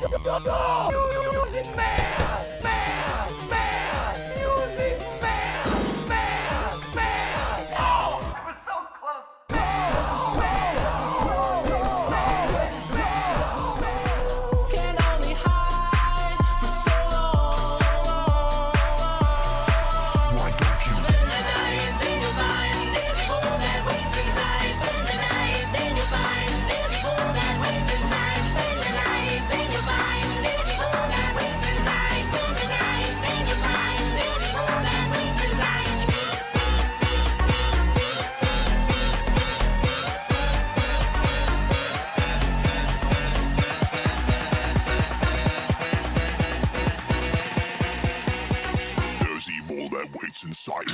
Using man! Using man! Oh! I was so close! Can only hide for so long. Why don't you? Spend the night, then you'll find there's evil that waits inside. Spend the night, then you'll find there's evil that waits inside. Spend the night, then you'll find there's evil that waits inside. Spend the night, then you'll find there's evil that waits inside. There's evil that waits inside.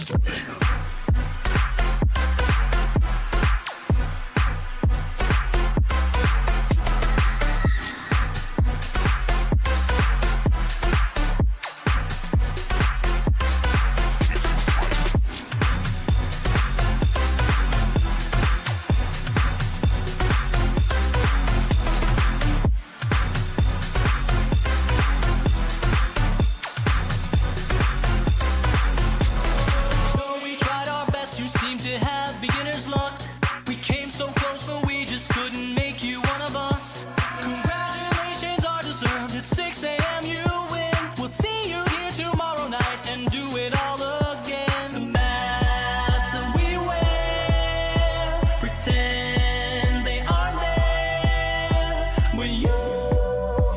Though we tried our best, you seem to have beginner's luck. We came so close, but we just couldn't make you one of us. Congratulations are deserved. At 6 a.m. you win. We'll see you here tomorrow night and do it all again. The masks that we wear pretend they aren't there. When you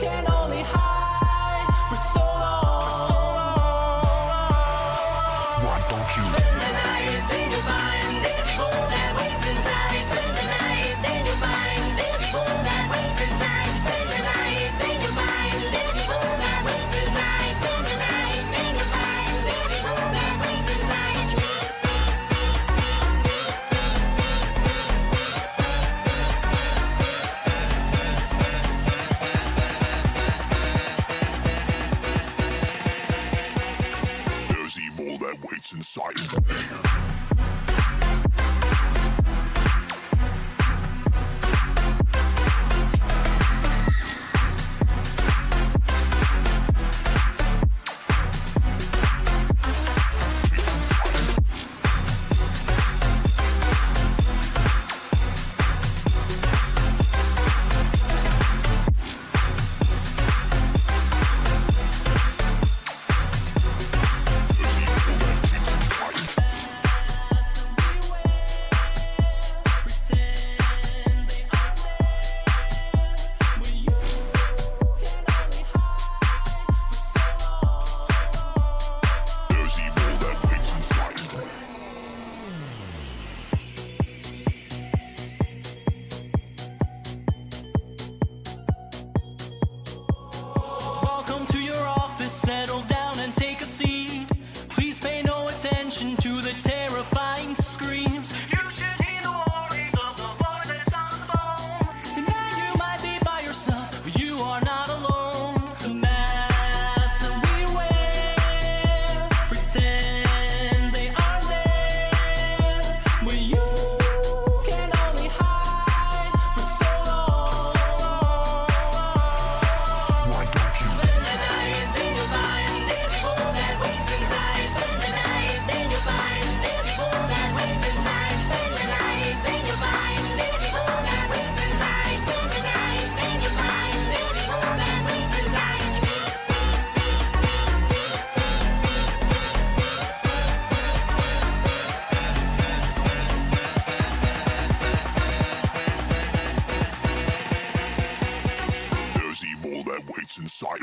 can only hide for so long. Why don't you? Spend the night, then you'll find there's evil that waits inside. Spend the night, then you'll find there's evil that waits inside. Spend the night, then you'll find there's evil that waits inside. Spend the night, then you'll find there's evil that waits inside. There's evil that waits inside. There's evil that waits inside. Welcome to your office, settle down and take a seat. Please pay no attention to the terrifying screams. You should hear the worries of the voice that's on the phone. Tonight you might be by yourself, but you are not alone. The masks that we wear pretend they aren't there. When you can only hide for so long. Why don't you? Spend the night, then you'll find there's evil that waits inside. Spend the night, then you'll find there's evil that waits inside. Spend the night, then you'll find there's evil that waits inside. Spend the night, then you'll find there's evil that waits inside. There's evil that waits inside.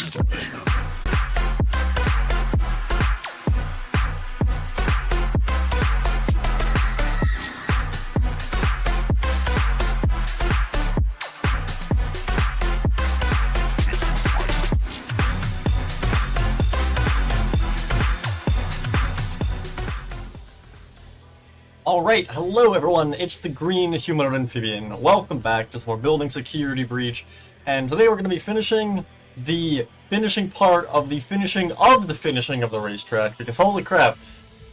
Alright, hello everyone, it's the Green Humanoid Amphibian. Welcome back to some more Building Security Breach, and today we're going to be finishing the finishing part of the finishing of the racetrack, because holy crap,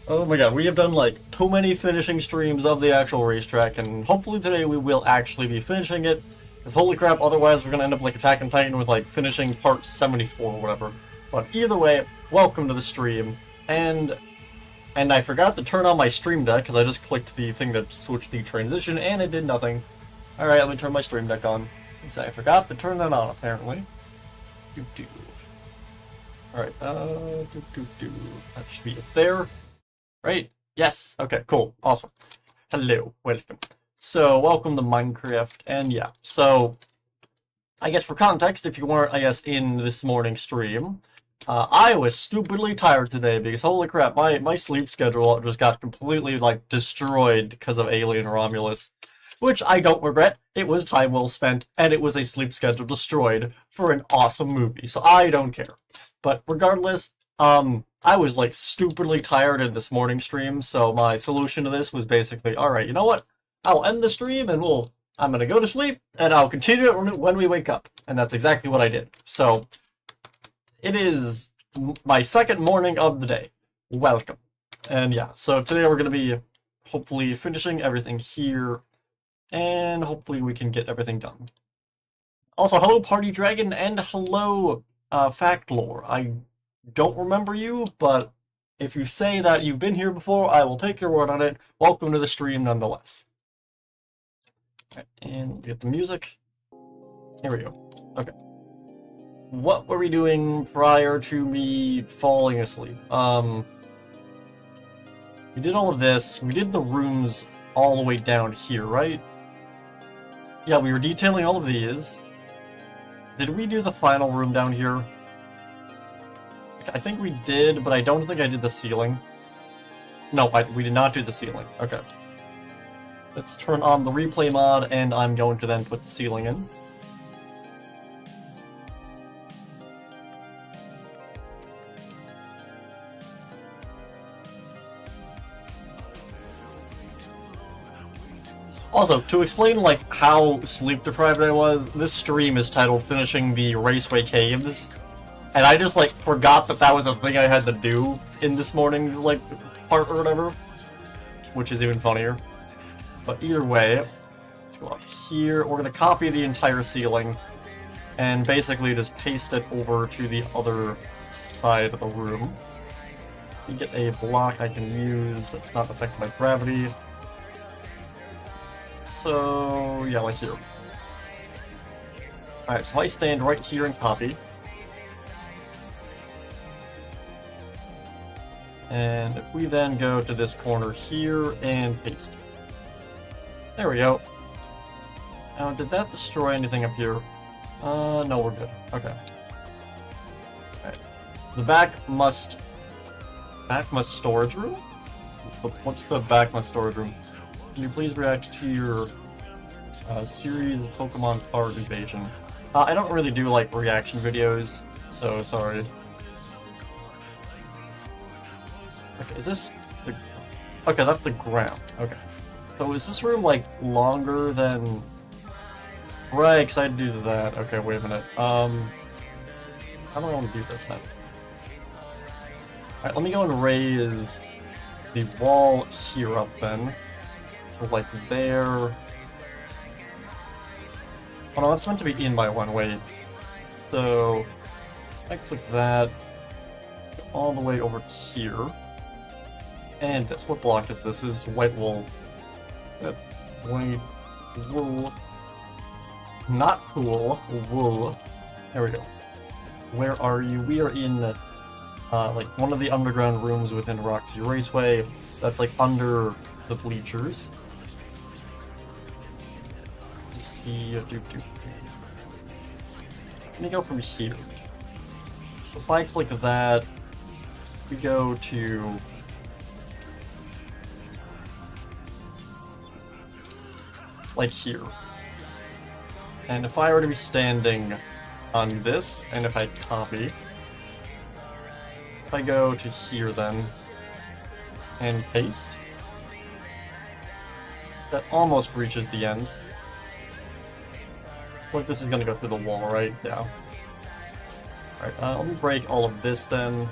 oh my god, we have done like too many finishing streams of the actual racetrack, and hopefully today we will actually be finishing it. Because holy crap, otherwise we're gonna end up like Attack on Titan with like finishing part 74 or whatever. But either way, welcome to the stream. And I forgot to turn on my stream deck because I just clicked the thing that switched the transition and it did nothing. Alright, let me turn my stream deck on. Since I forgot to turn that on apparently. Alright, that should be it there. Right? Yes. Okay, cool. Awesome. Hello. Welcome. So, welcome to Minecraft, and yeah, so, I guess for context, if you weren't, I guess, in this morning's stream, I was stupidly tired today, because holy crap, my sleep schedule just got completely, like, destroyed because of Alien Romulus, which I don't regret. It was time well spent, and it was a sleep schedule destroyed for an awesome movie, so I don't care. But regardless, I was, like, stupidly tired in this morning stream, so my solution to this was basically, alright, you know what? I'll end the stream and I'm gonna go to sleep and I'll continue it when we wake up. And that's exactly what I did. So, it is my second morning of the day. Welcome. And yeah, so today we're gonna be hopefully finishing everything here and hopefully we can get everything done. Also, hello Party Dragon and hello Factlore. I don't remember you, but if you say that you've been here before, I will take your word on it. Welcome to the stream nonetheless. And get the music. Here we go. Okay. What were we doing prior to me falling asleep? We did all of this. We did the rooms all the way down here, right? Yeah, we were detailing all of these. Did we do the final room down here? I think we did, but I don't think I did the ceiling. No, we did not do the ceiling. Okay. Let's turn on the replay mod, and I'm going to then put the ceiling in. Also, to explain, like, how sleep-deprived I was, this stream is titled Finishing the Raceway Caves. And I just, like, forgot that that was a thing I had to do in this morning's, like, part or whatever. Which is even funnier. But either way, let's go up here. We're going to copy the entire ceiling and basically just paste it over to the other side of the room. We get a block I can use that's not affected by gravity. So, yeah, like here. Alright, so I stand right here and copy. And if we then go to this corner here and paste. There we go. Now, did that destroy anything up here? No, we're good. Okay. Alright. The back must storage room? What's the back must storage room? Can you please react to your series of Pokemon card invasion? I don't really do, like, reaction videos, so sorry. Okay, is this the... Okay, that's the ground. Okay. So is this room, like, longer than... Right, because I had to do that. Okay, wait a minute. How do I want to do this, man? Alright, let me go and raise the wall here up, then. So, like, there... Oh no, that's meant to be in by one, wait. So... I click that... all the way over here. And this, what block is this? This is white wool. White wool. Not cool. Wool. There we go. Where are you? We are in, like, one of the underground rooms within Roxy Raceway. That's, like, under the bleachers. Let's see. Let me go from here. So if I click that, we go to... like here. And if I were to be standing on this, and if I copy, if I go to here then, and paste, that almost reaches the end. Like this is gonna go through the wall, right? Yeah. Alright, let me break all of this then.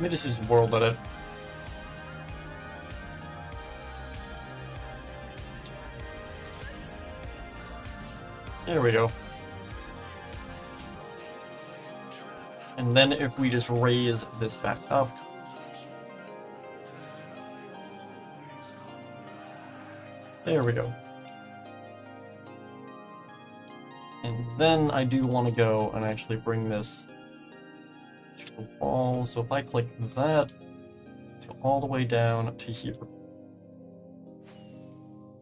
Let me just use World Edit. There we go. And then if we just raise this back up, there we go. And then I do want to go and actually bring this to the wall. So if I click that, let's go all the way down to here.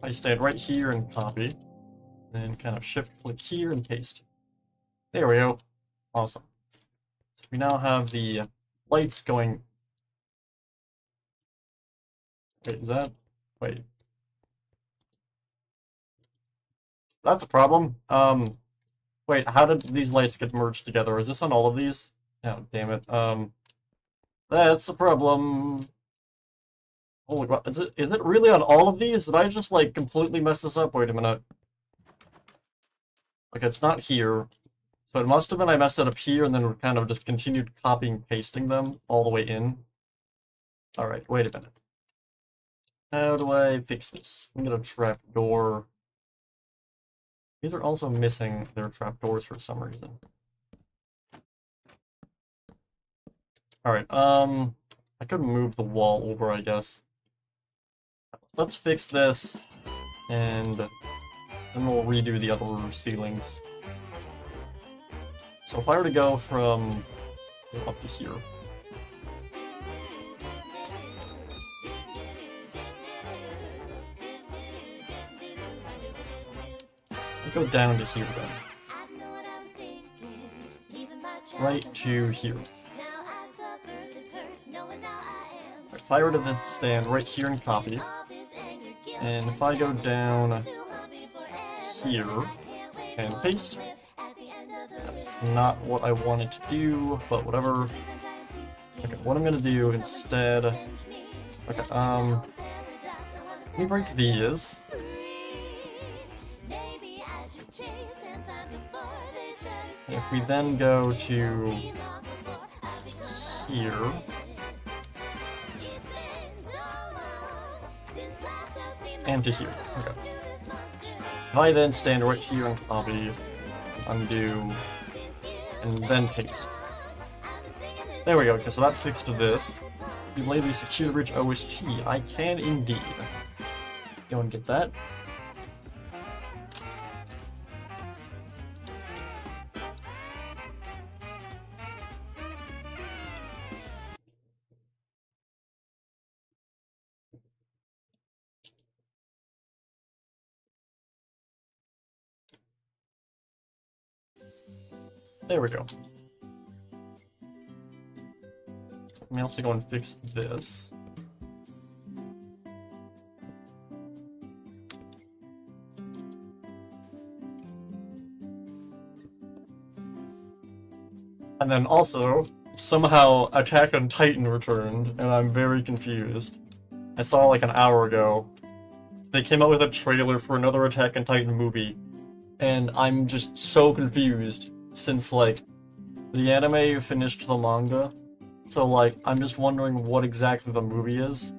I stand right here and copy, and kind of shift click here and paste. There we go. Awesome. So we now have the lights going. Wait, is that? Wait. That's a problem. Wait, how did these lights get merged together? Is this on all of these? Oh, damn it. That's a problem. Holy crap. Is it really on all of these? Did I just, like, completely mess this up? Wait a minute. Like, it's not here. So it must have been I messed it up here and then kind of just continued copying and pasting them all the way in. Alright, wait a minute. How do I fix this? Let me get a trapdoor. These are also missing their trapdoors for some reason. Alright, I could move the wall over, I guess. Let's fix this, and then we'll redo the other ceilings. So if I were to go from up to here. Go down to here then. Right to here. If I were to then stand right here and copy, and if I go down here and paste, that's not what I wanted to do, but whatever. Okay, what I'm gonna do instead, okay, let me break these. If we then go to here, and to here, okay. If I then stand right here and copy, undo, and then paste. There we go, okay, so that fixed this. You label secure rich OST. I can indeed. You want to get that? There we go. Let me also go and fix this. And then also, somehow Attack on Titan returned, and I'm very confused. I saw like an hour ago, they came out with a trailer for another Attack on Titan movie, and I'm just so confused. Since, like, the anime finished the manga, so, like, I'm just wondering what exactly the movie is.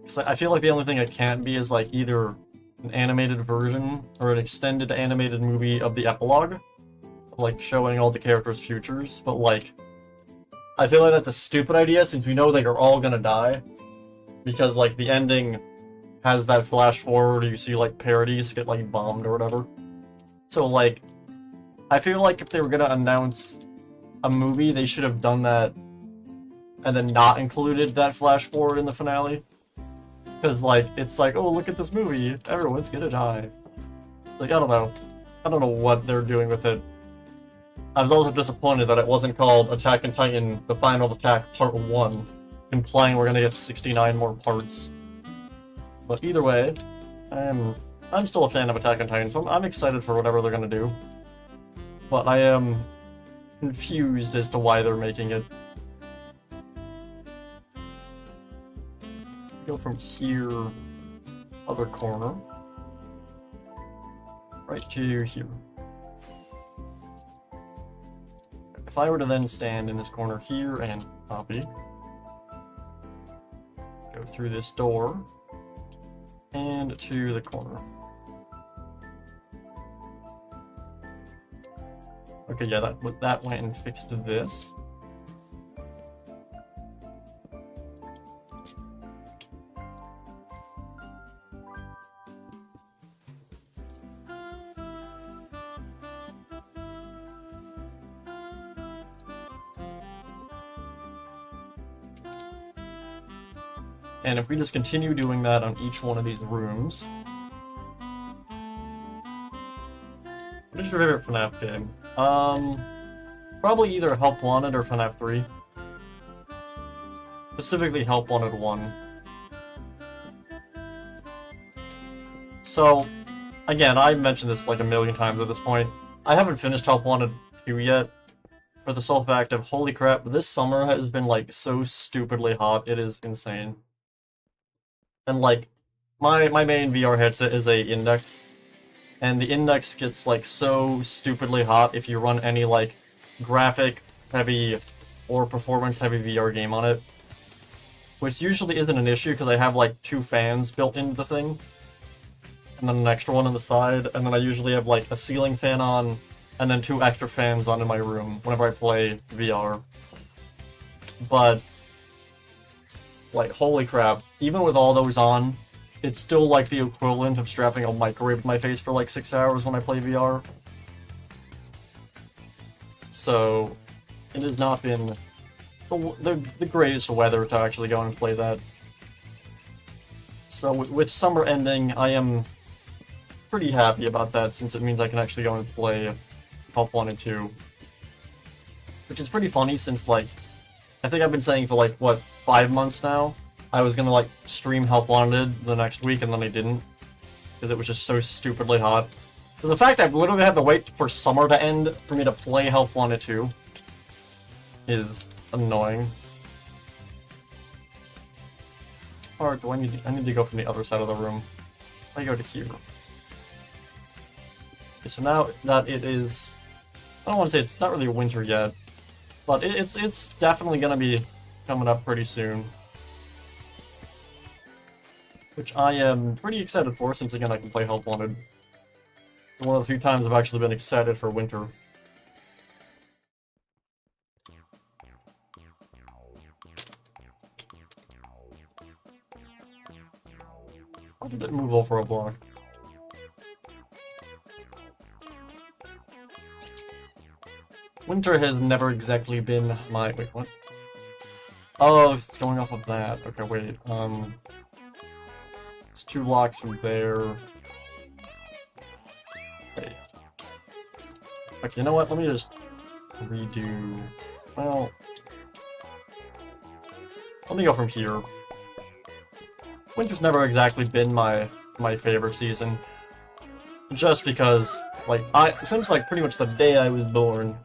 Because I feel like the only thing it can't be is, like, either an animated version or an extended animated movie of the epilogue, like, showing all the characters' futures, but, like, I feel like that's a stupid idea since we know they are all gonna die, because, like, the ending has that flash forward, you see like parodies get like bombed or whatever. So like, I feel like if they were gonna announce a movie, they should have done that and then not included that flash forward in the finale. Because like, it's like, oh look at this movie, everyone's gonna die. Like, I don't know what they're doing with it. I was also disappointed that it wasn't called Attack on Titan: The Final Attack Part 1, implying we're gonna get 69 more parts. But either way, I'm still a fan of Attack on Titan, so I'm excited for whatever they're gonna do. But I am confused as to why they're making it. Go from here, other corner, right to here. If I were to then stand in this corner here and copy, go through this door, and to the corner. Okay, yeah, that went and fixed this. And if we just continue doing that on each one of these rooms... What is your favorite FNAF game? Probably either Help Wanted or FNAF 3. Specifically Help Wanted 1. So, again, I mentioned this like a million times at this point. I haven't finished Help Wanted 2 yet, for the sole fact of, holy crap, this summer has been like so stupidly hot, it is insane. And like, my main VR headset is a Index, and the Index gets like so stupidly hot if you run any like graphic heavy or performance heavy VR game on it. Which usually isn't an issue because I have like 2 fans built into the thing. And then an extra one on the side, and then I usually have like a ceiling fan on, and then 2 extra fans on in my room whenever I play VR. But, like, holy crap, even with all those on, it's still like the equivalent of strapping a microwave to my face for like 6 hours when I play VR. So, it has not been the greatest weather to actually go and play that. So with summer ending, I am pretty happy about that, since it means I can actually go and play Help 1 and 2. Which is pretty funny, since like, I think I've been saying for like, what, 5 months now? I was gonna like stream Help Wanted the next week, and then I didn't. Because it was just so stupidly hot. So the fact I've literally had to wait for summer to end for me to play Help Wanted 2 is annoying. Or do I need to go from the other side of the room? I go to here. Okay, so now that it is, I don't want to say it's not really winter yet, but it's definitely gonna be coming up pretty soon. Which I am pretty excited for, since again I can play Help Wanted. It's one of the few times I've actually been excited for winter. Why did it move over a block? Winter has never exactly been my... Wait, what? Oh, it's going off of that. Okay, wait, it's 2 blocks from there. Wait. Okay, you know what? Let me just redo... Well... Let me go from here. Winter's never exactly been my favorite season. Just because, like, since like pretty much the day I was born,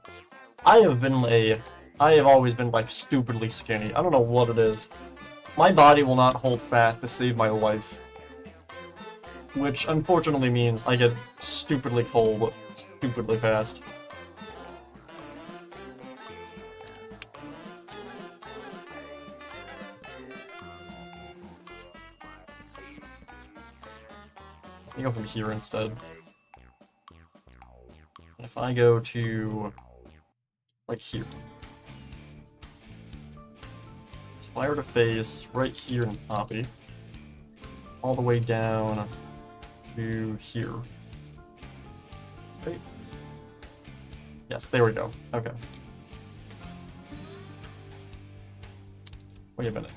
I have always been like stupidly skinny. I don't know what it is. My body will not hold fat to save my life. Which unfortunately means I get stupidly cold stupidly fast. Let me go from here instead. If I go to, like, here. Spire to face, right here in Poppy. All the way down to here. Right? Yes, there we go. Okay. Wait a minute.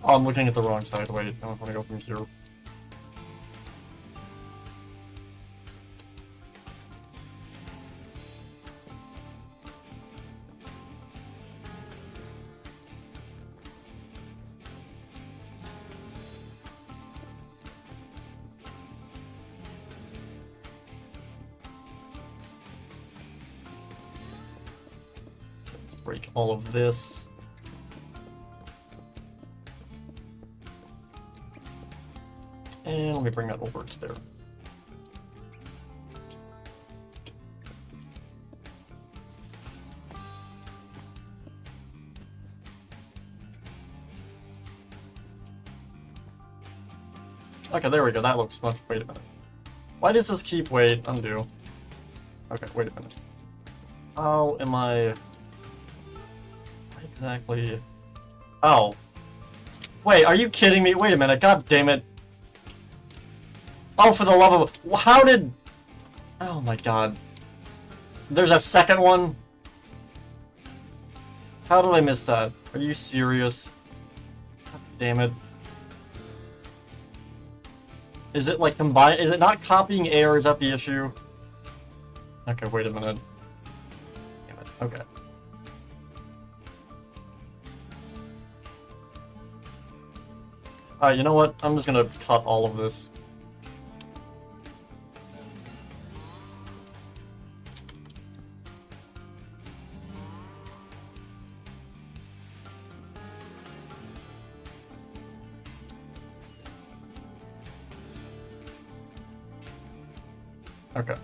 Oh, I'm looking at the wrong side. Wait, I want to go from here. Let's break all of this. And let me bring that over to there. Okay, there we go. That looks much... Wait a minute. Why does this keep... Wait, undo. Okay, wait a minute. How am I... Exactly... Oh. Wait, are you kidding me? Wait a minute, god damn it. Oh, for the love of... How did... Oh my god. There's a second one? How did I miss that? Are you serious? God damn it. Is it like combined? Is it not copying air? Is that the issue? Okay, wait a minute. Damn it. Okay. Alright, you know what? I'm just gonna cut all of this. Okay.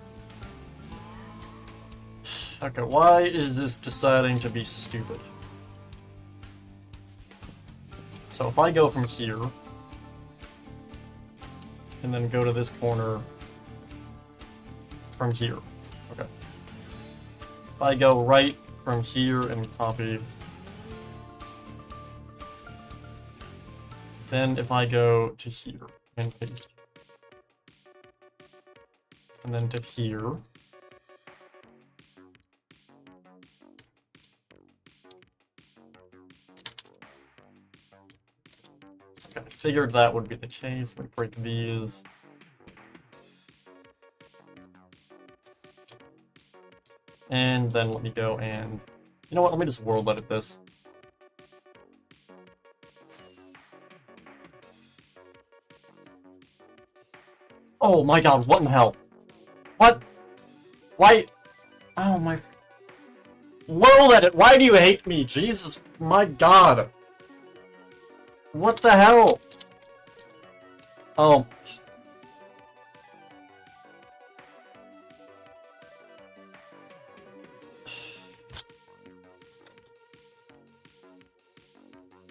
Okay, why is this deciding to be stupid? So if I go from here, and then go to this corner from here, okay. If I go right from here and copy, then if I go to here and paste, and then to here, okay, I figured that would be the case. Let me break these. And then let me go and... You know what, let me just world edit this. Oh my god, what in hell? What? Why? Oh my... World edit, why do you hate me? Jesus, my god. What the hell? Oh.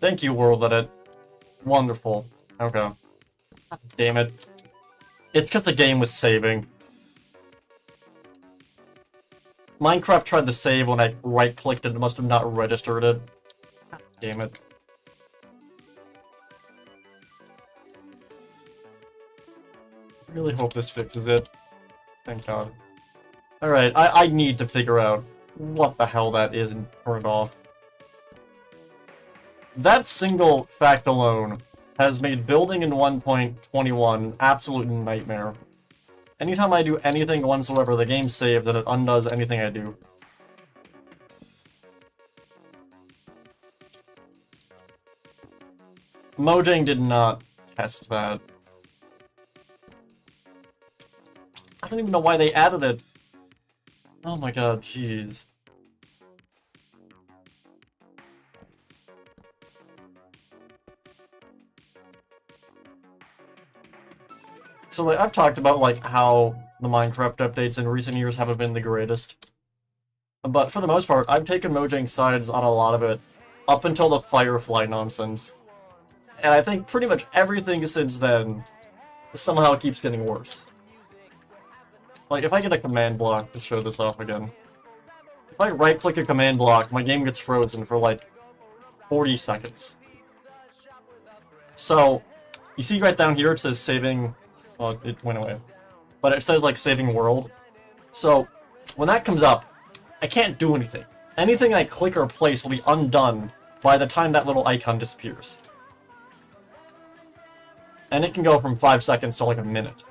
Thank you, World Edit. Wonderful. Okay. God damn it. It's because the game was saving. Minecraft tried to save when I right-clicked it. It must have not registered it. God damn it. I really hope this fixes it. Thank God. Alright, I need to figure out what the hell that is and turn it off. That single fact alone has made building in 1.21 absolute nightmare. Anytime I do anything whatsoever, the game's saved and it undoes anything I do. Mojang did not test that. I don't even know why they added it. Oh my god, jeez. So, like, I've talked about, like, how the Minecraft updates in recent years haven't been the greatest. But for the most part, I've taken Mojang's sides on a lot of it, up until the Firefly nonsense. And I think pretty much everything since then somehow keeps getting worse. Like, if I get a command block to show this off again, if I right-click a command block, my game gets frozen for, like, 40 seconds. So, you see right down here it says saving... Well, it went away. But it says, like, saving world. So, when that comes up, I can't do anything. Anything I click or place will be undone by the time that little icon disappears. And it can go from 5 seconds to, like, a minute.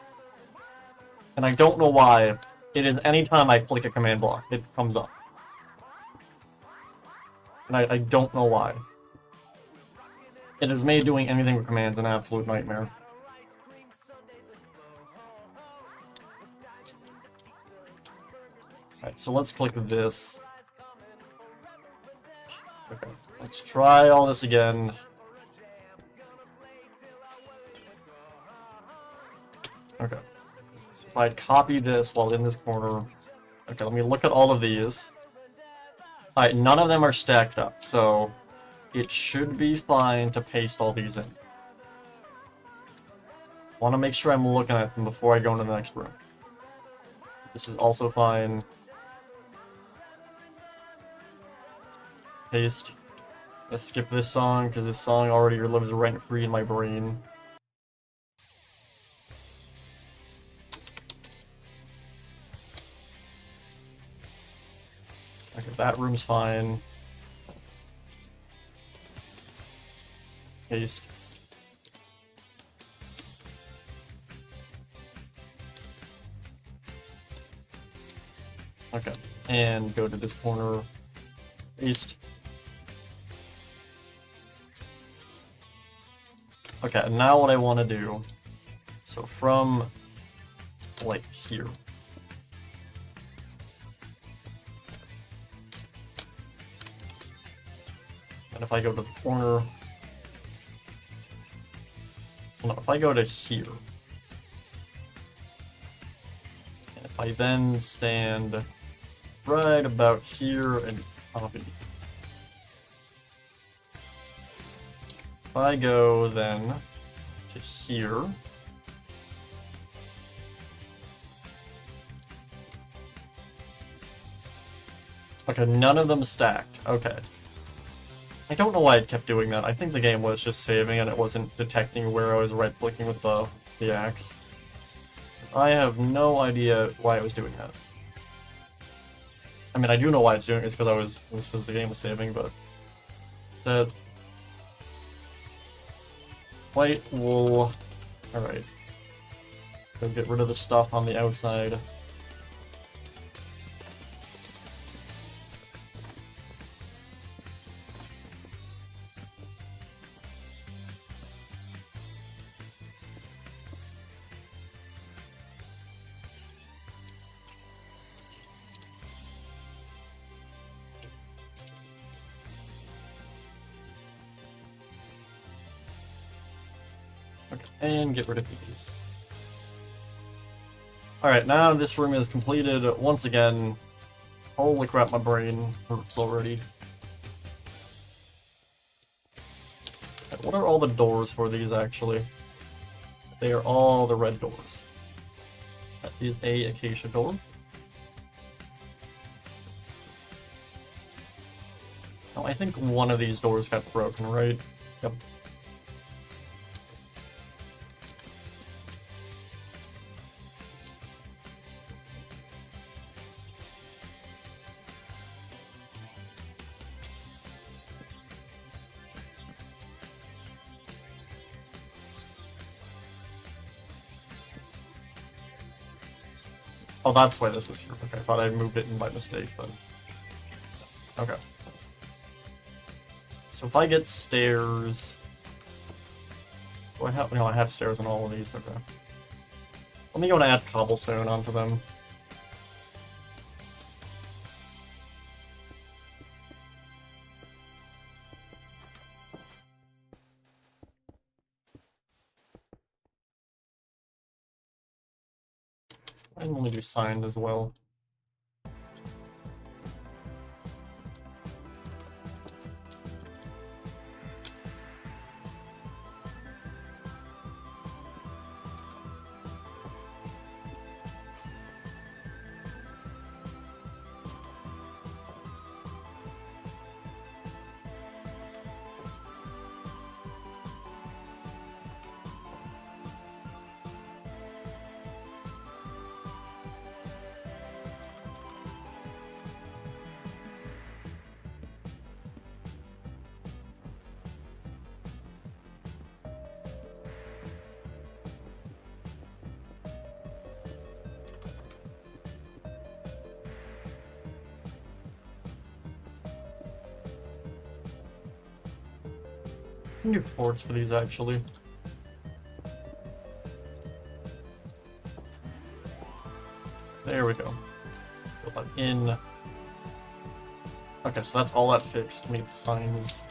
And I don't know why it is anytime I click a command block, it comes up. And I don't know why. It has made doing anything with commands an absolute nightmare. Alright, so let's click this. Okay, let's try all this again. Okay. So if I copy this while in this corner... Okay, let me look at all of these. Alright, none of them are stacked up, so it should be fine to paste all these in. Want to make sure I'm looking at them before I go into the next room. This is also fine. Paste. Let's skip this song, because this song already lives rent-free in my brain. Okay, that room's fine. Paste. Okay, and go to this corner. Paste. Okay, now what I want to do, so from, like, here. And if I go to the corner, no, if I go to here, and if I then stand right about here and copy. If I go then to here, okay, none of them stacked. Okay. I don't know why it kept doing that. I think the game was just saving and it wasn't detecting where I was right-clicking with the axe. I have no idea why it was doing that. I mean, I do know why it's doing it. It's because because the game was saving, but it said white wool. Alright. Go get rid of the stuff on the outside. Okay, and get rid of these. Alright, now this room is completed once again. Holy crap, my brain hurts already. Okay, what are all the doors for these, actually? They are all the red doors. That is a acacia door. Oh, I think one of these doors got broken, right? Yep. Oh, that's why this was here. Okay, I thought I moved it in by mistake, but... Okay. So if I get stairs... Do I have... No, I have stairs on all of these, okay. Let me go and add cobblestone onto them. I can only do signed as well. I can do forts for these, actually. There we go. Put that in. Okay, so that's all that fixed. Need the signs.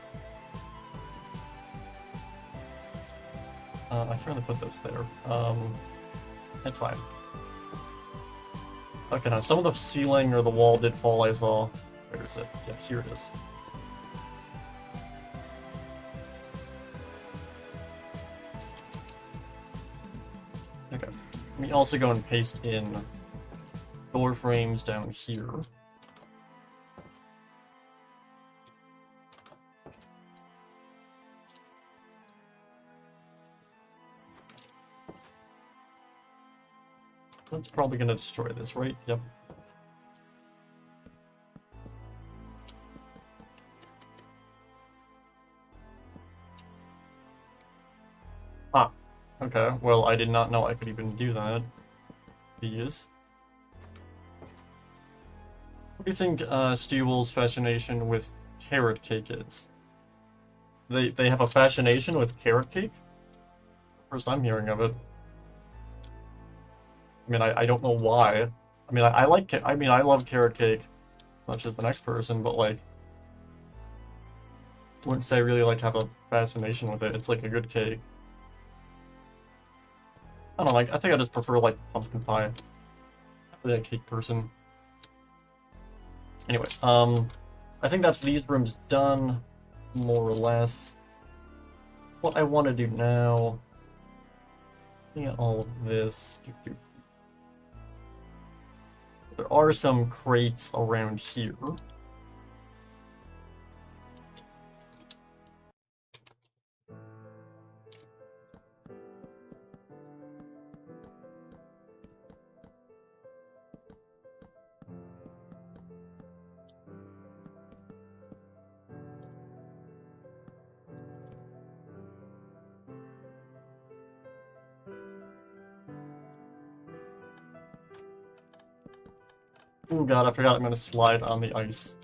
I can really put those there. That's fine. Okay, now some of the ceiling or the wall did fall, I saw. Where is it? Yeah, here it is. Let me also go and paste in door frames down here. That's probably going to destroy this, right? Yep. Ah, okay. Well, I did not know I could even do that. These. What do you think Steel's fascination with carrot cake is? They have a fascination with carrot cake? First I'm hearing of it. I mean, I don't know why. I mean, I love carrot cake, not just the next person, but like, wouldn't say really like have a fascination with it. It's like a good cake. I don't know, like, I think I just prefer like pumpkin pie. Not really a cake person. Anyways, I think that's these rooms done, more or less. What I want to do now, looking at all of this. There are some crates around here. Oh god, I forgot I'm gonna slide on the ice.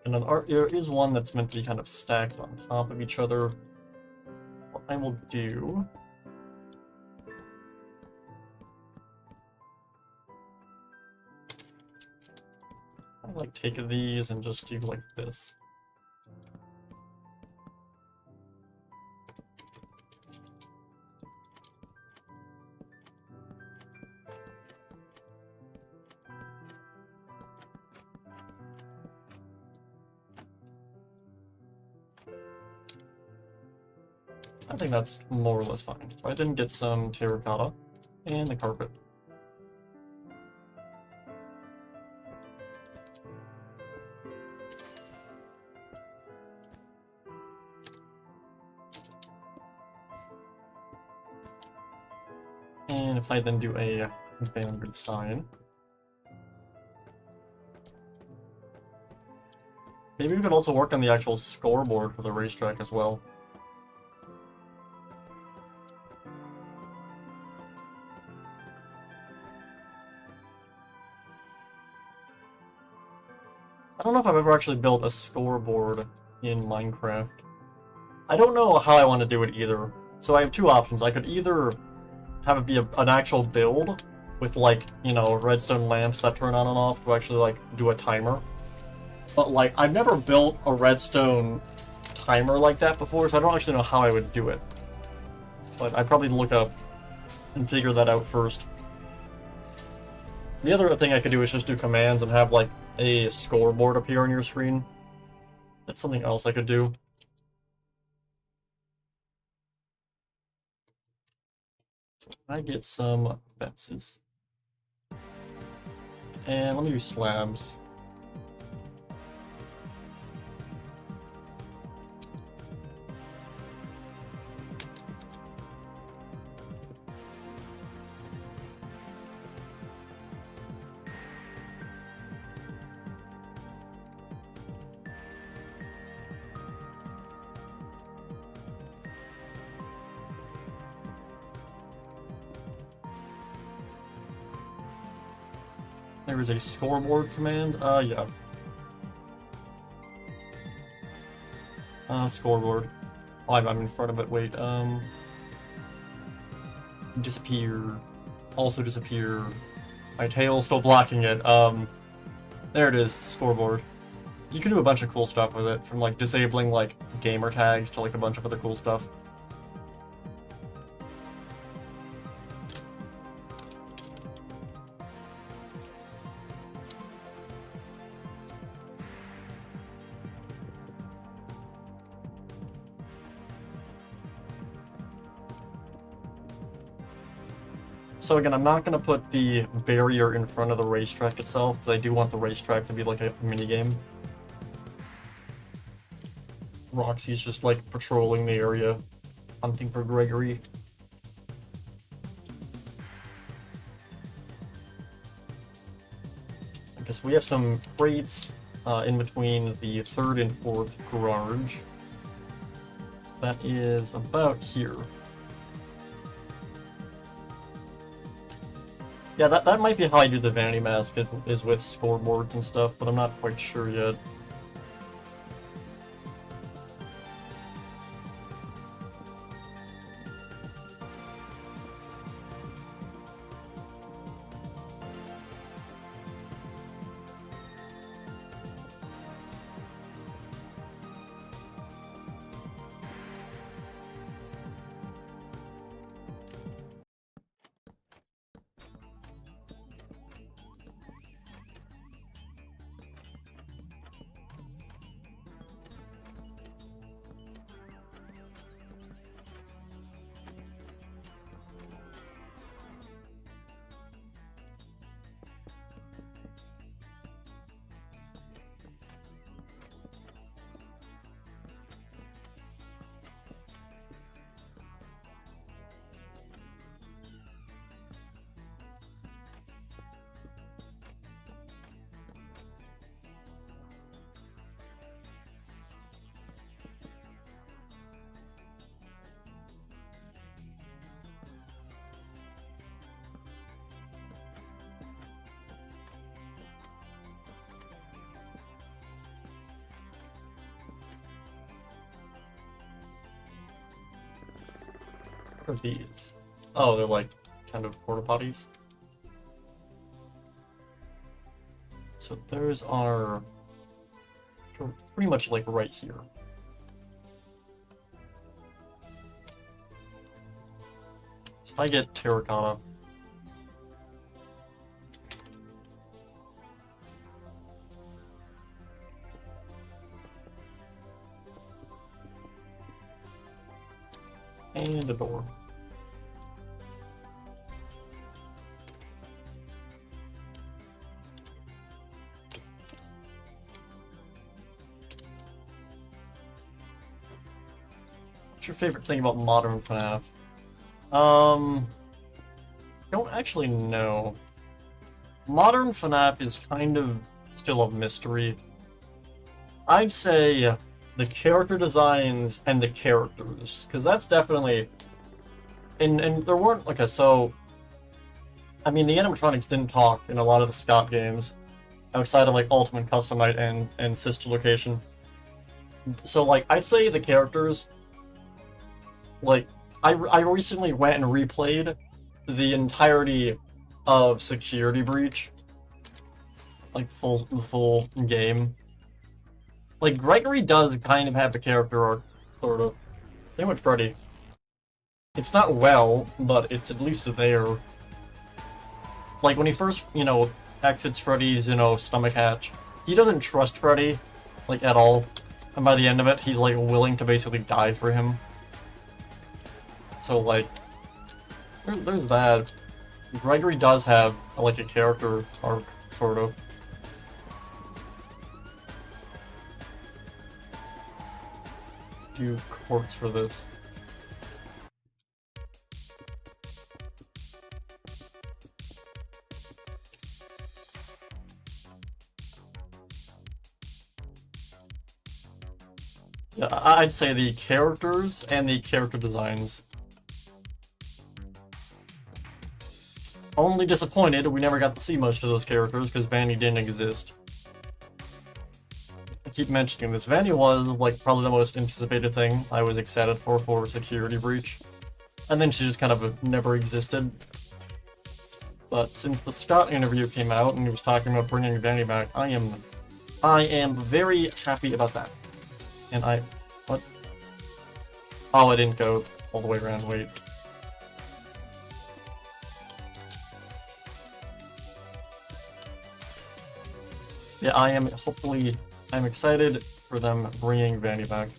And then there is one that's meant to be kind of stacked on top of each other. What I will do... I like take these and just do like this. I think that's more or less fine. I didn't get some terracotta and the carpet. And if I then do a boundary sign, maybe we could also work on the actual scoreboard for the racetrack as well. I don't know if I've ever actually built a scoreboard in Minecraft. I don't know how I want to do it either. So I have two options. I could either have it be an actual build with, like, you know, redstone lamps that turn on and off to actually, like, do a timer. But, like, I've never built a redstone timer like that before, so I don't actually know how I would do it. So I'd probably look up and figure that out first. The other thing I could do is just do commands and have, like, a scoreboard appear on your screen. That's something else I could do. So I get some fences. And let me do slabs. There is a scoreboard command. Yeah. Scoreboard. Oh, I'm in front of it. Wait. Disappear. also disappear. My tail's still blocking it. There it is, scoreboard. You can do a bunch of cool stuff with it, from like disabling like gamer tags to like a bunch of other cool stuff. So again, I'm not going to put the barrier in front of the racetrack itself, because I do want the racetrack to be like a minigame. Roxy's just like patrolling the area, hunting for Gregory. I guess we have some crates in between the third and fourth garage. That is about here. Yeah, that might be how I do the vanity mask, is with scoreboards and stuff, but I'm not quite sure yet. What are these? Oh, they're like kind of porta potties. So those are pretty much like right here. So I get terracotta. And a door. What's your favorite thing about modern FNAF? I don't actually know. Modern FNAF is kind of still a mystery. I'd say the character designs and the characters, because that's definitely... And there weren't, okay, so... I mean, the animatronics didn't talk in a lot of the Scott games, outside of, like, Ultimate Custom Night and Sister Location. So, like, I'd say the characters... Like, I recently went and replayed the entirety of Security Breach. Like, the full game. Like, Gregory does kind of have a character arc, sort of. Same with Freddy. It's not well, but it's at least there. Like, when he first, you know, exits Freddy's, you know, stomach hatch, he doesn't trust Freddy, like, at all. And by the end of it, he's, like, willing to basically die for him. So, like, there's that. Gregory does have, like, a character arc, sort of. Few quartz for this. Yeah, I'd say the characters and the character designs. Only disappointed we never got to see most of those characters because Vanny didn't exist. I keep mentioning this. Vanny was like probably the most anticipated thing I was excited for Security Breach. And then she just kind of never existed. But since the Scott interview came out and he was talking about bringing Vanny back, I am very happy about that. And what? Oh, I didn't go all the way around, wait. Yeah, I'm excited for them bringing Vanny back.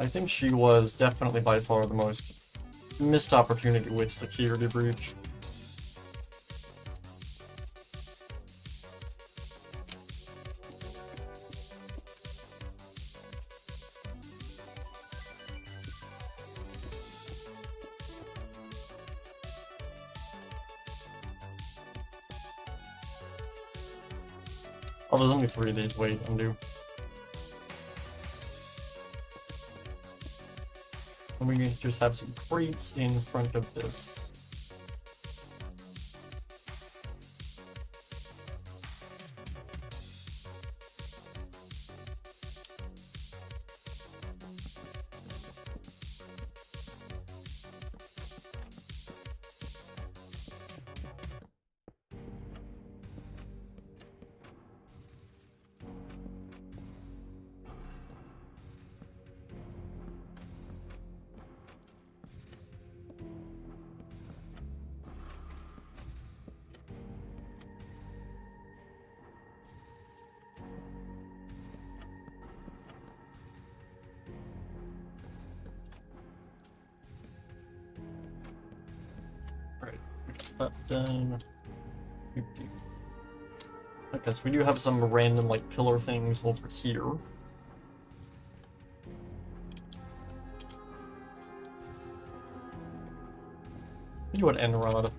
I think she was definitely by far the most missed opportunity with Security Breach. Oh, there's only 3 days. Wait, undo. And we just have some crates in front of this. That done. Okay, so we do have some random, like, pillar things over here. You would end rod.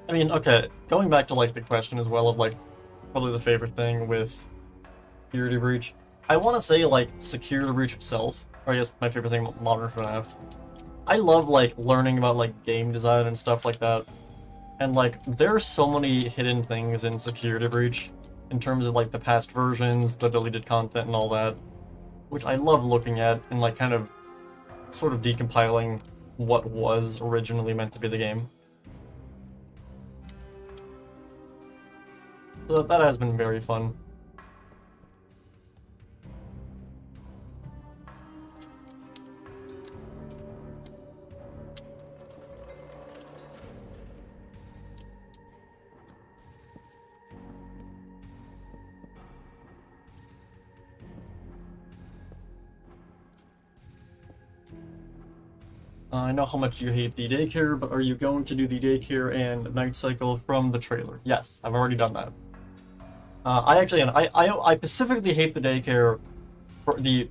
I mean, okay, going back to, like, the question as well of, like, probably the favorite thing with Security Breach, I want to say, like, Security Breach itself, or I guess my favorite thing about Modern FNAF. I love, like, learning about, like, game design and stuff like that, and, like, there are so many hidden things in Security Breach, in terms of, like, the past versions, the deleted content and all that, which I love looking at, and, like, kind of, sort of decompiling what was originally meant to be the game. So that has been very fun. I know how much you hate the daycare, but are you going to do the daycare and night cycle from the trailer? Yes, I've already done that. I specifically hate the daycare for the...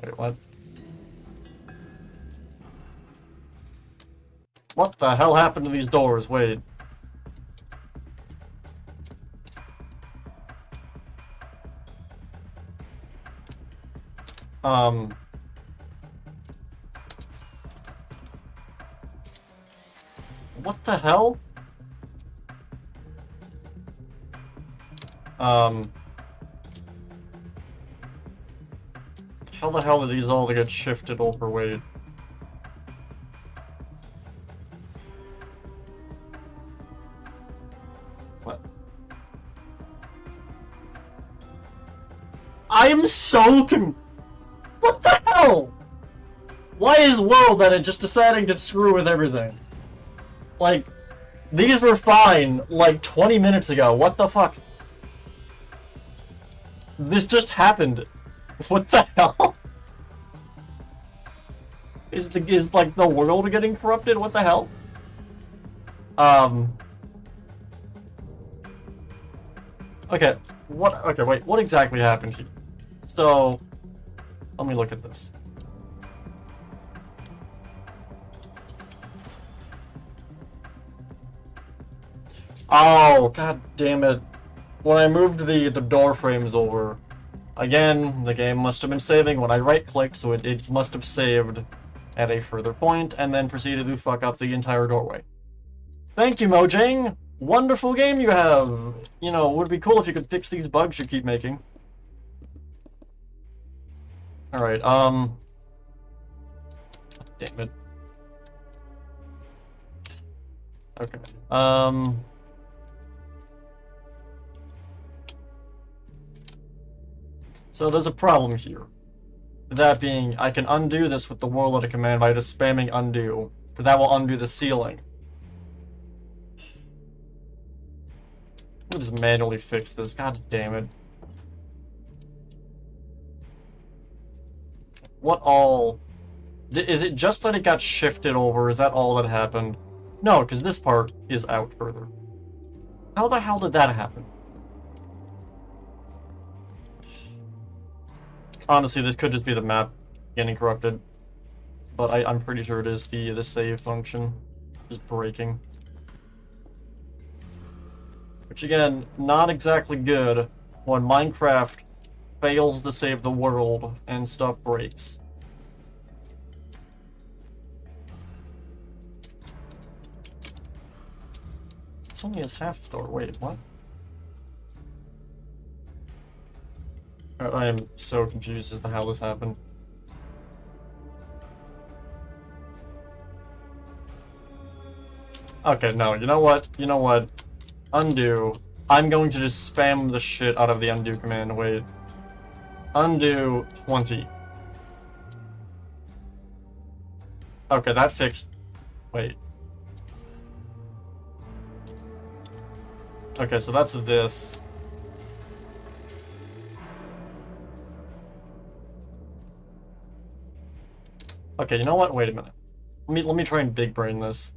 Wait, what? What the hell happened to these doors? Wait. What the hell? How the hell did these all get shifted over? Wait. What? I'm so What the hell? Why is World at it just deciding to screw with everything? Like, these were fine, like, 20 minutes ago. What the fuck? This just happened. What the hell? Is like the world getting corrupted? What the hell? Okay. Okay, wait. What exactly happened here? So, let me look at this. Oh, god damn it. When I moved the door frames over, again, the game must have been saving when I right-clicked, so it must have saved at a further point, and then proceeded to fuck up the entire doorway. Thank you, Mojang! Wonderful game you have! You know, it would be cool if you could fix these bugs you keep making. Alright, damn it. Okay, so there's a problem here. That being, I can undo this with the warlord command by just spamming undo, but that will undo the ceiling. We'll just manually fix this, god damn it. What all... Is it just that it got shifted over? Is that all that happened? No, because this part is out further. How the hell did that happen? Honestly, this could just be the map getting corrupted. But I'm pretty sure it is the save function just breaking. Which again, not exactly good when Minecraft fails to save the world and stuff breaks. It's only his half store. Wait, what? I am so confused as to how this happened. Okay, no, you know what? You know what? Undo. I'm going to just spam the shit out of the undo command. Wait. Undo 20. Okay, that fixed. Wait. Okay, so that's this. Okay, you know what? Wait a minute. Let me try and big brain this.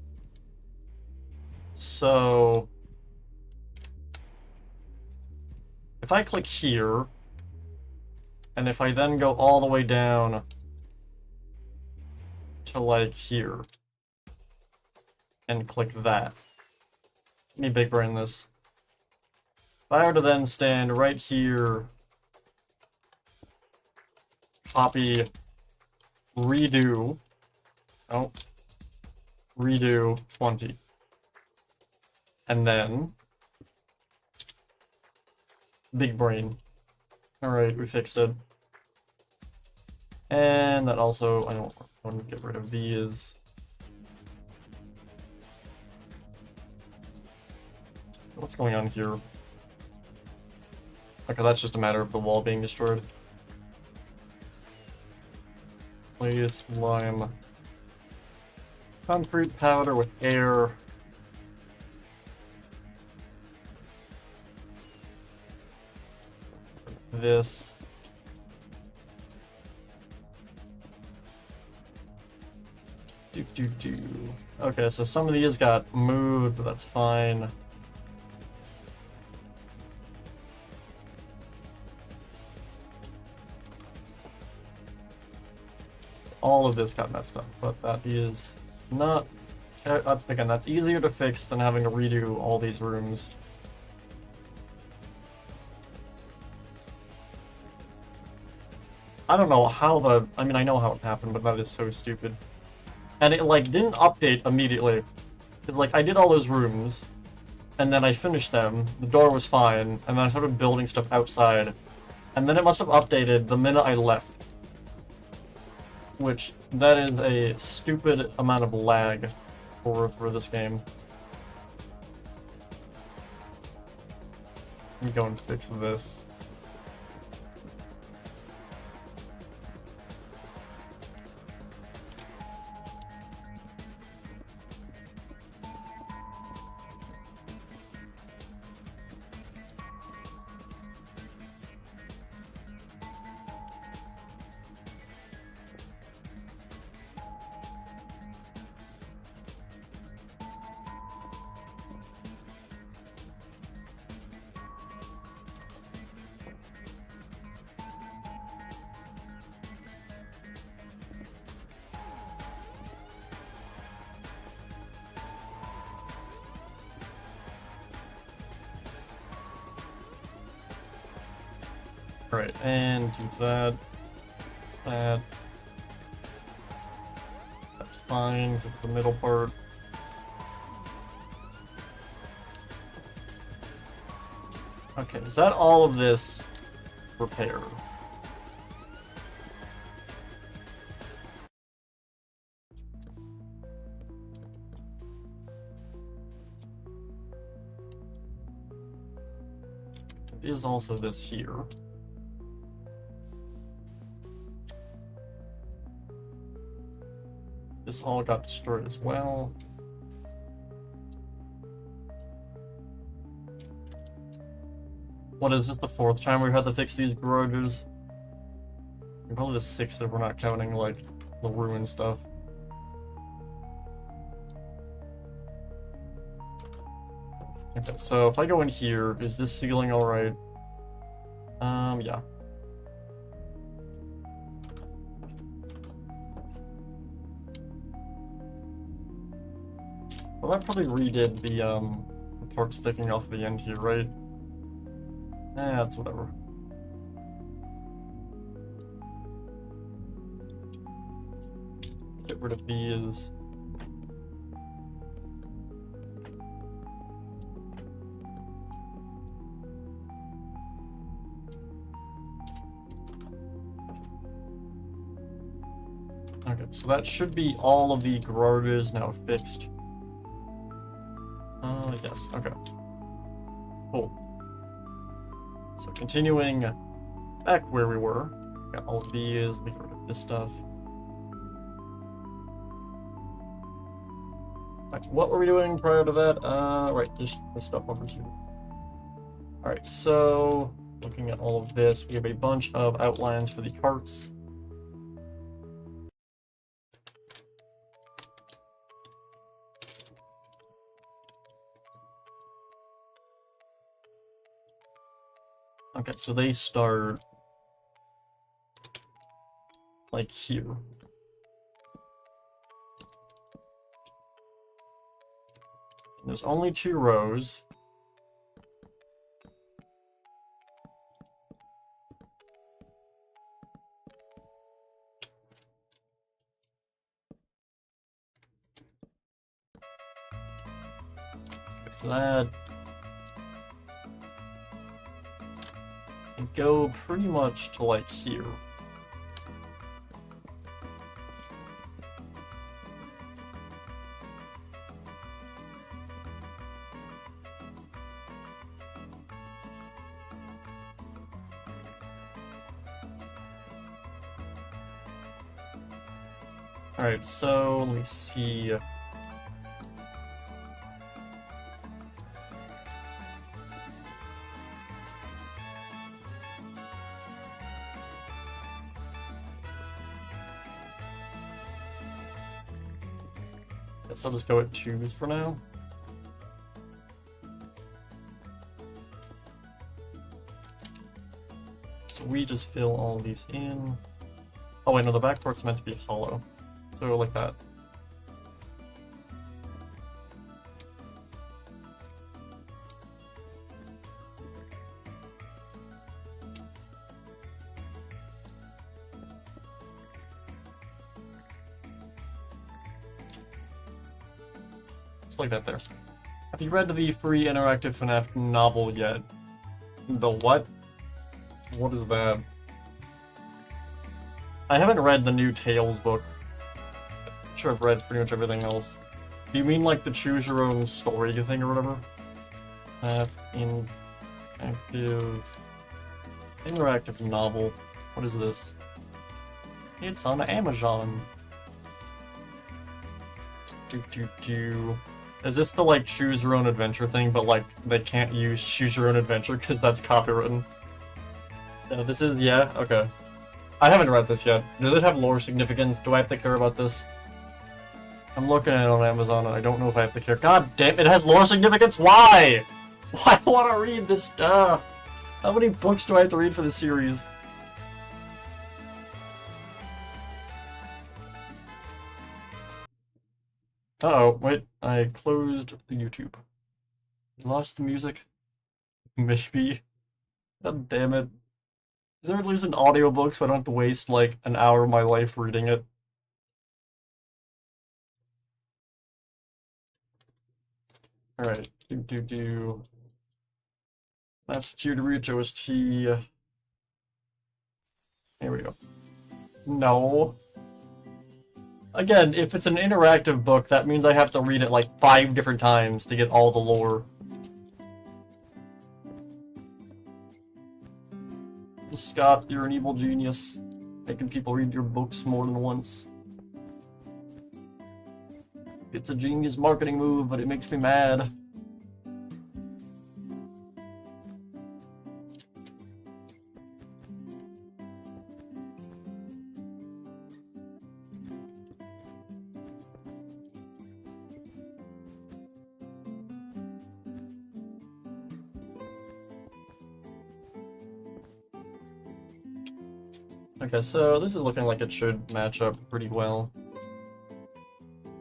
So if I click here, and if I then go all the way down to like here, and click that. Let me big brain this. If I were to then stand right here, copy redo, oh, redo 20. And then big brain. Alright, we fixed it. And that also, I don't want to get rid of these. What's going on here? Okay, that's just a matter of the wall being destroyed. It's lime. Concrete powder with air. This. Okay, so some of these got moved, but that's fine. All of this got messed up, but that is not... that's easier to fix than having to redo all these rooms. I don't know how the... I mean, I know how it happened, but that is so stupid. And it, like, didn't update immediately. It's like, I did all those rooms, and then I finished them, the door was fine, and then I started building stuff outside. And then it must have updated the minute I left. Which, that is a stupid amount of lag for this game. Let me go and fix this. Alright, and do that. That. That's fine, it's the middle part. Okay, is that all of this repair? There is also this here. This all got destroyed as well. What is this, the 4th time we've had to fix these garages? Probably the 6th if we're not counting, like, the ruined stuff. Okay, so if I go in here, is this ceiling alright? Yeah. Well, that probably redid the part sticking off the end here, right? That's whatever. Get rid of these. Okay, so that should be all of the garages now fixed. Yes, okay. Cool. So continuing back where we were, got all of these, we get rid of this stuff. Right, what were we doing prior to that? Right, just this stuff over here. Alright, so looking at all of this, we have a bunch of outlines for the carts. Okay, so they start like here. And there's only 2 rows. For that. And go pretty much to like here. Alright, so let me see. Guess I'll just go at 2s for now. So we just fill all these in. Oh wait, no, the back part's meant to be hollow. So like that. Just like that there. Have you read the free interactive FNAF novel yet? The what? What is that? I haven't read the new Tales book. I'm sure I've read pretty much everything else. Do you mean like the choose your own story thing or whatever? Interactive novel. What is this? It's on Amazon. Is this the like choose your own adventure thing, but like they can't use choose your own adventure because that's copywritten? This is, yeah, okay. I haven't read this yet. Does it have lore significance? Do I have to care about this? I'm looking at it on Amazon and I don't know if I have to care. God damn, it has lore significance? Why? Why do I want to read this stuff? How many books do I have to read for this series? Uh-oh, wait, I closed the YouTube. Lost the music? Maybe. God damn it. Is there at least an audiobook so I don't have to waste like an hour of my life reading it? Alright, That's security breach OST. Here we go. No. Again, if it's an interactive book, that means I have to read it like 5 different times to get all the lore. Scott, you're an evil genius. Making people read your books more than once. It's a genius marketing move, but it makes me mad. Okay, so this is looking like it should match up pretty well.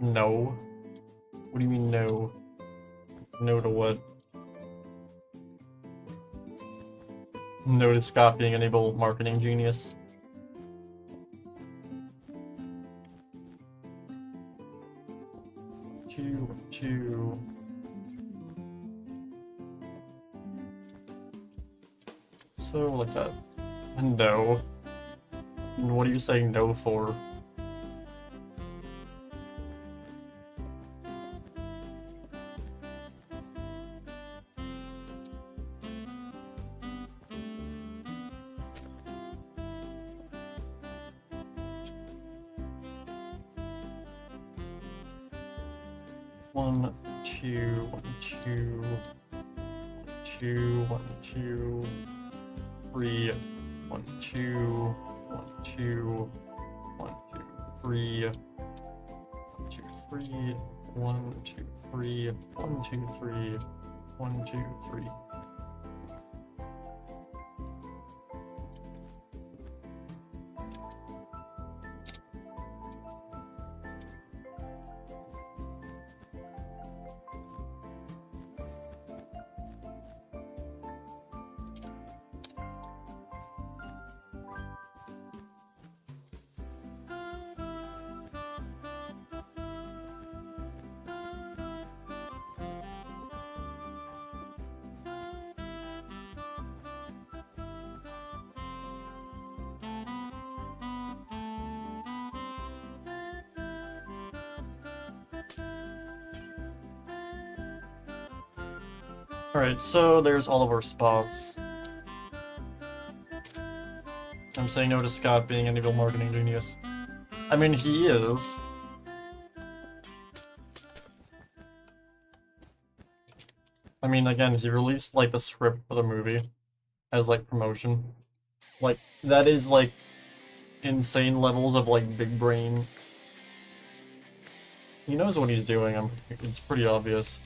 No. What do you mean no? No to what? No to Scott being an evil marketing genius. Two. So, like that. No. What are you saying no for? One, two, 3. 1, 2, 1, 2, 1, 2, 3. 1, 2, 3. 1, 2, 3. 1, 2, 3. 1, 2, 3. Alright, so there's all of our spots. I'm saying no to Scott being an evil marketing genius. I mean, he is. I mean, again, he released, like, the script for the movie as, like, promotion. Like, that is, like, insane levels of, like, big brain. He knows what he's doing, it's pretty obvious.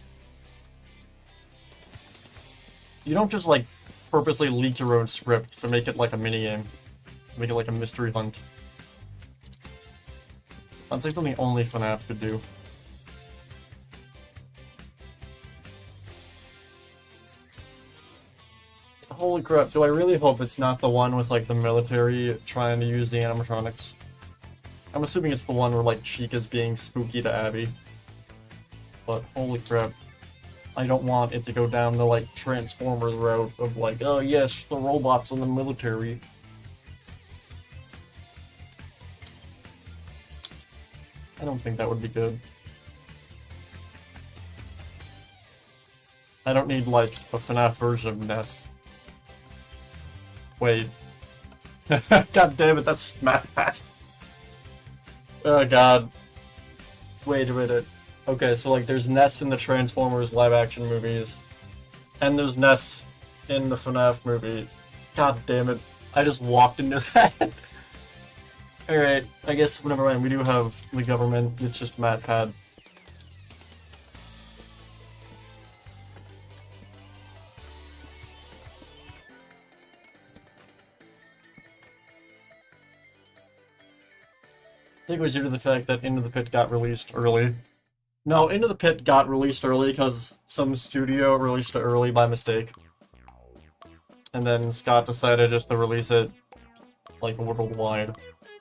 You don't just, like, purposely leak your own script to make it like a minigame. Make it like a mystery hunt. That's like something only FNAF could do. Holy crap, do I really hope it's not the one with, like, the military trying to use the animatronics? I'm assuming it's the one where, like, Chica's being spooky to Abby. But holy crap. I don't want it to go down the, like, Transformers route of, like, oh yes, the robots in the military. I don't think that would be good. I don't need, like, a FNAF version of Ness. Wait. God damn it, that's Matt. Oh god. Wait a minute. Okay, so, like, there's Ness in the Transformers live-action movies, and there's Ness in the FNAF movie. God damn it. I just walked into that. Alright, I guess, never mind, we do have the government, it's just MatPat. I think it was due to the fact that Into the Pit got released early. No, Into the Pit got released early because some studio released it early by mistake. And then Scott decided just to release it, like, worldwide.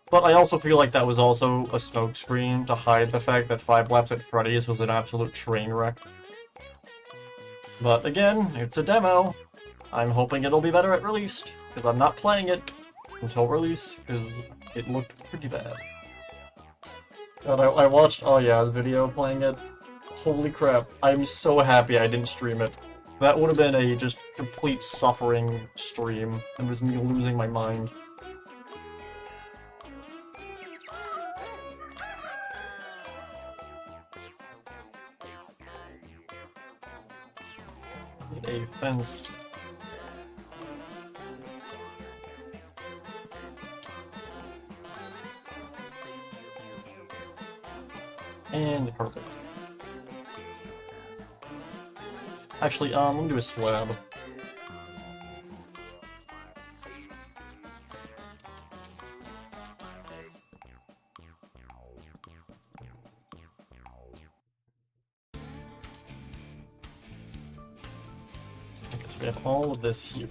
But I also feel like that was also a smokescreen to hide the fact that 5 Laps at Freddy's was an absolute train wreck. But again, it's a demo. I'm hoping it'll be better at release, because I'm not playing it until release, because it looked pretty bad. God, I watched Aya's video playing it. Holy crap, I'm so happy I didn't stream it. That would have been a just complete suffering stream, and was me losing my mind. Need a fence. And carpet. Actually, let me do a slab. I guess we have all of this here.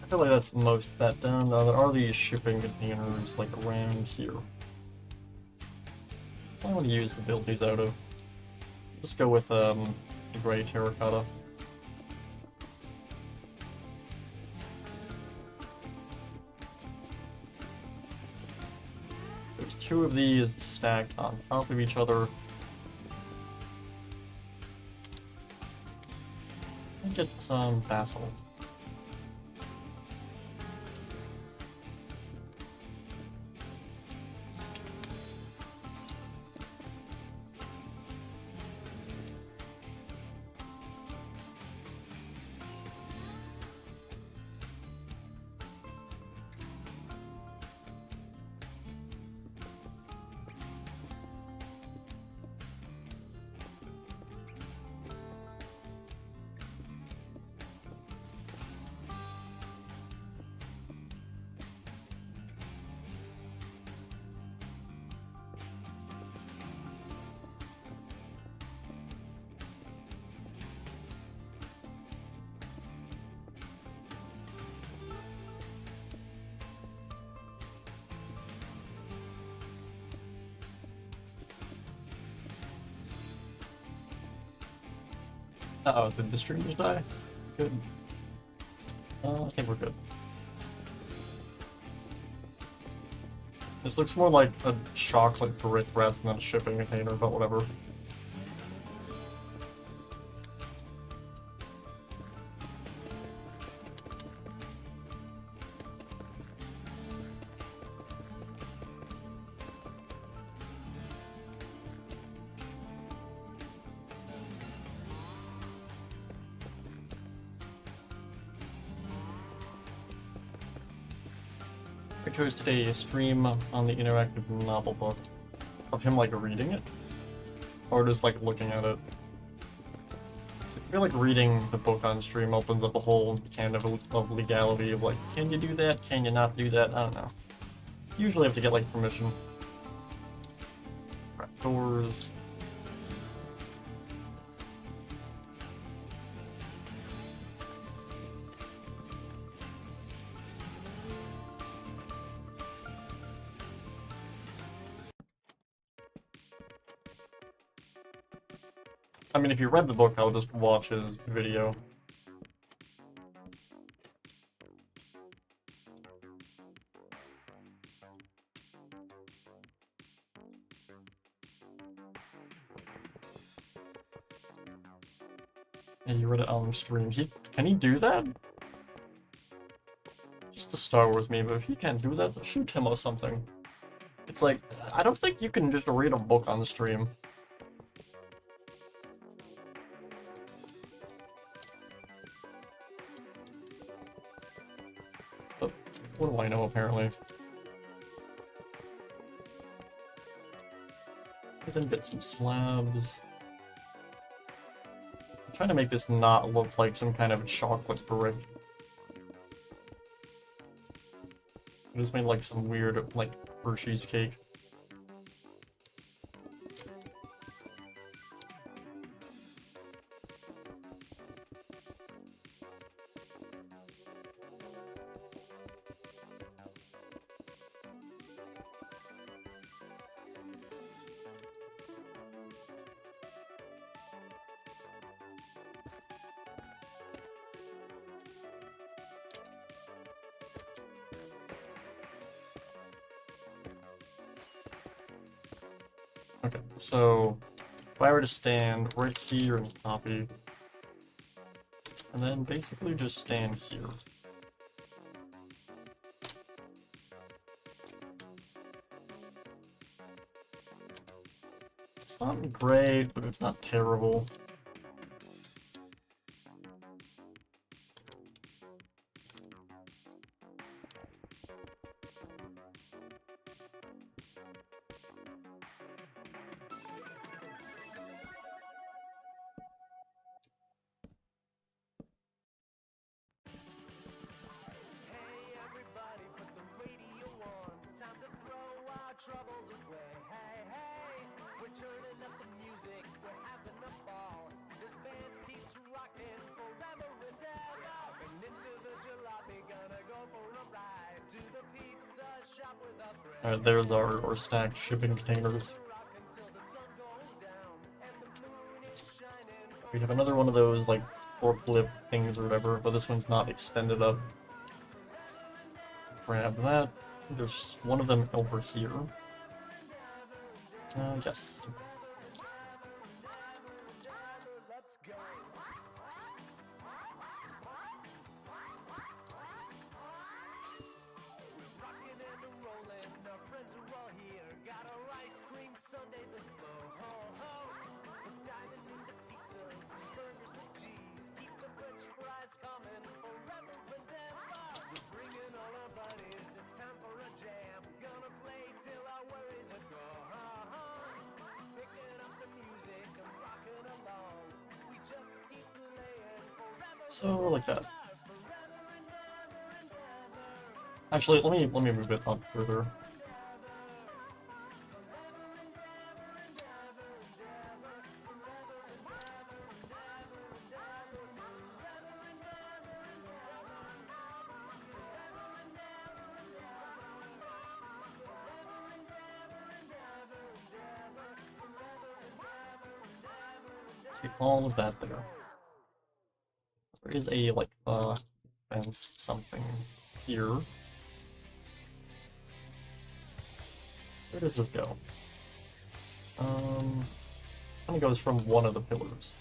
I feel like that's most that done. There are these shipping containers like around here. I want to use to build these out of. Let's go with the gray terracotta. There's two of these stacked on top of each other. Let me get some basil. Uh-oh, did the streamers die? Good. I think we're good. This looks more like a chocolate brick rather than a shipping container, but whatever. I chose today a stream on the interactive novel book of him like reading it, or just like looking at it. I feel like reading the book on stream opens up a whole can of legality of like, can you do that? Can you not do that? I don't know. Usually have to get like permission. Doors. I mean, if you read the book, I'll just watch his video. Yeah, you read it on stream. Can he do that? Just the Star Wars meme, but if he can't do that, shoot him or something. It's like, I don't think you can just read a book on the stream. But what do I know, apparently? I then get some slabs. I'm trying to make this not look like some kind of chocolate brick. I just made like some weird, like, Hershey's cake. Okay, so if I were to stand right here and copy, and then basically just stand here. It's not great, but it's not terrible. Alright, there's our stacked shipping containers. We have another one of those, like, forklift things or whatever, but this one's not extended up. Grab that. There's one of them over here. Yes. So, like that. Actually, let me move it up further. Let's get all of that there. There is a, like, fence something here. Where does this go? Kind of goes from one of the pillars.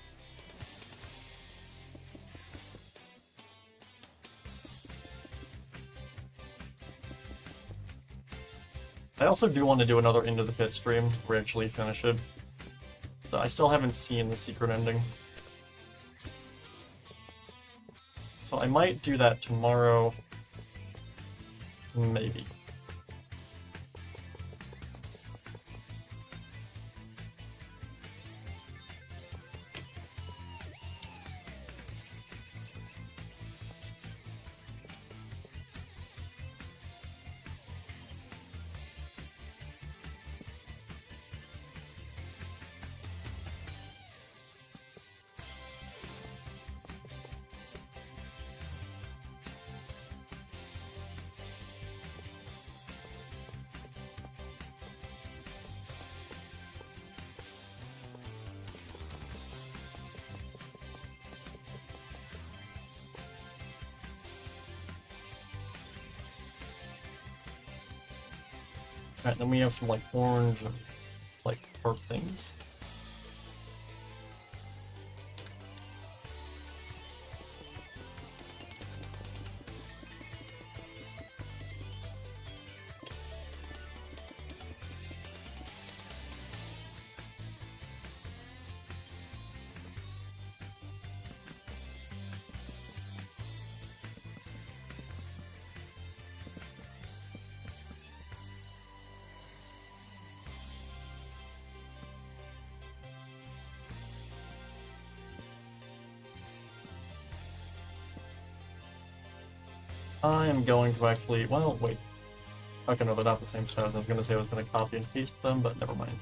I also do want to do another Into the Pit stream where we actually finish it. So I still haven't seen the secret ending. So I might do that tomorrow, maybe. Alright, then we have some, like, orange, like, heart things. I am going to actually, well, wait. Okay, no, they're not the same size. I was going to say I was going to copy and paste them, but never mind.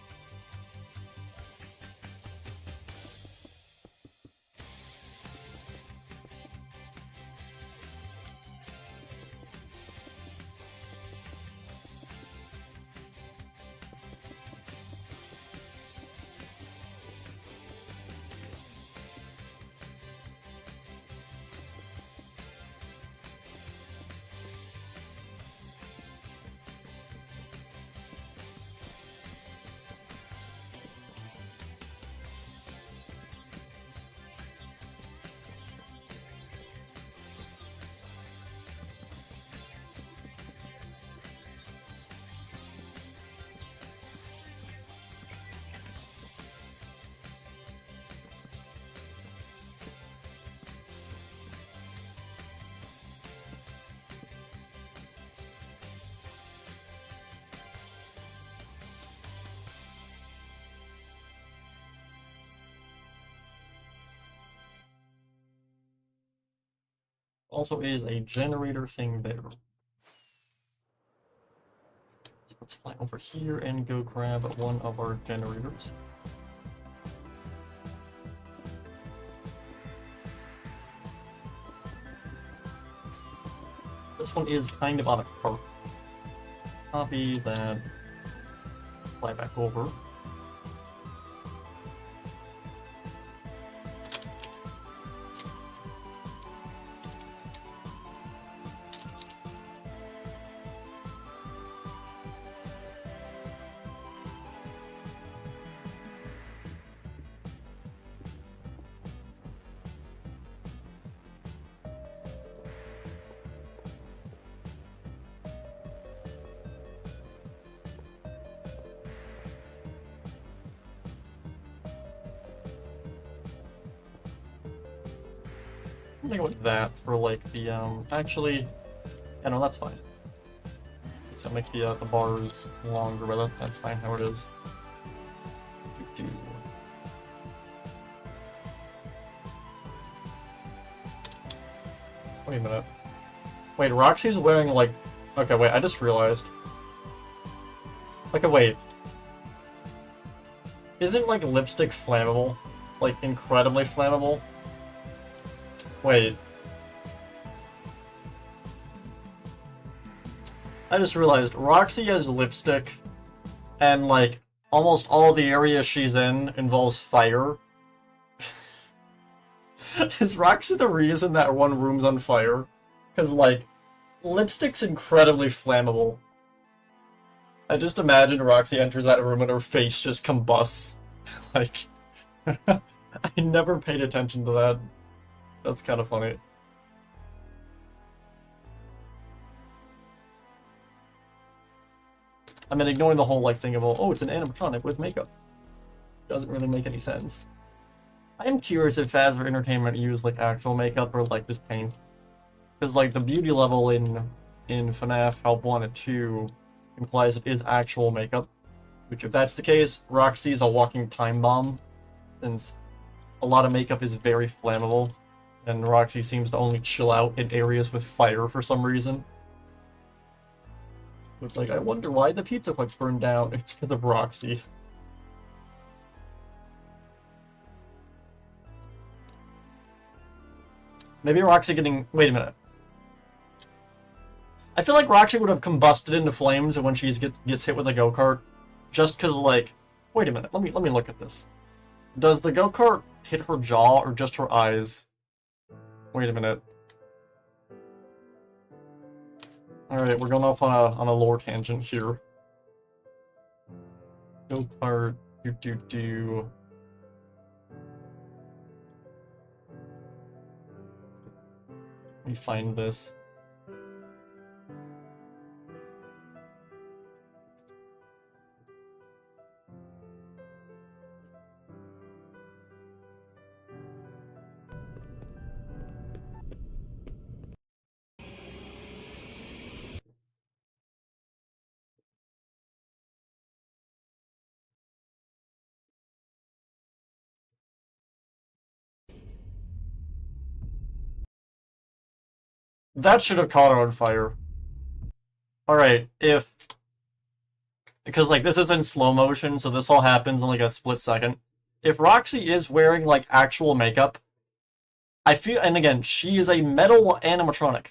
Also is a generator thing there. So let's fly over here and go grab one of our generators. This one is kind of on a cart. Copy that. Fly back over. I think with that for like the actually, yeah, no, that's fine. It's gonna make the bars longer, but that's fine how it is. Wait a minute. Wait, Roxy's wearing like. Okay, wait. I just realized. Okay, wait. Isn't like lipstick flammable? Like incredibly flammable? Wait. I just realized Roxy has lipstick, and like almost all the area she's in involves fire. Is Roxy the reason that one room's on fire? Because like, lipstick's incredibly flammable. I just imagine Roxy enters that room and her face just combusts. Like, I never paid attention to that. That's kind of funny. I mean, ignoring the whole like thing of, oh, it's an animatronic with makeup. Doesn't really make any sense. I am curious if Fazbear Entertainment used like actual makeup or like just paint. Because like the beauty level in FNAF Help 1 and 2 implies it is actual makeup. Which if that's the case, Roxy's a walking time bomb. Since a lot of makeup is very flammable. And Roxy seems to only chill out in areas with fire for some reason. It's like, I wonder why the pizza pucks burned down. It's because of Roxy. Maybe Roxy getting... Wait a minute. I feel like Roxy would have combusted into flames when she gets hit with a go-kart. Just because, like... Wait a minute, let me look at this. Does the go-kart hit her jaw or just her eyes? Wait a minute. Alright, we're going off on a lore tangent here. Go-kart, do. Let me find this. That should have caught her on fire. Alright, if... Because, like, this is in slow motion, so this all happens in, like, a split second. If Roxy is wearing, like, actual makeup, I feel... And again, she is a metal animatronic.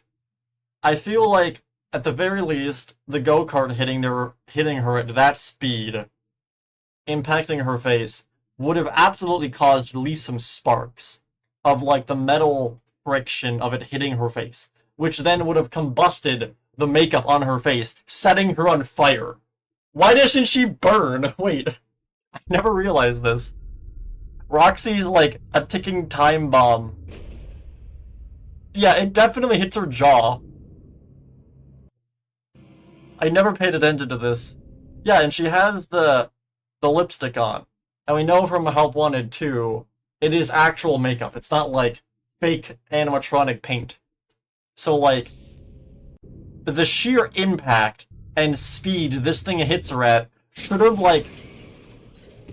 I feel like, at the very least, the go-kart hitting her at that speed, impacting her face, would have absolutely caused at least some sparks of, like, the metal friction of it hitting her face, which then would have combusted the makeup on her face, setting her on fire. Why doesn't she burn? Wait, I never realized this. Roxy's like a ticking time bomb. Yeah, it definitely hits her jaw. I never paid attention to this. Yeah, and she has the lipstick on. And we know from Help 1 and 2, it is actual makeup. It's not like fake animatronic paint. So, like, the sheer impact and speed this thing hits her at should have, like...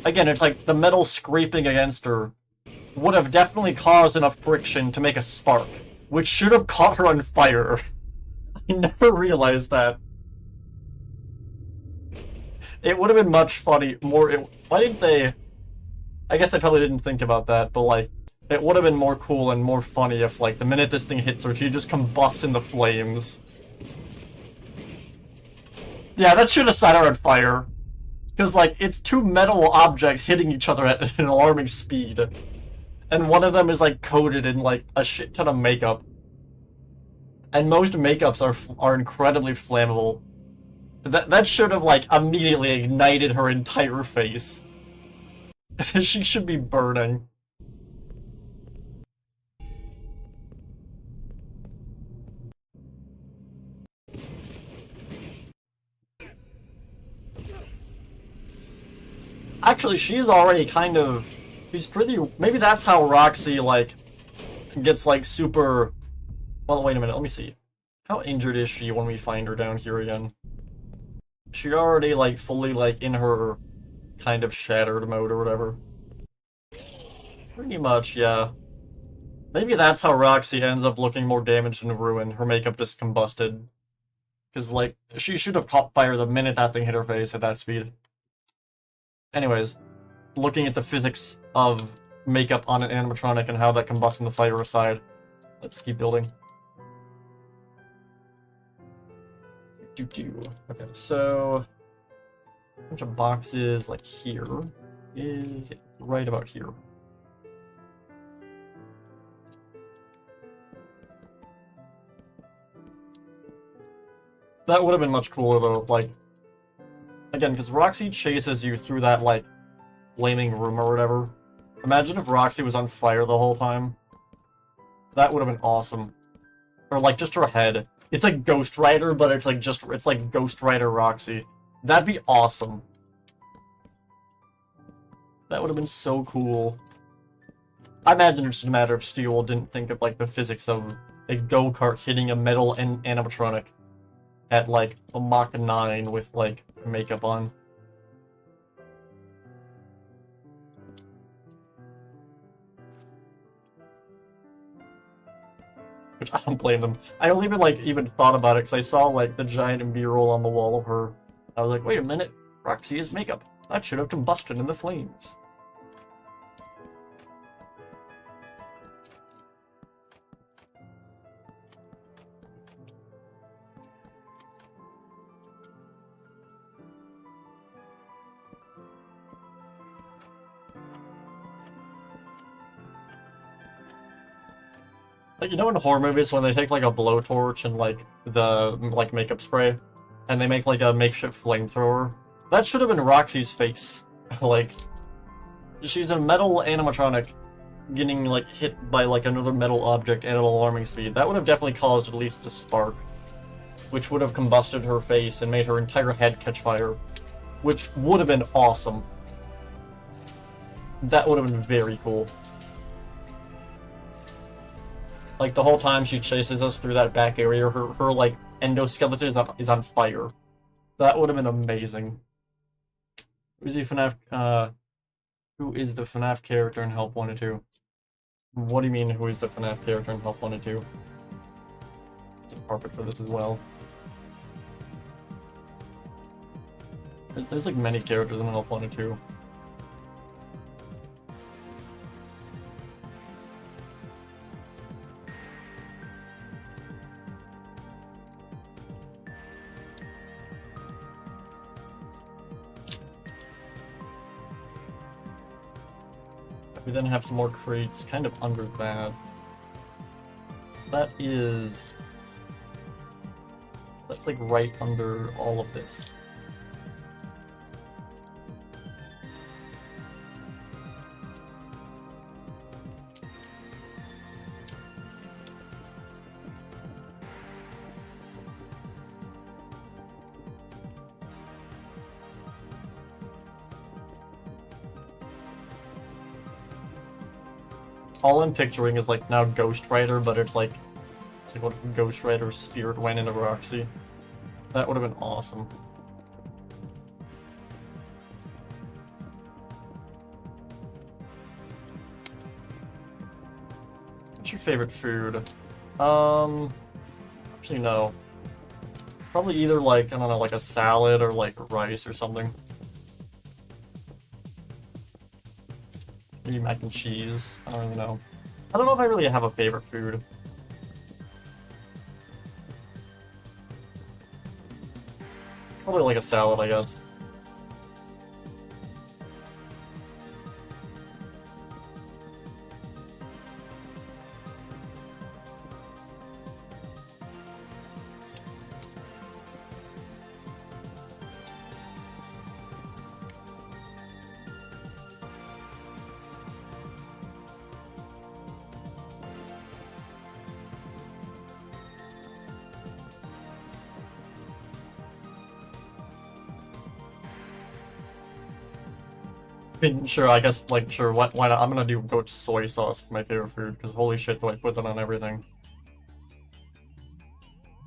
Again, it's like the metal scraping against her would have definitely caused enough friction to make a spark. which should have caught her on fire. I never realized that. It would have been much funny, why didn't they... I guess they probably didn't think about that, but like, it would have been more cool and more funny if like, the minute this thing hits her, she just combusts into flames. Yeah, that should have set her on fire. Because like, it's two metal objects hitting each other at an alarming speed. And one of them is like coated in like a shit ton of makeup. And most makeups are incredibly flammable. That should have, like, immediately ignited her entire face. She should be burning. Actually, she's already kind of... She's pretty... Maybe that's how Roxy, like, gets, like, super... Well, wait a minute, let me see. How injured is she when we find her down here again? She already, like, fully, like, in her kind of shattered mode or whatever. Pretty much, yeah. Maybe that's how Roxy ends up looking more damaged and ruined. Her makeup just combusted. Because, like, she should have caught fire the minute that thing hit her face at that speed. Anyways, looking at the physics of makeup on an animatronic and how that combusts in the fire aside, let's keep building. Okay, so a bunch of boxes like here is right about here. That would have been much cooler though, like, again, because Roxy chases you through that, like, flaming room or whatever. Imagine if Roxy was on fire the whole time. That would have been awesome. Or, like, just her head. It's like Ghost Rider, but it's like it's like Ghost Rider Roxy. That'd be awesome. That would have been so cool. I imagine it's just a matter of Steel didn't think of like the physics of a go-kart hitting a metal animatronic at like a Mach 9 with like makeup on. Which I don't blame them. I only even thought about it because I saw like the giant mural on the wall of her. I was like, wait a minute, Roxy has makeup. That should have combusted in the flames. Like, you know in horror movies when they take, like, a blowtorch and, like, the, like, makeup spray, and they make, like, a makeshift flamethrower? That should have been Roxy's face. Like, she's a metal animatronic getting, like, hit by, like, another metal object at an alarming speed. That would have definitely caused at least a spark, which would have combusted her face and made her entire head catch fire, which would have been awesome. That would have been very cool. Like, the whole time she chases us through that back area, her like, endoskeleton is on fire. That would have been amazing. Who is the FNAF character in Help 1 and 2? What do you mean, who is the FNAF character in Help 1 and 2? It's perfect for this as well. There's like many characters in Help 1 and 2. We then have some more crates kind of under that. That's like right under all of this. All I'm picturing is like now Ghost Rider, but it's like what if Ghost Rider's spirit went into Roxy? That would have been awesome. What's your favorite food? Actually no. Probably either like, I don't know, like a salad or like rice or something. Maybe mac and cheese. I don't really know. I don't know if I really have a favorite food. Probably like a salad, I guess. I mean, sure, I guess, like, sure, why not? I'm gonna go with soy sauce for my favorite food, because holy shit, do I put that on everything.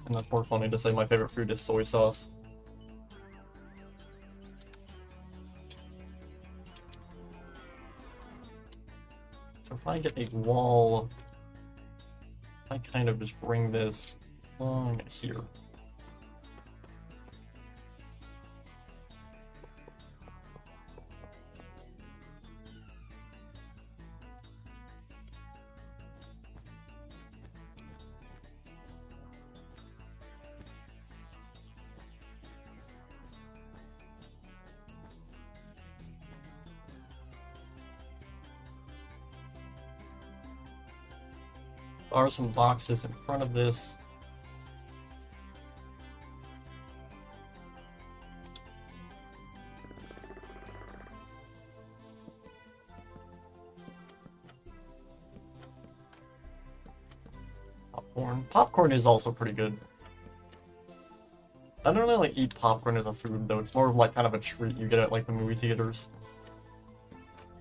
And that's more funny to say my favorite food is soy sauce. So if I get a wall, I kind of just bring this along here. There are some boxes in front of this. Popcorn. Popcorn is also pretty good. I don't really like eat popcorn as a food though. It's more of like kind of a treat you get at like the movie theaters.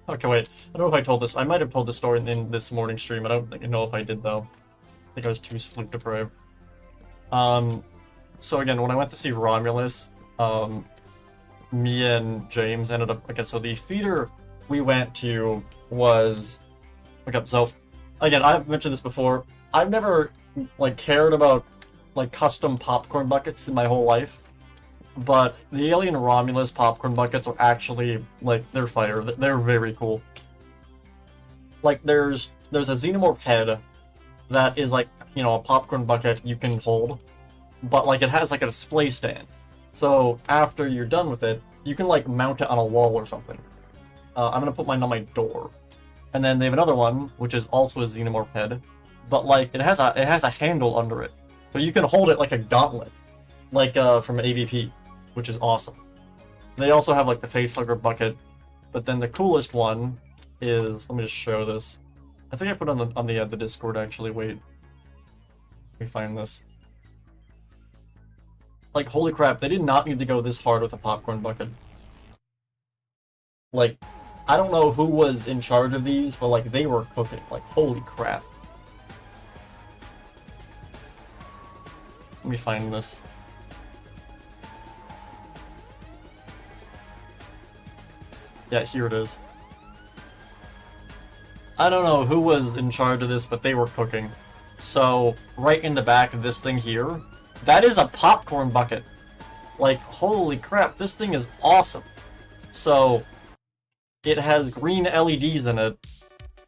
Okay, wait. I don't know if I told this. I might have told this story in this morning stream. I don't know if I did, though. I think I was too sleep deprived. So again, when I went to see Romulus, me and James ended up... Okay, so the theater we went to was... Okay, so... Again, I've mentioned this before. I've never, like, cared about, like, custom popcorn buckets in my whole life. But the Alien Romulus popcorn buckets are actually, like, they're fire. They're very cool. Like, there's a xenomorph head that is, like, you know, a popcorn bucket you can hold. But, like, it has, like, a display stand. So, after you're done with it, you can, like, mount it on a wall or something. I'm gonna put mine on my door. And then they have another one, which is also a xenomorph head. But, like, it has a handle under it. So you can hold it like a gauntlet. Like, from AVP. Which is awesome. They also have like the facehugger bucket, but then the coolest one is, let me just show this. I think I put it on the Discord actually. Wait, let me find this. Like, holy crap! They did not need to go this hard with a popcorn bucket. Like, I don't know who was in charge of these, but like they were cooking. Like, holy crap! Let me find this. Yeah, here it is. I don't know who was in charge of this, but they were cooking. So, right in the back of this thing here, that is a popcorn bucket. Like, holy crap, this thing is awesome. So, it has green LEDs in it,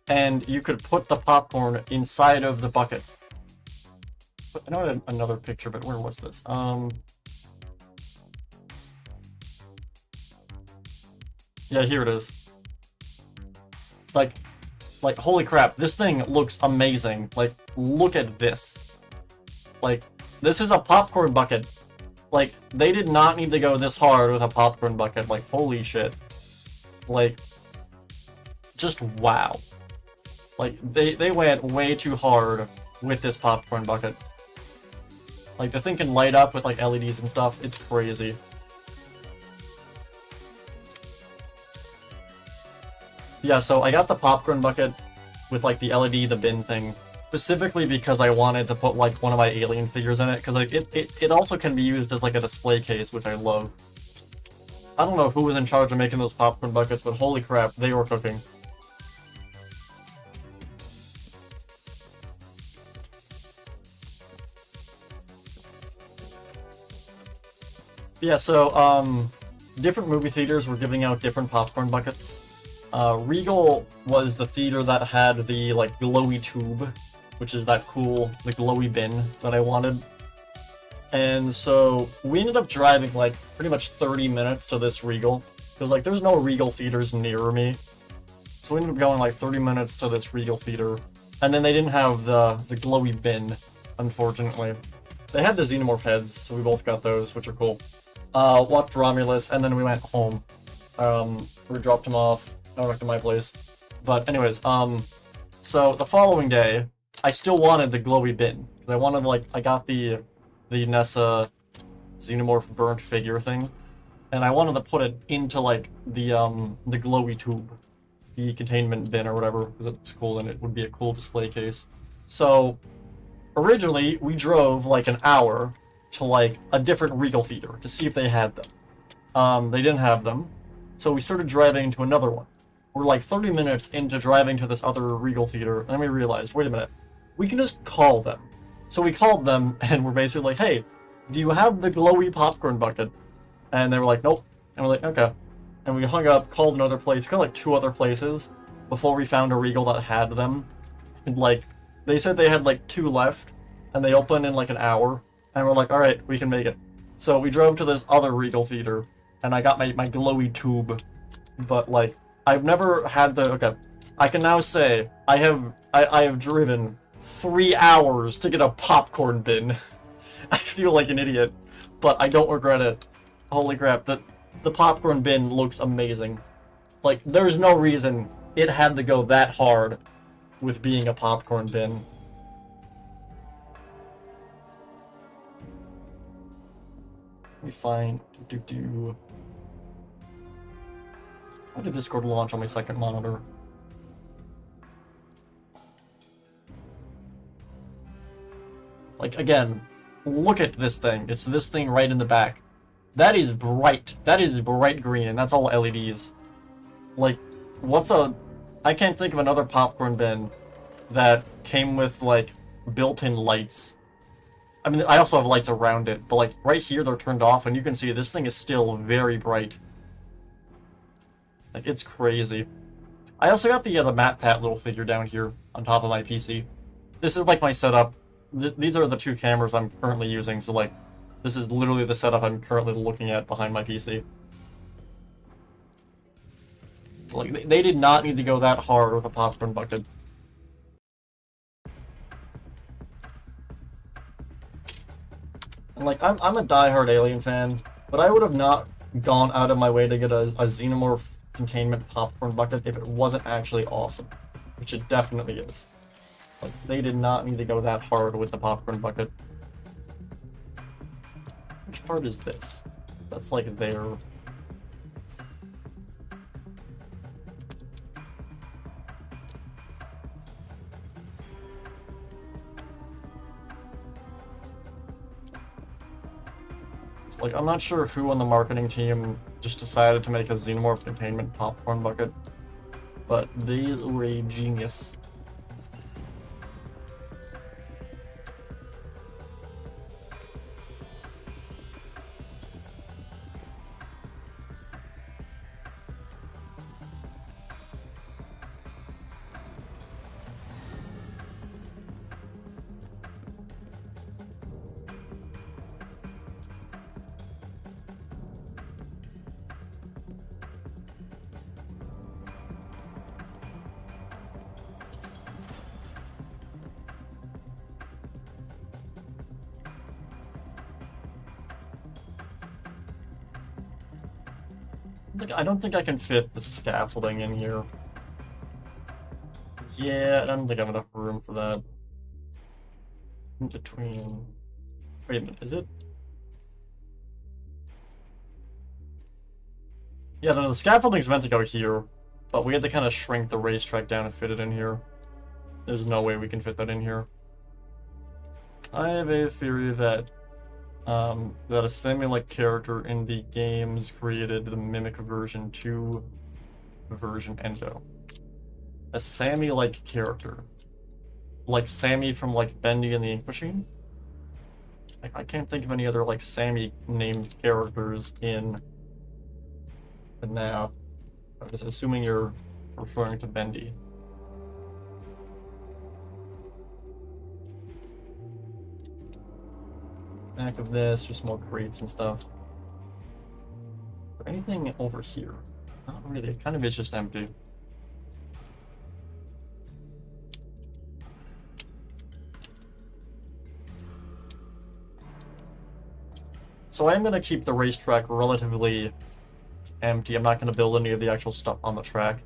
and you could put the popcorn inside of the bucket. I know I had another picture, but where was this? Yeah, here it is. Like, holy crap, this thing looks amazing. Like, look at this. Like, this is a popcorn bucket. Like, they did not need to go this hard with a popcorn bucket. Like, holy shit. Like, just wow. Like, they went way too hard with this popcorn bucket. Like, the thing can light up with, like, LEDs and stuff. It's crazy. Yeah, so I got the popcorn bucket with, like, the LED, the bin thing, specifically because I wanted to put, like, one of my alien figures in it, because, like, it also can be used as, like, a display case, which I love. I don't know who was in charge of making those popcorn buckets, but holy crap, they were cooking. Yeah, so, different movie theaters were giving out different popcorn buckets. Regal was the theater that had the, like, glowy tube, which is that cool, the glowy bin that I wanted. And so, we ended up driving, like, pretty much 30 minutes to this Regal. Because, like, there's no Regal theaters near me. So we ended up going, like, 30 minutes to this Regal theater. And then they didn't have the glowy bin, unfortunately. They had the Xenomorph heads, so we both got those, which are cool. Watched Romulus, and then we went home. We dropped him off, back to my place. But anyways, so the following day, I still wanted the glowy bin. Because I wanted, like, I got the Nessa Xenomorph burnt figure thing. And I wanted to put it into, like, the glowy tube. The containment bin or whatever, because it's cool and it would be a cool display case. So, originally, we drove, like, an hour to, like, a different Regal theater to see if they had them. They didn't have them, so we started driving to another one. We're, like, 30 minutes into driving to this other Regal theater, and then we realized, wait a minute, we can just call them. So we called them, and we're basically like, hey, do you have the glowy popcorn bucket? And they were like, nope. And we're like, okay. And we hung up, called another place, we called like 2 other places before we found a Regal that had them. And like, they said they had like 2 left, and they opened in like an hour, and we're like, alright, we can make it. So we drove to this other Regal theater, and I got my glowy tube, but like, I've never had the, okay, I can now say, I have driven 3 hours to get a popcorn bin. I feel like an idiot, but I don't regret it. Holy crap, the popcorn bin looks amazing. Like, there's no reason it had to go that hard with being a popcorn bin. Let me find... How did Discord launch on my second monitor? Like, again, look at this thing. It's this thing right in the back. That is bright. That is bright green, and that's all LEDs. Like, what's a... I can't think of another popcorn bin that came with, like, built-in lights. I mean, I also have lights around it, but, like, right here they're turned off, and you can see this thing is still very bright. Like, it's crazy. I also got the MatPat little figure down here on top of my PC. This is, like, my setup. These are the 2 cameras I'm currently using, so, like, this is literally the setup I'm currently looking at behind my PC. Like, they did not need to go that hard with a popcorn bucket. And, like, I'm a diehard Alien fan, but I would have not gone out of my way to get a Xenomorph containment popcorn bucket if it wasn't actually awesome. Which it definitely is. Like, they did not need to go that hard with the popcorn bucket. Which part is this? That's like there. It's like, I'm not sure who on the marketing team just decided to make a Xenomorph containment popcorn bucket, but they were a genius. I don't think I can fit the scaffolding in here. Yeah, I don't think I have enough room for that. In between... Wait a minute, is it? Yeah, the scaffolding's meant to go here, but we had to kind of shrink the racetrack down and fit it in here. There's no way we can fit that in here. I have a theory that that a Sammy-like character in the games created the Mimic version 2 version Endo. A Sammy-like character. Like Sammy from, like, Bendy and the Ink Machine? Like, I can't think of any other, like, Sammy named characters in FNAF. I'm just assuming you're referring to Bendy. Back of this, just more crates and stuff. Is there anything over here? Not really, it kind of is just empty. So I am going to keep the racetrack relatively empty. I'm not going to build any of the actual stuff on the track.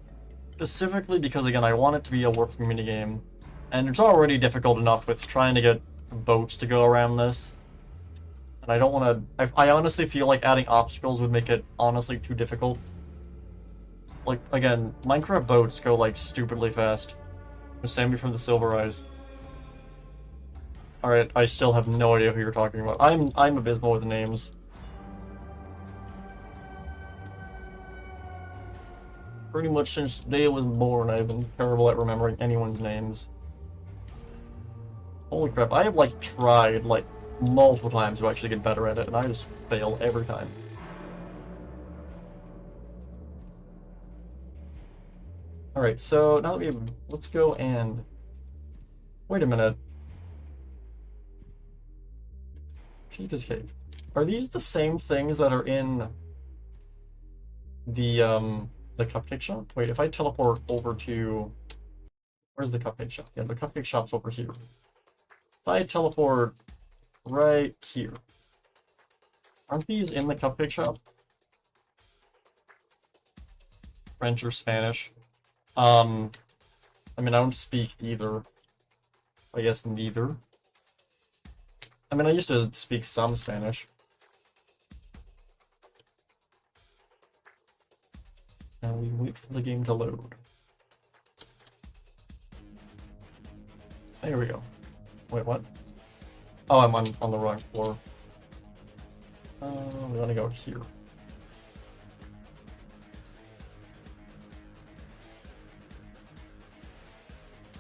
Specifically because, again, I want it to be a working minigame. And it's already difficult enough with trying to get boats to go around this. And I don't want to... I honestly feel like adding obstacles would make it, honestly, too difficult. Like, again, Minecraft boats go, like, stupidly fast. Sammy from the Silver Eyes. Alright, I still have no idea who you're talking about. I'm abysmal with names. Pretty much since the day I was born, I've been terrible at remembering anyone's names. Holy crap, I have, like, tried, like, multiple times to actually get better at it, and I just fail every time. Alright, so now that let's go and... Wait a minute. Cheetah's Cave. Are these the same things that are in the cupcake shop? Wait, if I teleport over to... Where's the cupcake shop? Yeah, the cupcake shop's over here. If I teleport right here. Aren't these in the cupcake shop? French or Spanish? I mean, I don't speak either. I guess neither. I mean, I used to speak some Spanish. Now we wait for the game to load. There we go. Wait, what? Oh, I'm on the wrong floor. We want to go here.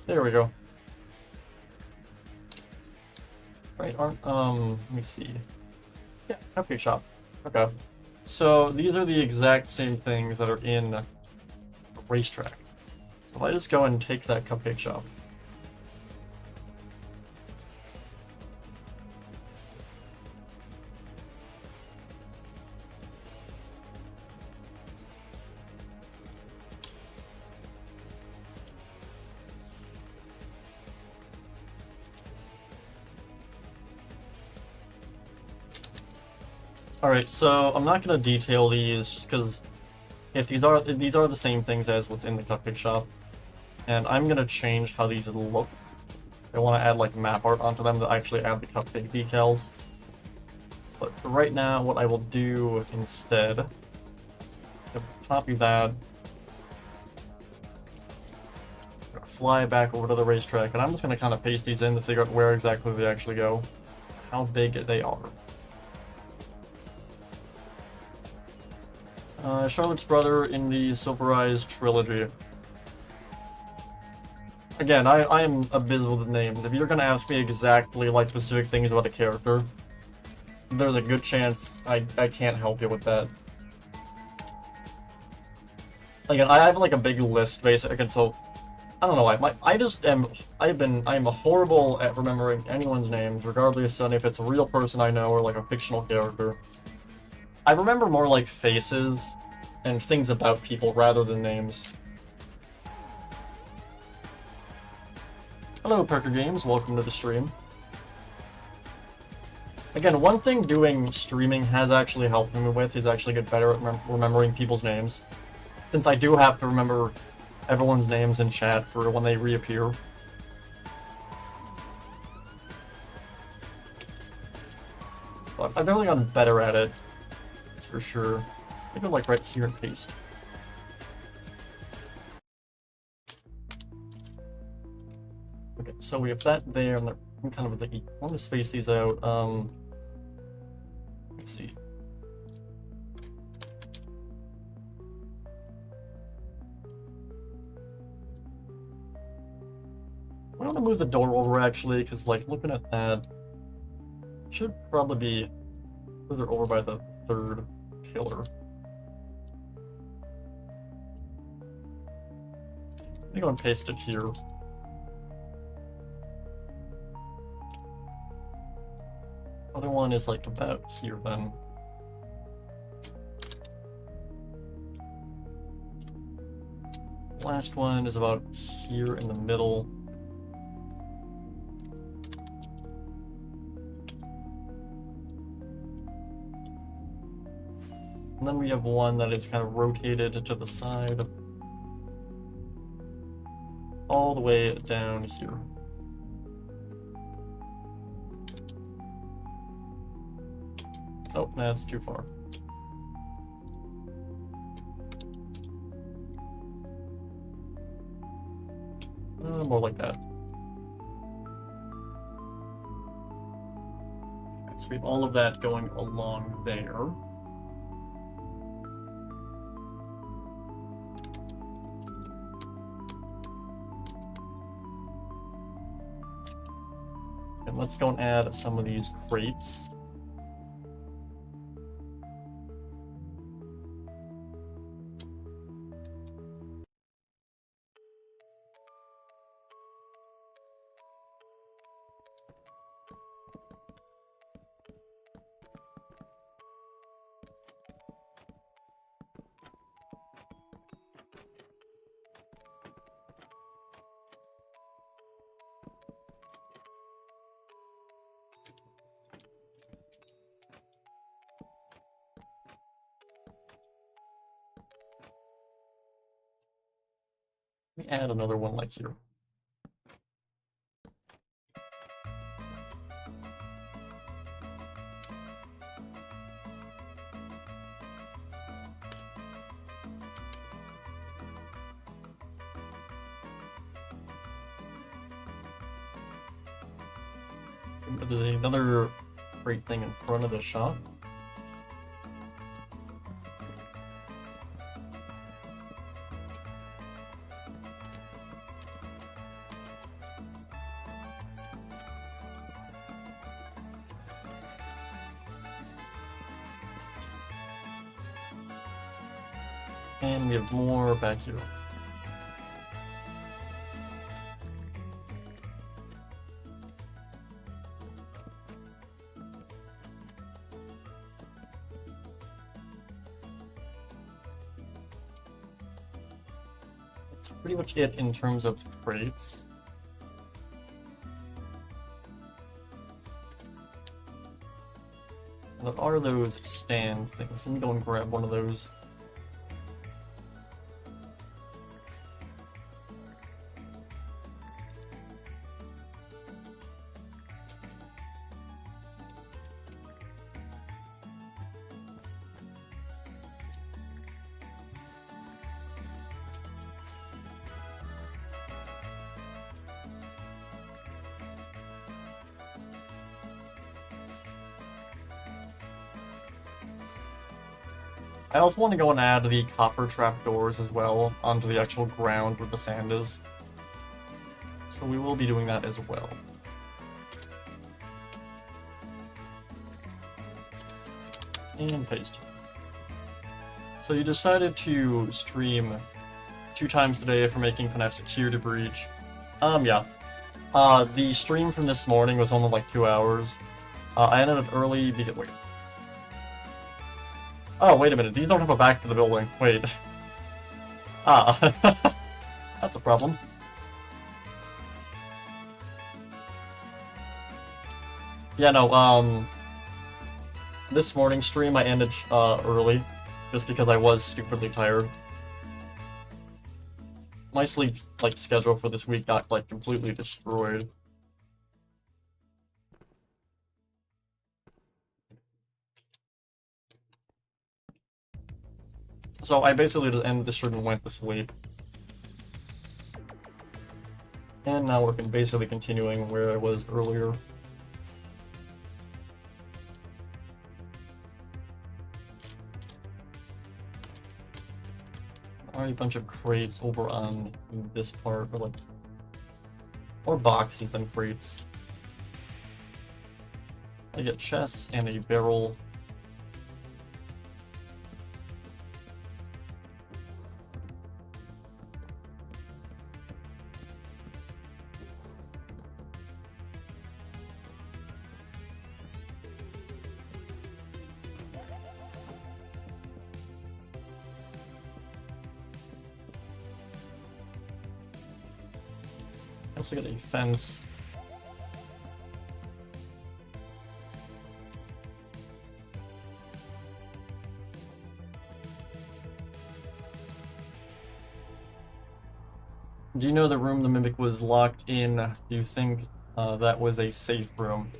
There we go. Right, let me see. Yeah, cupcake shop. Okay. So these are the exact same things that are in the racetrack. So if I just go and take that cupcake shop. Alright, so I'm not going to detail these just because if these are the same things as what's in the cupcake shop, and I'm going to change how these look. I want to add like map art onto them to actually add the cupcake decals. But for right now, what I will do instead, I'll copy that, fly back over to the racetrack, and I'm just going to kind of paste these in to figure out where exactly they actually go, how big they are. Charlotte's brother in the Silver Eyes trilogy. Again, I am abysmal with names. If you're gonna ask me exactly like specific things about a character, there's a good chance I can't help you with that. Again, I have like a big list basically, so I don't know why. I am horrible at remembering anyone's names, regardless of if it's a real person I know or like a fictional character. I remember more like faces and things about people rather than names. Hello, Parker Games. Welcome to the stream. Again, one thing doing streaming has actually helped me with is actually get better at remembering people's names. Since I do have to remember everyone's names in chat for when they reappear. So I've definitely gotten better at it. For sure. I go like right here and paste. Okay, so we have that there, and I'm kind of like, I want to space these out. Let's see. I want to move the door over actually, because like looking at that, Should probably be further over by the third pillar. Let me go and paste it here. Other one is like about here then. Last one is about here in the middle. And then we have one that is kind of rotated to the side. All the way down here. Oh, that's too far. More like that. So we have all of that going along there. And let's go and add some of these crates. Let me add another one like here. There's another great thing in front of the shop. And we have more back here. That's pretty much it in terms of crates. What are those stand things? Let me go and grab one of those. I also want to go and add the copper trapdoors as well onto the actual ground where the sand is. So we will be doing that as well. And paste. So you decided to stream 2 times today for making FNAF Security Breach. Yeah. The stream from this morning was only like 2 hours. I ended it early because... Wait. Oh, wait a minute. These don't have a back to the building. Wait. Ah. That's a problem. Yeah, no, this morning's stream I ended early, just because I was stupidly tired. My sleep, schedule for this week got, completely destroyed. So I basically just ended the stream and went to sleep. And now we're basically continuing where I was earlier. Already a bunch of crates over on this part, or more boxes than crates. I get chests and a barrel. I also get a fence. Do you know the room the Mimic was locked in? Do you think that was a safe room?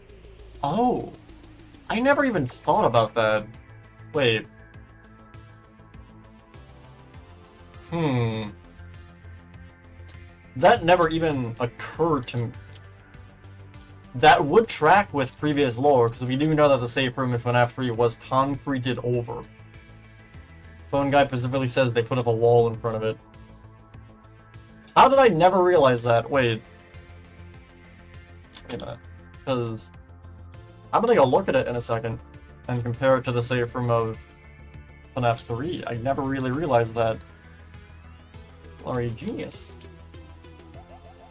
Oh! I never even thought about that. Wait. That never even occurred to me. That would track with previous lore, because we do know that the safe room in FNAF 3 was concreted over. Phone guy specifically says they put up a wall in front of it. How did I never realize that? Wait a minute. Because I'm gonna go look at it in a second and compare it to the safe room of FNAF 3. I never really realized that. Are a genius.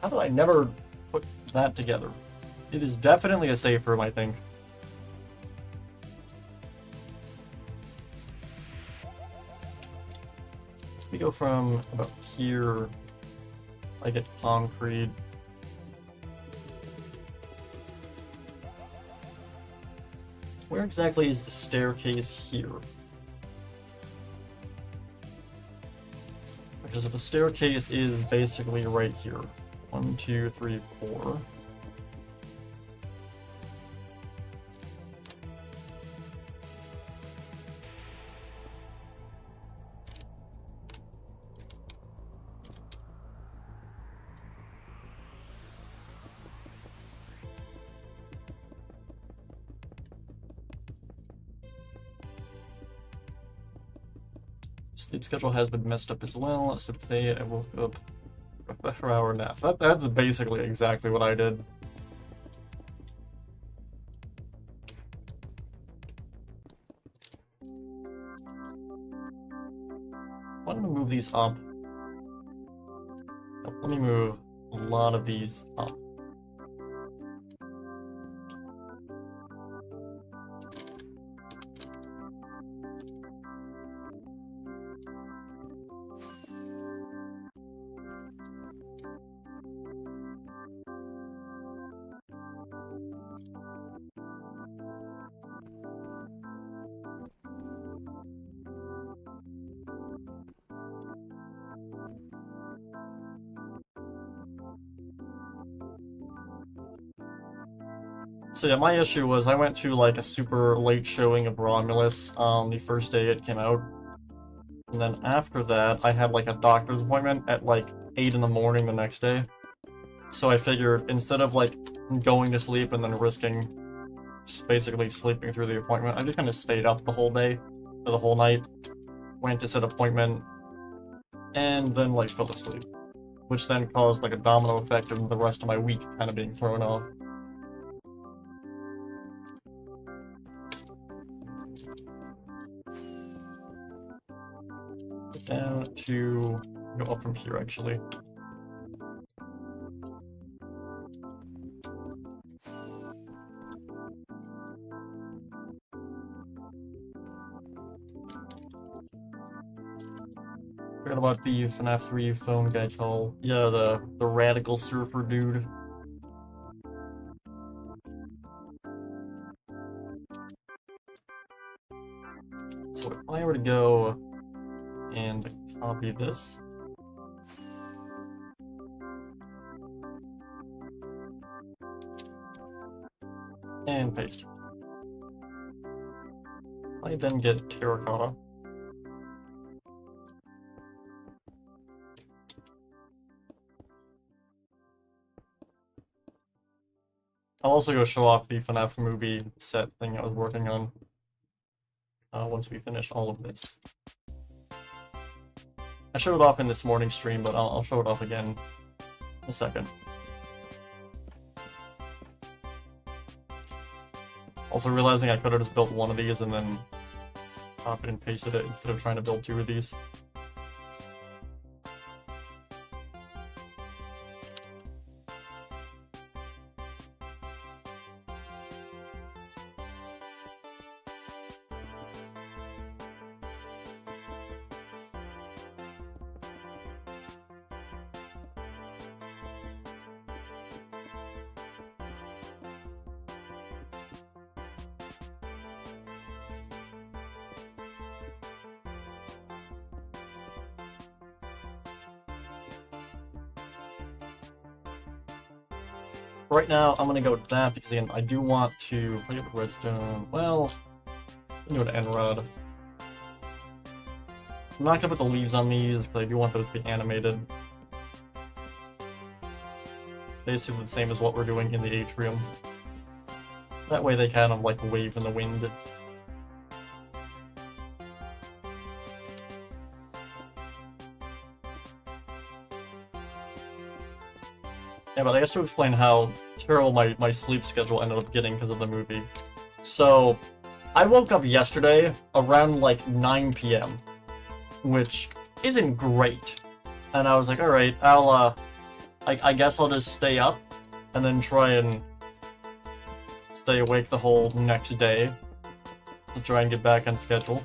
How did I never put that together? It is definitely a safe room, I think. We go from about here. I get concrete. Where exactly is the staircase here? Because if the staircase is basically right here. 1, 2, 3, 4. Sleep schedule has been messed up as well, so today I woke up for a 4-hour nap. That's basically exactly what I did. Why don't we move these up? Let me move a lot of these up. So yeah, my issue was I went to like a super late showing of Romulus the first day it came out. And then after that, I had like a doctor's appointment at like 8 in the morning the next day. So I figured instead of like going to sleep and then risking basically sleeping through the appointment, I just kind of stayed up the whole day, or the whole night, went to said appointment, and then like fell asleep. Which then caused like a domino effect of the rest of my week kind of being thrown off. Down to go up from here, actually. Forgot about the FNAF 3 phone guy call. Yeah, the radical surfer dude. So if I were to go and copy this. And paste. I then get terracotta. I'll also go show off the FNAF movie set thing I was working on once we finish all of this. I showed it off in this morning stream, but I'll show it off again in a second. Also realizing I could have just built one of these and then copied and pasted it instead of trying to build two of these. Right now, I'm gonna go with that because again, I do want to play with redstone. Well, I'm gonna go to Enrod. I'm not gonna put the leaves on these because I do want those to be animated. Basically the same as what we're doing in the atrium. That way they kind of like wave in the wind. Yeah, but I guess to explain how terrible my sleep schedule ended up getting because of the movie. So, I woke up yesterday around like 9 p.m., which isn't great. And I was like, alright, I guess I'll just stay up and then try and stay awake the whole next day to try and get back on schedule.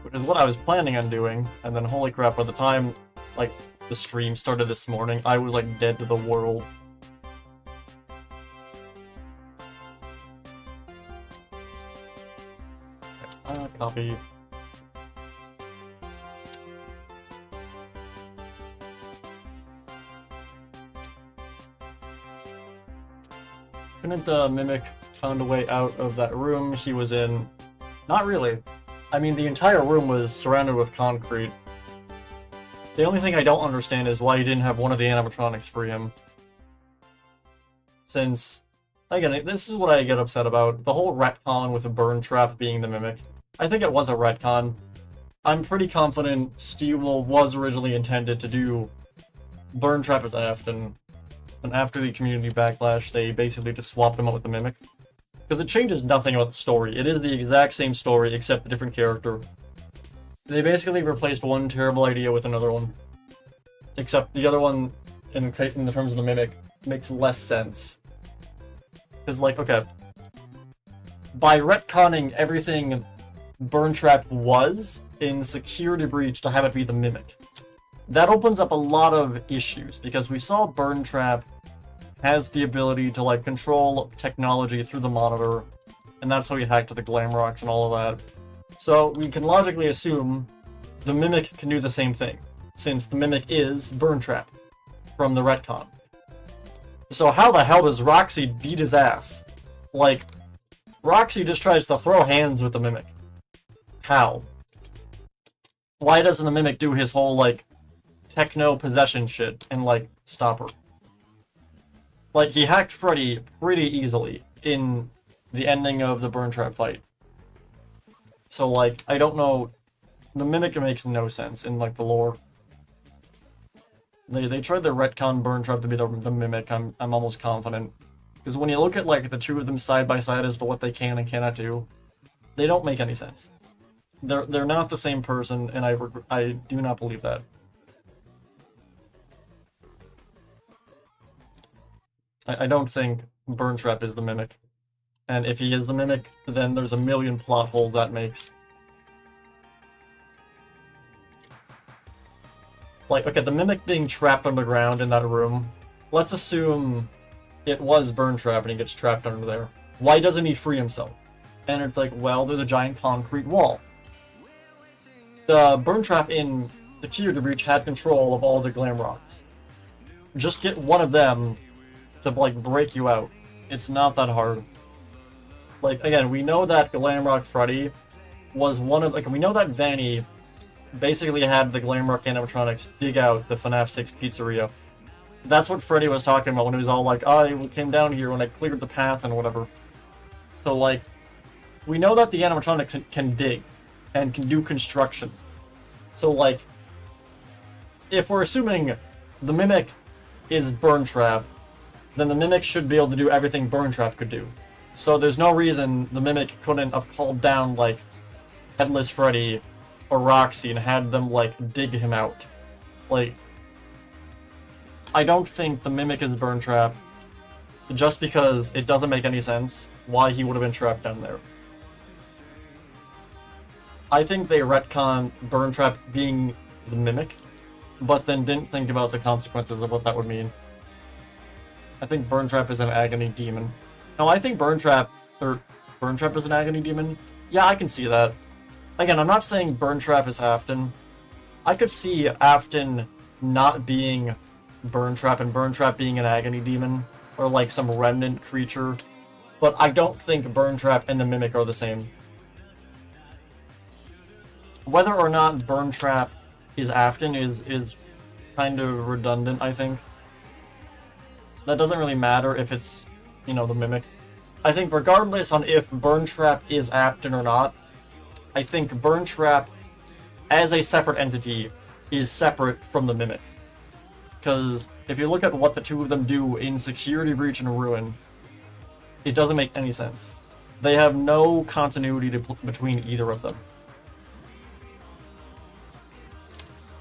Which is what I was planning on doing, and then holy crap, by the time, like, the stream started this morning, I was like dead to the world. Copy. Couldn't the Mimic found a way out of that room he was in? Not really. I mean, the entire room was surrounded with concrete. The only thing I don't understand is why he didn't have one of the animatronics free him. Since, again, this is what I get upset about. The whole retcon with the burn trap being the Mimic. I think it was a retcon. I'm pretty confident Stevel was originally intended to do burn trap as F, and after the community backlash, they basically just swapped him out with the Mimic. Because it changes nothing about the story. It is the exact same story, except a different character. They basically replaced one terrible idea with another one. Except the other one, in the terms of the Mimic, makes less sense. Because, like, okay, by retconning everything Burn Trap was in Security Breach to have it be the Mimic, that opens up a lot of issues, because we saw Burn Trap has the ability to, like, control technology through the monitor, and that's how he hacked the Glamrocks and all of that. So we can logically assume the Mimic can do the same thing, since the Mimic is Burn Trap from the retcon. So how the hell does Roxy beat his ass? Like, Roxy just tries to throw hands with the Mimic. How? Why doesn't the Mimic do his whole, like, techno possession shit and, like, stop her? Like, he hacked Freddy pretty easily in the ending of the Burn Trap fight. So, like, I don't know. The Mimic makes no sense in, like, the lore. They tried the retcon Burn Trap to be the Mimic, I'm almost confident. Because when you look at, like, the two of them side by side as to what they can and cannot do, they don't make any sense. They're not the same person, and I do not believe that. I don't think Burn Trap is the Mimic. And if he is the Mimic, then there's a million plot holes that makes. Like, okay, the Mimic being trapped underground in that room, let's assume it was Burn Trap and he gets trapped under there. Why doesn't he free himself? And it's like, well, there's a giant concrete wall. The Burn Trap in Security Breach had control of all the Glamrocks. Just get one of them to, like, break you out. It's not that hard. Like, again, we know that Glamrock Freddy was one of, like, we know that Vanny basically had the Glamrock animatronics dig out the FNAF 6 pizzeria. That's what Freddy was talking about when he was all like, I came down here when I cleared the path and whatever. So, like, we know that the animatronics can dig and can do construction. So, like, if we're assuming the Mimic is Burn Trap, then the Mimic should be able to do everything Burn Trap could do. So there's no reason the Mimic couldn't have called down, like, Headless Freddy or Roxy and had them, like, dig him out. Like, I don't think the Mimic is Burn Trap, just because it doesn't make any sense why he would have been trapped down there. I think they retconned Burn Trap being the Mimic, but then didn't think about the consequences of what that would mean. I think Burn Trap is an Agony Demon. No, I think Burn Trap is an Agony Demon. Yeah, I can see that. Again, I'm not saying Burn Trap is Afton. I could see Afton not being Burn Trap and Burn Trap being an Agony Demon, or like some remnant creature, but I don't think Burn Trap and the Mimic are the same. Whether or not Burn Trap is Afton is kind of redundant, I think. That doesn't really matter if it's, you know, the Mimic. I think regardless on if Burn Trap is Afton or not, I think Burn Trap as a separate entity is separate from the Mimic. Because if you look at what the two of them do in Security Breach and Ruin, it doesn't make any sense. They have no continuity between either of them.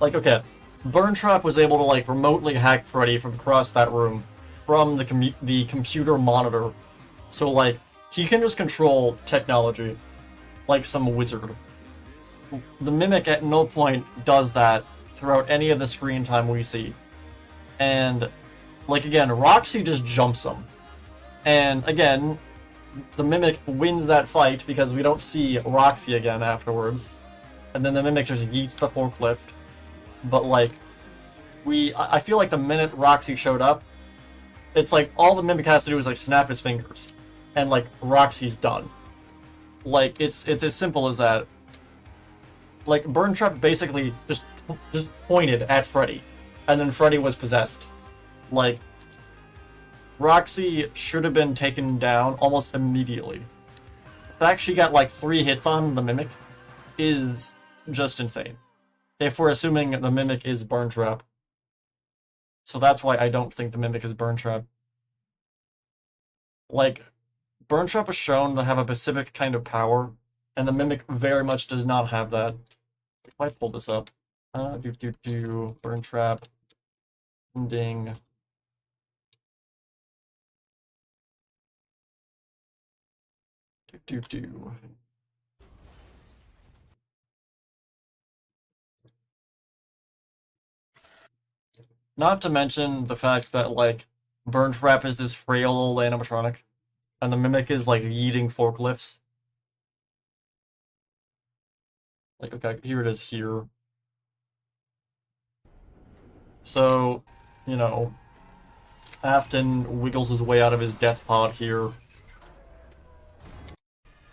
Like, okay, Burn Trap was able to, like, remotely hack Freddy from across that room from the computer monitor. So, like, he can just control technology like some wizard. The Mimic at no point does that throughout any of the screen time we see. And, like, again, Roxy just jumps him. And, again, the Mimic wins that fight because we don't see Roxy again afterwards. And then the Mimic just yeets the forklift. But, like, I feel like the minute Roxy showed up, it's like all the Mimic has to do is, like, snap his fingers. And, like, Roxy's done. Like, it's as simple as that. Like, Burn Trap basically just pointed at Freddy. And then Freddy was possessed. Like, Roxy should have been taken down almost immediately. The fact she got, like, 3 hits on the Mimic is just insane. If we're assuming the Mimic is Burn Trap. So that's why I don't think the Mimic is Burn Trap. Like, Burn Trap is shown to have a specific kind of power, and the Mimic very much does not have that. If I pull this up, Burn Trap, ending. Not to mention the fact that, like, Burn Trap is this frail old animatronic, and the Mimic is, like, yeeting forklifts. Like, okay, here it is here. So, you know, Afton wiggles his way out of his death pod here.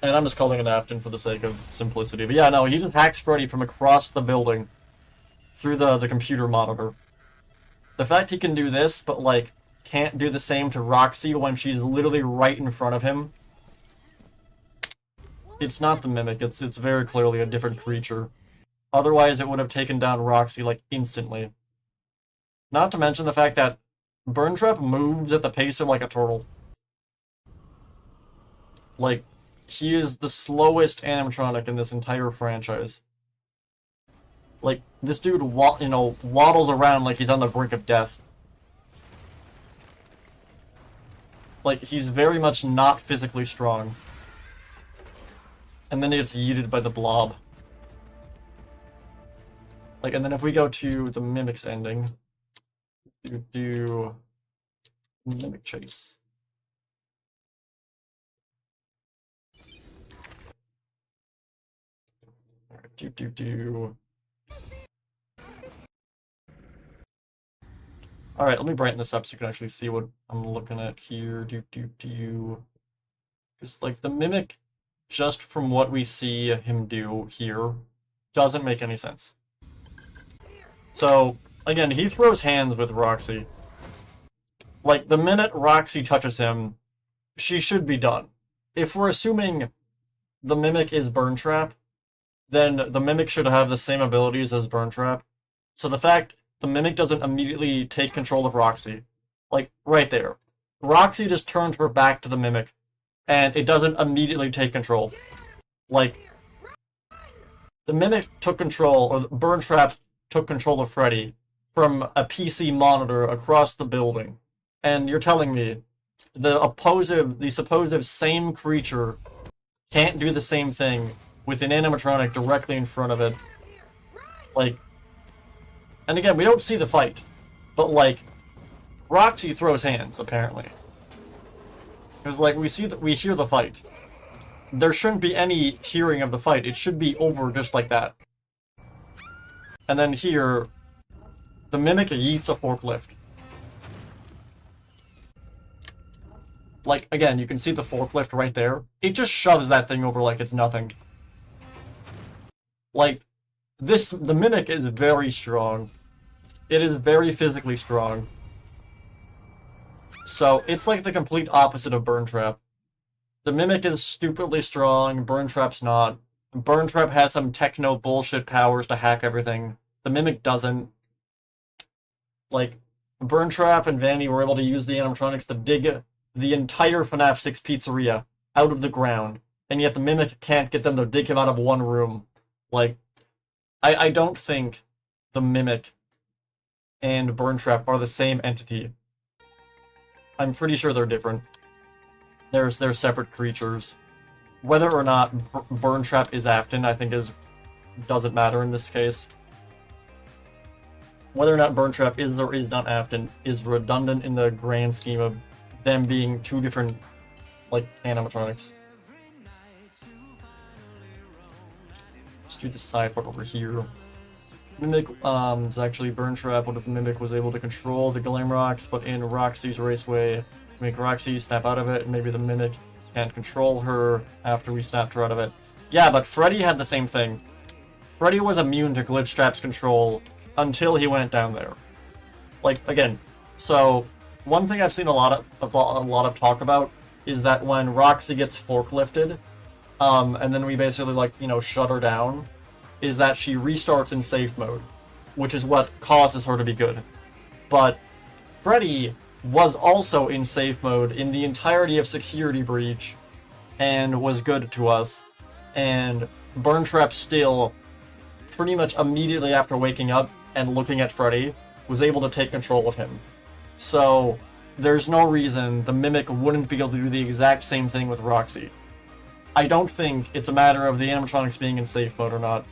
And I'm just calling it Afton for the sake of simplicity. But yeah, no, he just hacks Freddy from across the building through the computer monitor. The fact he can do this, but, like, can't do the same to Roxy when she's literally right in front of him. It's not the Mimic, it's very clearly a different creature. Otherwise, it would have taken down Roxy, like, instantly. Not to mention the fact that Burn Trap moves at the pace of, like, a turtle. Like, he is the slowest animatronic in this entire franchise. Like, this dude, waddles around like he's on the brink of death. Like, he's very much not physically strong. And then he gets yeeted by the blob. Like, and then if we go to the Mimic's ending, do Mimic Chase. Alright, Alright, let me brighten this up so you can actually see what I'm looking at here. Because, like, the Mimic, just from what we see him do here, doesn't make any sense. So, again, he throws hands with Roxy. Like, the minute Roxy touches him, she should be done. If we're assuming the Mimic is Burn Trap, then the Mimic should have the same abilities as Burn Trap. So the fact the Mimic doesn't immediately take control of Roxy, like, right there. Roxy just turned her back to the Mimic and it doesn't immediately take control. Like, the Mimic took control, or the Burn Trap took control of Freddy from a PC monitor across the building. And you're telling me the supposed same creature can't do the same thing with an animatronic directly in front of it. Like, and again, we don't see the fight, but like, Roxy throws hands, apparently. Because like, we hear the fight. There shouldn't be any hearing of the fight, it should be over just like that. And then here, the Mimic yeets a forklift. Like, again, you can see the forklift right there. It just shoves that thing over like it's nothing. Like, the Mimic is very strong. It is very physically strong. So, it's like the complete opposite of Burn Trap. The Mimic is stupidly strong, Burn Trap's not. Burn Trap has some techno bullshit powers to hack everything. The Mimic doesn't. Like, Burn Trap and Vanny were able to use the animatronics to dig the entire FNAF 6 pizzeria out of the ground, and yet the Mimic can't get them to dig him out of one room. Like, I don't think the Mimic and Burn Trap are the same entity. I'm pretty sure they're different. They're separate creatures. Whether or not Burn Trap is Afton, I think doesn't matter in this case. Whether or not Burn Trap is or is not Afton is redundant in the grand scheme of them being two different, like, animatronics. Let's do the side part over here. Mimic is actually Burn Trap. What if the Mimic was able to control the Glamrocks, but in Roxy's Raceway, make Roxy snap out of it, and maybe the Mimic can't control her after we snapped her out of it. Yeah, but Freddy had the same thing. Freddy was immune to Glitchtrap's control until he went down there. Like, again, so one thing I've seen a lot of talk about is that when Roxy gets forklifted, and then we basically, like, you know, shut her down, is that she restarts in safe mode, which is what causes her to be good. But Freddy was also in safe mode in the entirety of Security Breach, and was good to us, and Burn Trap still, pretty much immediately after waking up and looking at Freddy, was able to take control of him. So, there's no reason the Mimic wouldn't be able to do the exact same thing with Roxy. I don't think it's a matter of the animatronics being in safe mode or not.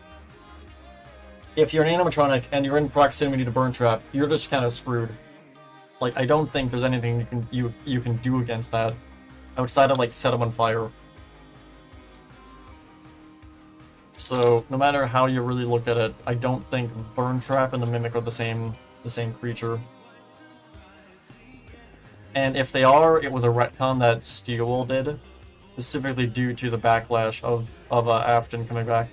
If you're an animatronic and you're in proximity to Burn Trap, you're just kind of screwed. Like, I don't think there's anything you can do against that, outside of, like, set them on fire. So, no matter how you really look at it, I don't think Burn Trap and the Mimic are the same creature. And if they are, it was a retcon that Steelwool did, specifically due to the backlash of Afton coming back.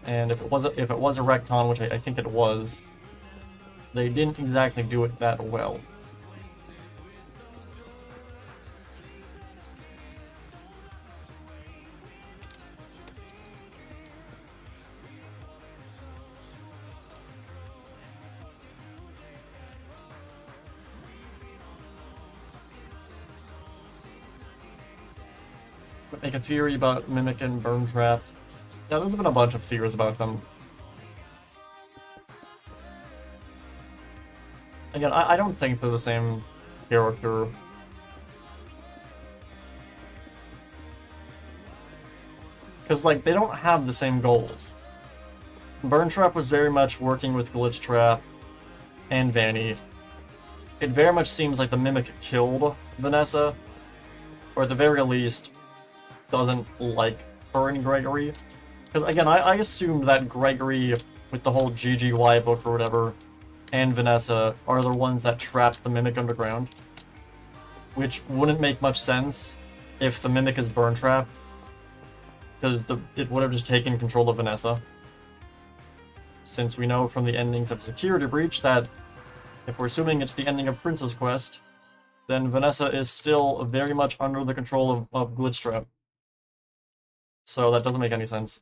And if it was a retcon, which I think it was, they didn't exactly do it that well. Make a theory about Mimic and Burn Trap. Yeah, there's been a bunch of theories about them. Again, I don't think they're the same character. Because, like, they don't have the same goals. Burn Trap was very much working with Glitch Trap and Vanny. It very much seems like the Mimic killed Vanessa, or at the very least, doesn't like her and Gregory. Because, again, I assumed that Gregory, with the whole GGY book or whatever, and Vanessa are the ones that trapped the Mimic underground. Which wouldn't make much sense if the Mimic is Burn Trap, because it would have just taken control of Vanessa. Since we know from the endings of Security Breach that, if we're assuming it's the ending of Princess Quest, then Vanessa is still very much under the control of Glitchtrap. So that doesn't make any sense.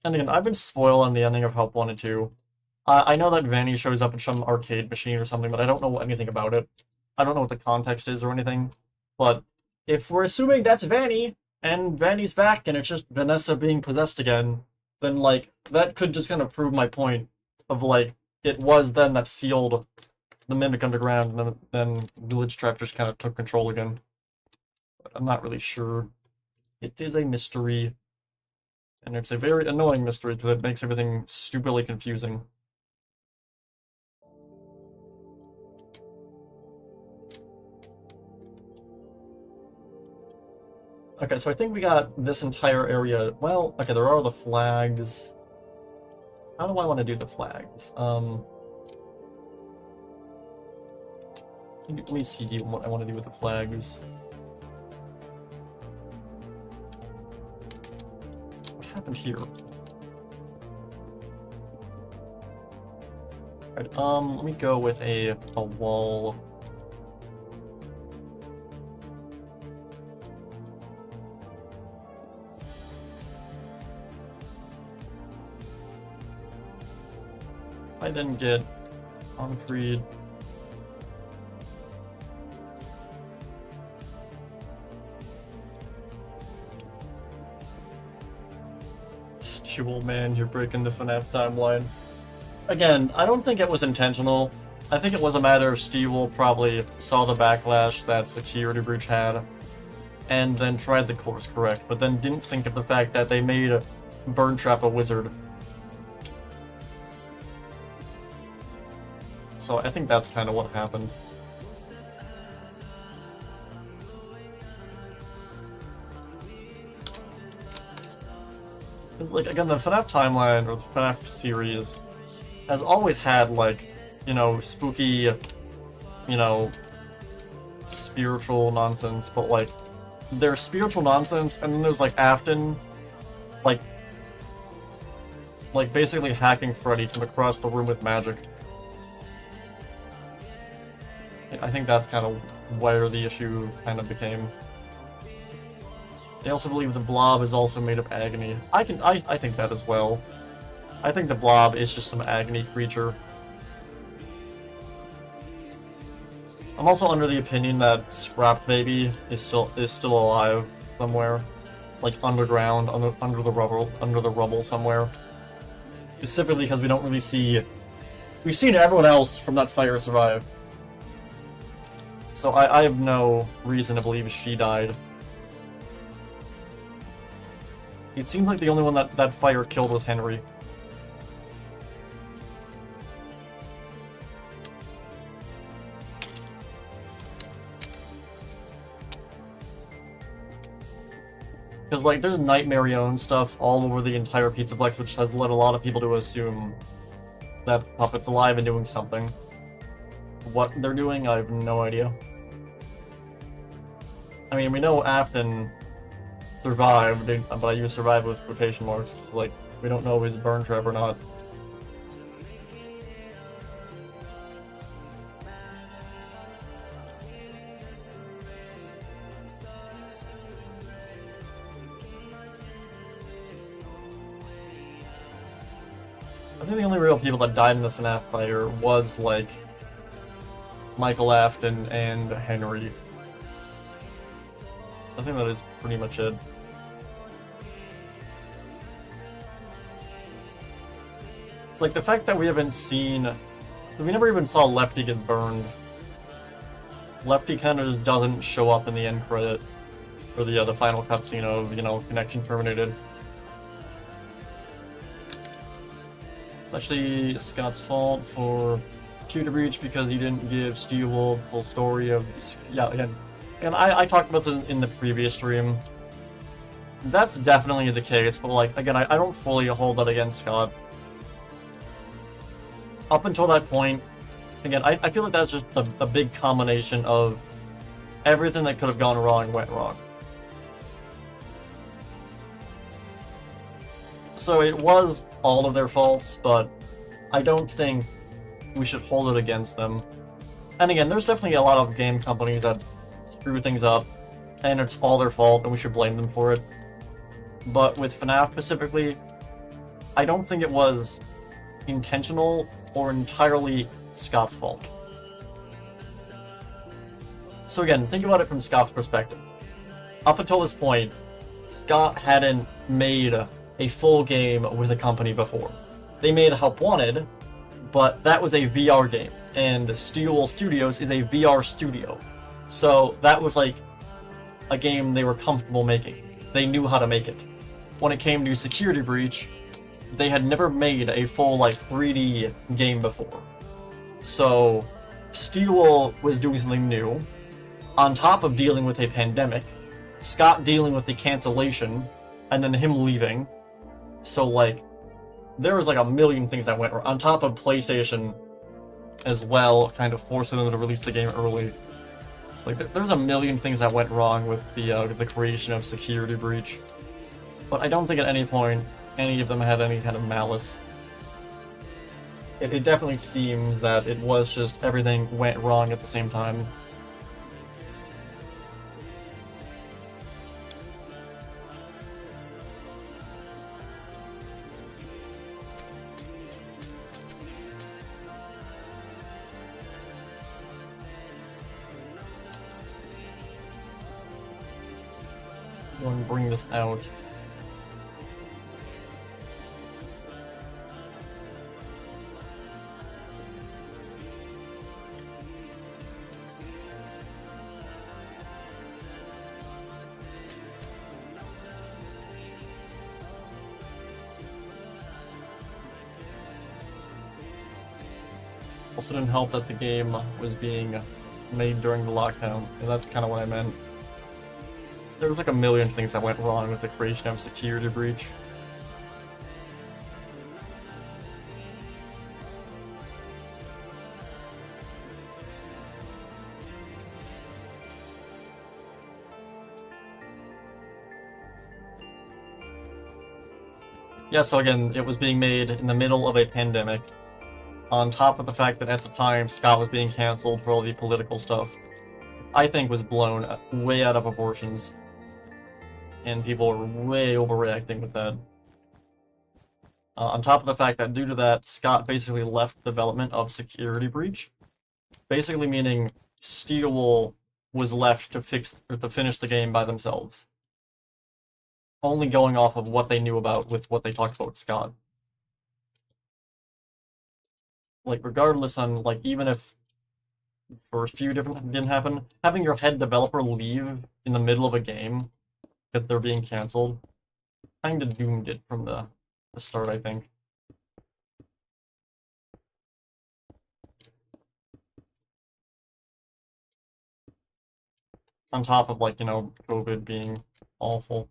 And again, I've been spoiled on the ending of Help 1 and 2. I know that Vanny shows up in some arcade machine or something, but I don't know anything about it. I don't know what the context is or anything. But if we're assuming that's Vanny, and Vanny's back, and it's just Vanessa being possessed again, then, like, that could just kind of prove my point of, like, it was then that sealed the Mimic underground, and then Village Trap just kind of took control again. But I'm not really sure. It is a mystery. And it's a very annoying mystery because it makes everything stupidly confusing. Okay, so I think we got this entire area. Well, okay, there are the flags. How do I want to do the flags? Let me see what I want to do with the flags. What happened here? Alright, let me go with a wall. I didn't get Unfreed. Jewel, man, you're breaking the FNAF timeline. Again, I don't think it was intentional. I think it was a matter of Steve probably saw the backlash that Security Breach had, and then tried the course correct, but then didn't think of the fact that they made Burn Trap a wizard. So I think that's kind of what happened. Because, like, again, the FNAF timeline, or the FNAF series, has always had, like, you know, spooky, you know, spiritual nonsense, but, like, there's spiritual nonsense, and then there's, like, Afton, like basically hacking Freddy from across the room with magic. I think that's kind of where the issue kind of became. They also believe the Blob is also made of agony. I think that as well. I think the Blob is just some agony creature. I'm also under the opinion that Scrap Baby is still alive somewhere, like underground, under the rubble somewhere. Specifically because we don't really see. We've seen everyone else from that fire survive. So I have no reason to believe she died. It seems like the only one that fire killed was Henry. Because, like, there's Nightmare-owned stuff all over the entire Pizzaplex, which has led a lot of people to assume that Puppet's alive and doing something. What they're doing, I have no idea. I mean, we know Afton survived, but I use survive with quotation marks, so, like, we don't know if he's a burn trap or not. I think the only real people that died in the FNAF fire was, like, Michael Afton and Henry. I think that is pretty much it. It's like the fact that we haven't seen... We never even saw Lefty get burned. Lefty kind of just doesn't show up in the end credit for the final cutscene of, you know, connection terminated. It's actually Scott's fault for Computer Breach because he didn't give Steve the full story of... Yeah, again. And I talked about this in the previous stream. That's definitely the case, but, like, again, I don't fully hold that against Scott. Up until that point, again, I feel like that's just a big combination of everything that could have gone wrong went wrong. So it was all of their faults, but I don't think we should hold it against them. And again, there's definitely a lot of game companies that screw things up, and it's all their fault, and we should blame them for it. But with FNAF specifically, I don't think it was intentional or entirely Scott's fault. So again, think about it from Scott's perspective. Up until this point, Scott hadn't made a full game with a company before. They made Help Wanted, but that was a VR game, and Steel Studios is a VR studio. So that was like a game they were comfortable making. They knew how to make it. When it came to Security Breach, they had never made a full like 3D game before. So Steel was doing something new. On top of dealing with a pandemic, Scott dealing with the cancellation, and then him leaving. So like, there was like a million things that went wrong. On top of PlayStation as well, kind of forcing them to release the game early. Like, there's a million things that went wrong with the creation of Security Breach. But I don't think at any point any of them had any kind of malice. It definitely seems that it was just everything went wrong at the same time. I'm going to bring this out. Also didn't help that the game was being made during the lockdown, and that's kind of what I meant. There was like a million things that went wrong with the creation of Security Breach. Yeah, so again, it was being made in the middle of a pandemic, on top of the fact that at the time Scott was being cancelled for all the political stuff. I think was blown way out of proportions, and people were way overreacting with that. On top of the fact that due to that, Scott basically left development of Security Breach, basically meaning Steel was left to finish the game by themselves, only going off of what they knew about with what they talked about with Scott. Like, regardless on, like, even if the first few didn't happen, having your head developer leave in the middle of a game because they're being cancelled kind of doomed it from the start, I think. On top of, like, you know, COVID being awful.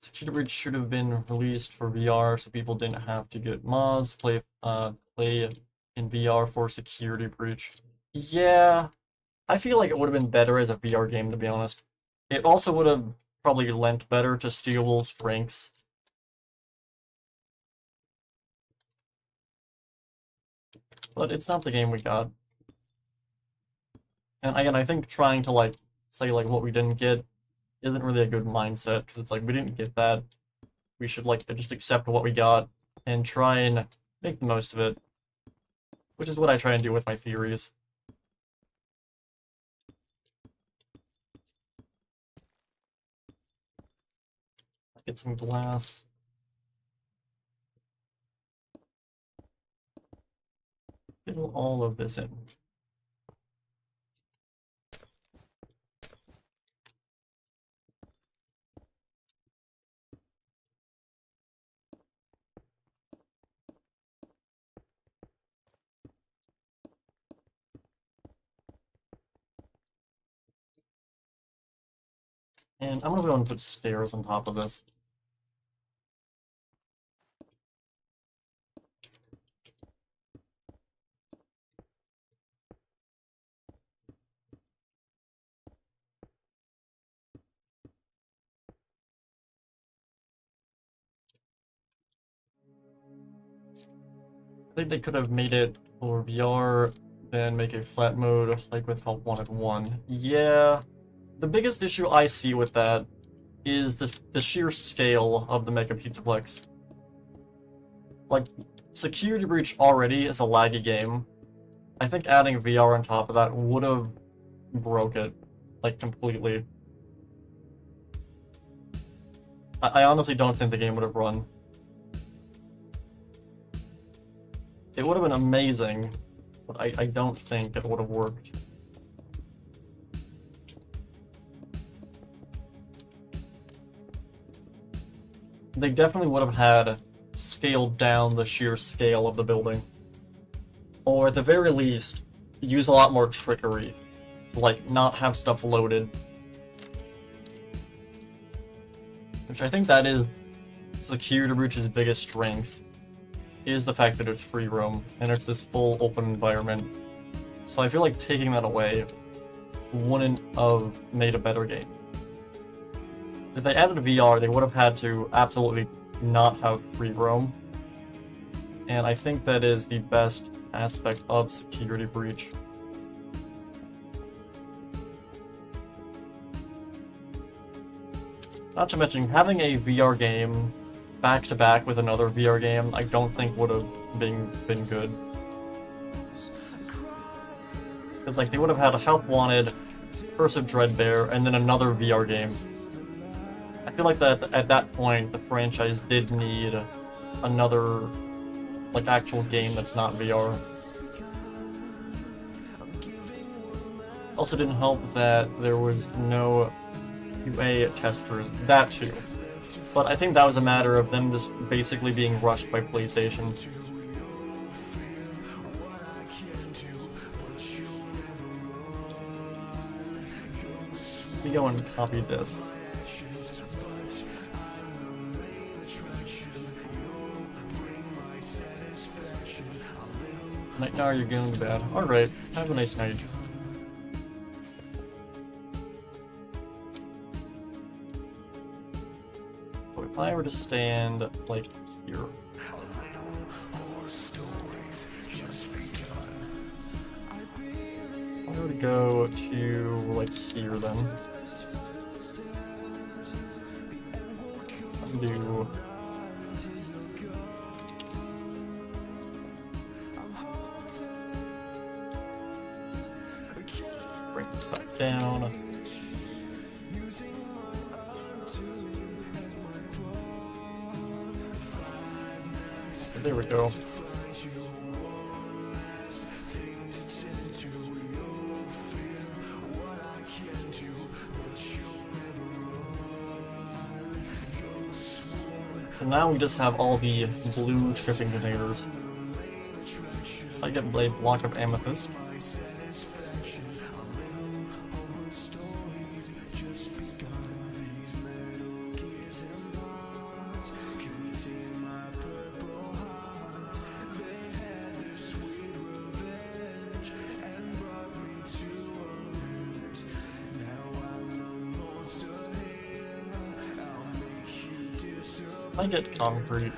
Security Breach should have been released for VR so people didn't have to get mods, play in VR for Security Breach. Yeah, I feel like it would have been better as a VR game, to be honest. It also would have probably lent better to Steel's strengths. But it's not the game we got. And again, I think trying to, like, say, like, what we didn't get isn't really a good mindset, because it's like, we didn't get that. We should, like, just accept what we got and try and make the most of it. Which is what I try and do with my theories. Get some glass. Fill all of this in. And I'm gonna go and put stairs on top of this. I think they could have made it for VR, then make a flat mode, like with Help Wanted 1. Yeah, the biggest issue I see with that is the sheer scale of the Mega Pizzaplex. Like, Security Breach already is a laggy game. I think adding VR on top of that would have broke it, like, completely. I honestly don't think the game would have run. It would have been amazing, but I don't think it would have worked. They definitely would have had scaled down the sheer scale of the building. Or at the very least, use a lot more trickery. Like, not have stuff loaded. Which I think that is Security Breach's biggest strength, is the fact that it's free roam, and it's this full open environment. So I feel like taking that away wouldn't have made a better game. If they added VR, they would have had to absolutely not have free roam. And I think that is the best aspect of Security Breach. Not to mention, having a VR game back-to-back with another VR game, I don't think would have been good. Because, like, they would have had a Help Wanted, Curse of Dreadbear, and then another VR game. I feel like that at that point, the franchise did need another, like, actual game that's not VR. Also didn't help that there was no UA testers, that too. But I think that was a matter of them just basically being rushed by PlayStation. Let me go and copy this. Night now, you're going to bed. Alright, have a nice night. If I were to stand, like, here. I'm going to go to, like, here, then. Do... Bring this back down. There we go. So now we just have all the blue shipping containers. I get a block of amethyst. I get concrete.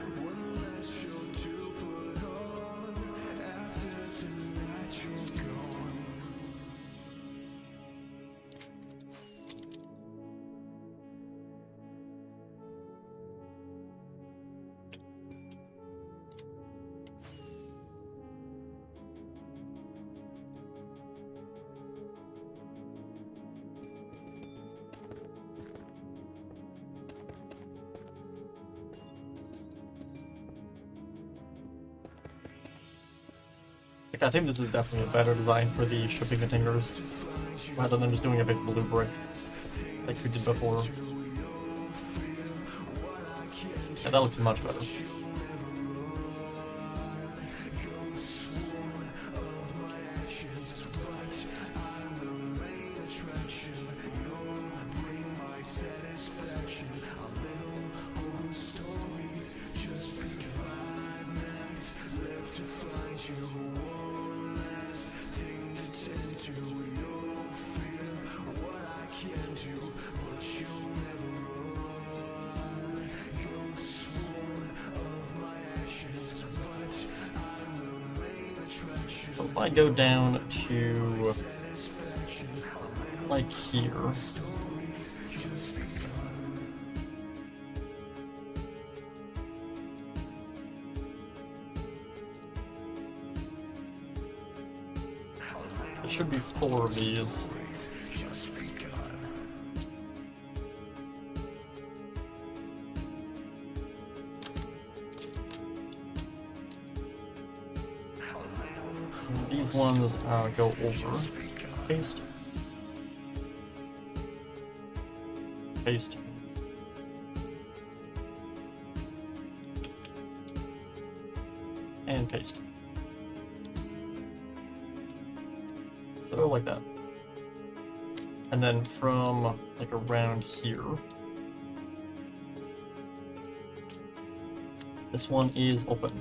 I think this is definitely a better design for the shipping containers, rather than just doing a big blue brick like we did before. Yeah, that looks much better. So if I go down to, like, here, There should be 4 of these. And these ones go over. Paste. Paste. And paste. So like that. And then from like around here, this one is open.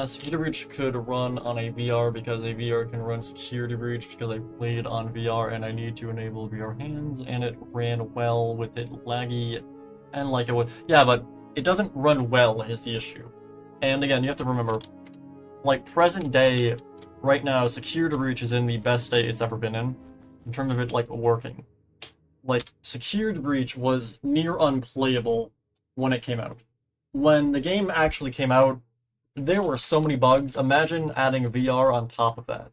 Security Breach could run on a VR because a VR can run Security Breach because I played on VR and I need to enable VR hands, and it ran well with it laggy and like it would. Yeah, but it doesn't run well is the issue. And again, you have to remember, like present day, right now, Security Breach is in the best state it's ever been in terms of it like working. Like Security Breach was near unplayable when it came out. When the game actually came out, there were so many bugs. Imagine adding VR on top of that.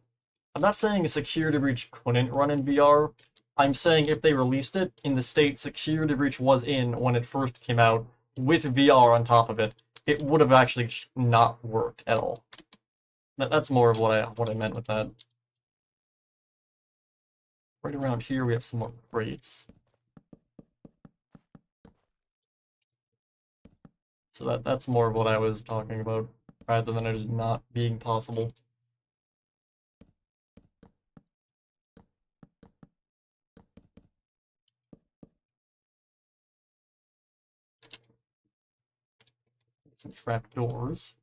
I'm not saying Security Breach couldn't run in VR. I'm saying if they released it in the state Security Breach was in when it first came out, with VR on top of it, it would have actually just not worked at all. That's more of what I meant with that. Right around here we have some more crates. So that's more of what I was talking about, rather than it just not being possible. Some trapdoors.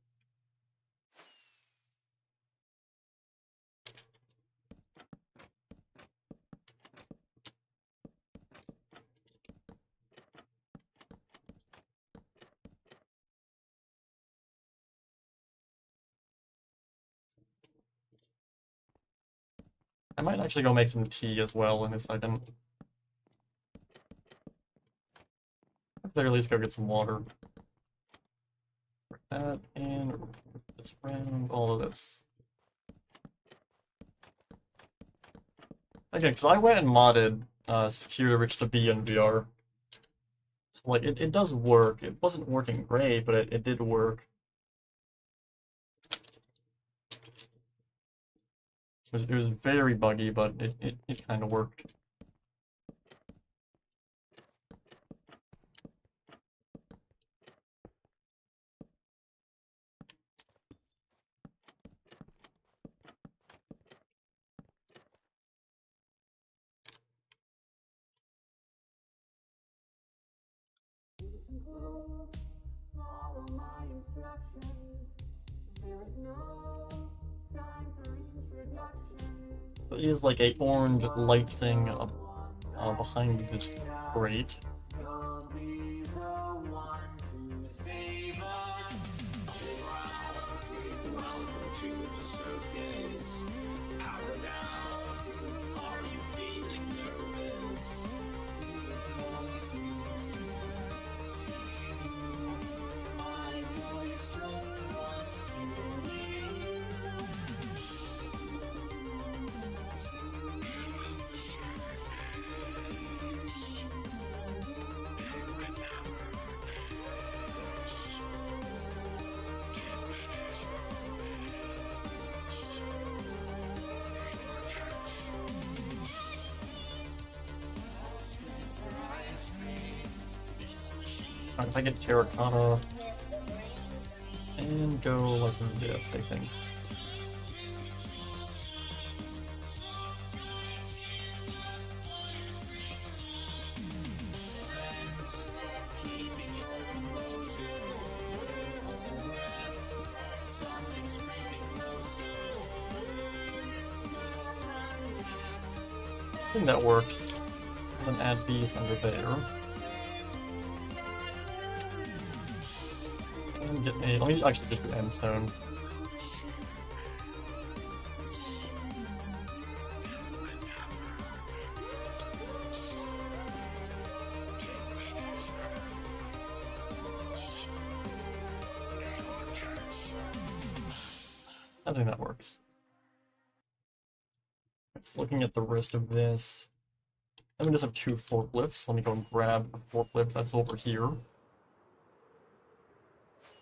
I might actually go make some tea as well in a second. I better at least go get some water. That and this round, all of this. Again, because I went and modded Security Breach to be in VR. So like it does work. It wasn't working great, but it did work. It was very buggy, but it kind of worked. Follow my instructions. There is no time for introduction. There is like a orange light thing behind this crate. You'll be the one to save us. Welcome to the circus. Power down. Are you feeling nervous? It's voices to deceive you. My voice just wants to leave. Alright, if I get terracotta and go like this, I think. think that works. And then add these under there. And get a, let me actually just do end stone. I think that works. So looking at the rest of this, let me just have 2 forklifts. Let me go and grab the forklift that's over here.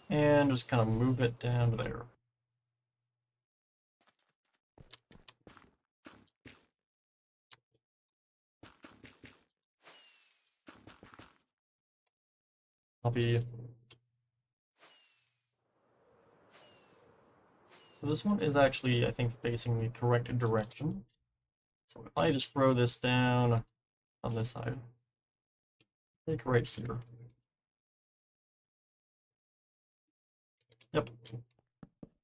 And just kind of move it down to there. Copy. So this one is actually, I think, facing the correct direction. So if I just throw this down on this side, like right here. Yep.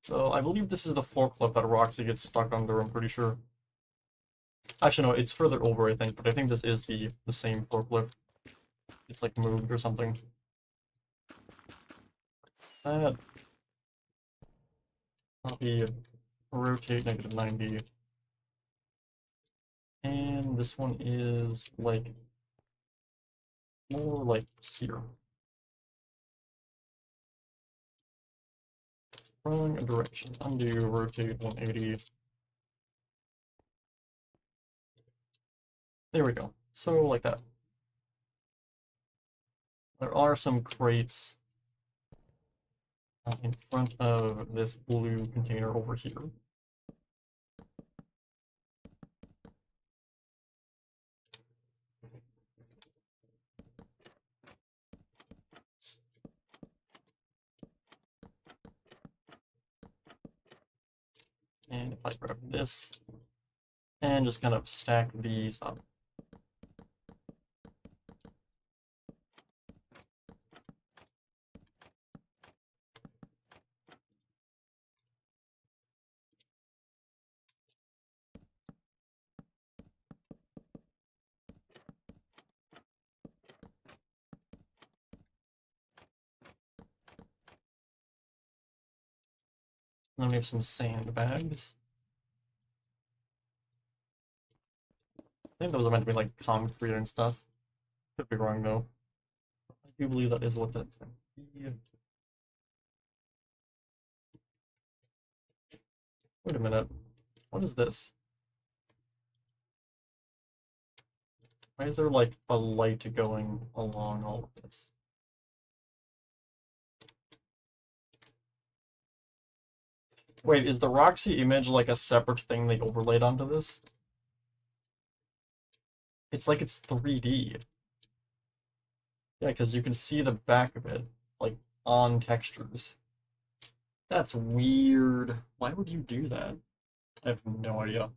So I believe this is the forklift that Roxy gets stuck under, I'm pretty sure. Actually, no, it's further over, I think, but I think this is the same forklift. It's like moved or something. Copy, rotate -90. And this one is like more like here. Wrong direction. Undo, rotate 180. There we go. So like that. There are some crates in front of this blue container over here. And if I grab this and just kind of stack these up. And then we have some sandbags. I think those are meant to be like concrete and stuff. Could be wrong though. I do believe that is what that's going to be. Wait a minute. What is this? Why is there like a light going along all of this? Wait, is the Roxy image like a separate thing they overlaid onto this? It's like it's 3D. Yeah, because you can see the back of it, like, on textures. That's weird. Why would you do that? I have no idea.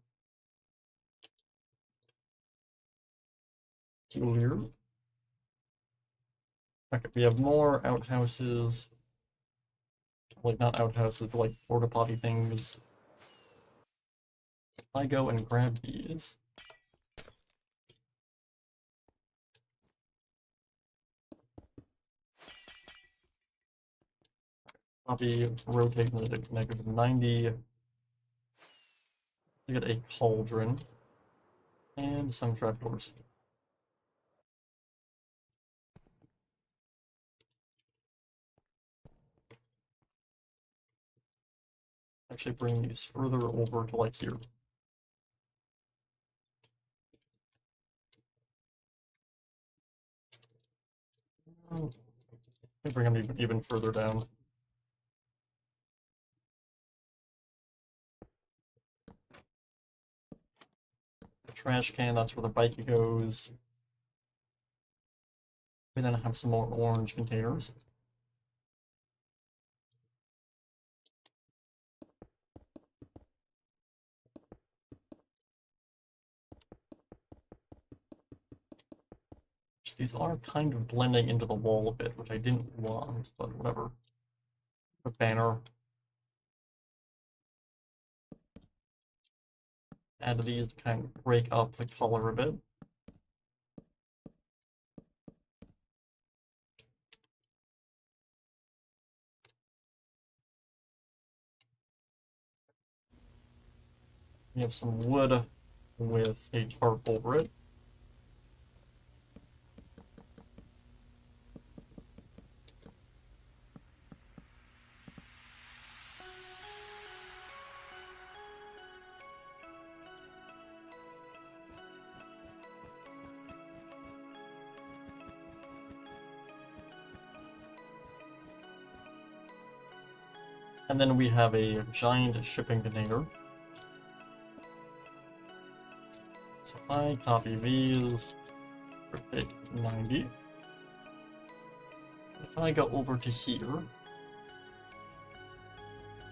Peculiar. Okay, we have more outhouses. Like, not outhouses, but like porta potty things. I go and grab these. Copy, rotate -90. You get a cauldron. And some trapdoors. Actually bring these further over to like here. Bring them even further down. The trash can, that's where the bike goes. We then have some more orange containers. These are kind of blending into the wall a bit, which I didn't want, but whatever. A banner. add these to kind of break up the color a bit. We have some wood with a tarp over it. And then we have a giant shipping container. So I copy these for page 90. If I go over to here,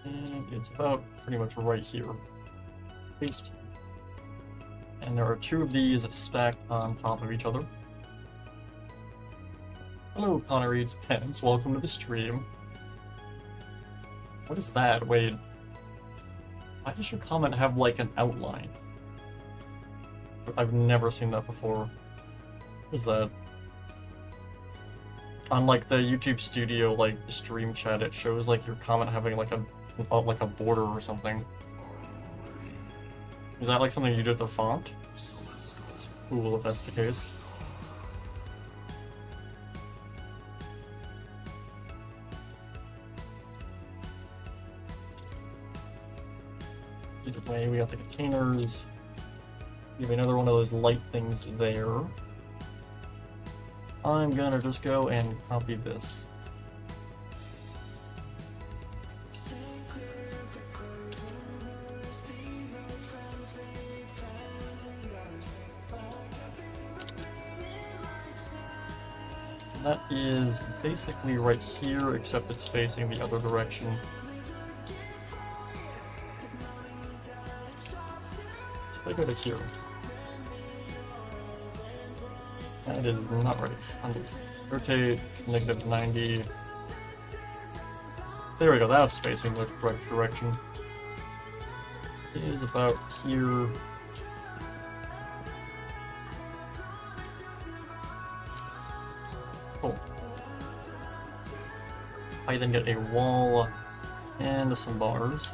and it's about pretty much right here. Paste. And there are two of these stacked on top of each other. Hello, Connor Reed's Pens. Welcome to the stream. What is that? Wait. Why does your comment have like an outline? I've never seen that before. What is that? On like the YouTube studio like stream chat, it shows like your comment having like a border or something. Is that like something you did with the font? It's cool if that's the case. Either way, we got the containers. We have another one of those light things there. I'm gonna just go and copy this. That is basically right here, except it's facing the other direction. So I go to here. That is not right. Rotate, -90. There we go, that's facing the correct direction. It is about here. Cool. I then get a wall and some bars.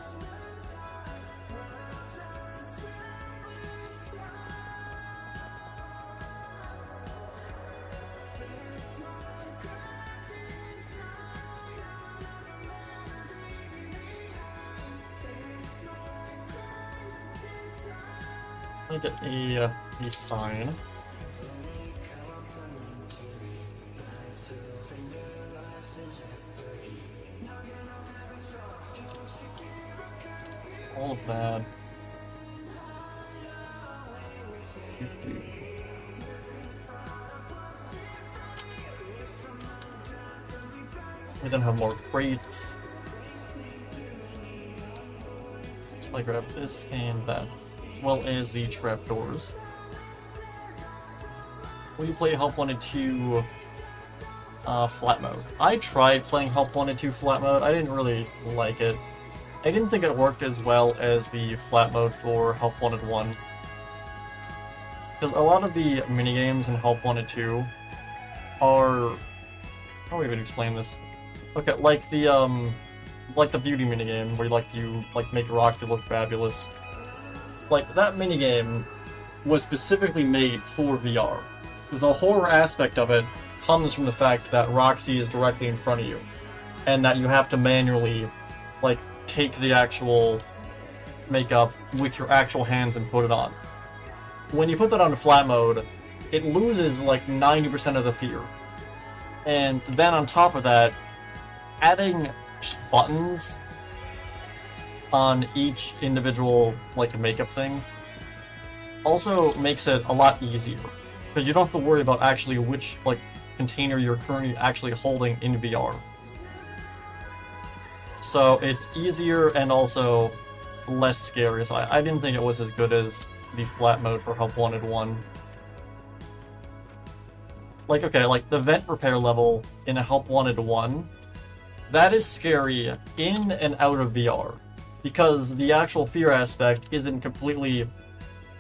I get a sign. All of that. We then have more crates. So I grab this and that, as well as the trapdoors. We play Help Wanted 2 flat mode. I tried playing Help Wanted 2 flat mode. I didn't really like it. I didn't think it worked as well as the flat mode for Help Wanted 1. Because a lot of the minigames in Help Wanted 2 are... how do I even explain this? Okay, like the beauty minigame, where you make Roxy look fabulous. Like, that minigame was specifically made for VR. The horror aspect of it comes from the fact that Roxy is directly in front of you, and that you have to manually, like, take the actual makeup with your actual hands and put it on. When you put that on flat mode, it loses like 90% of the fear. And then on top of that, adding buttons on each individual like makeup thing also makes it a lot easier, because you don't have to worry about actually which like container you're currently actually holding in VR. So it's easier and also less scary. So I didn't think it was as good as the flat mode for Help Wanted 1. Like, okay, like the vent repair level in a Help Wanted 1, that is scary in and out of VR, because the actual fear aspect isn't completely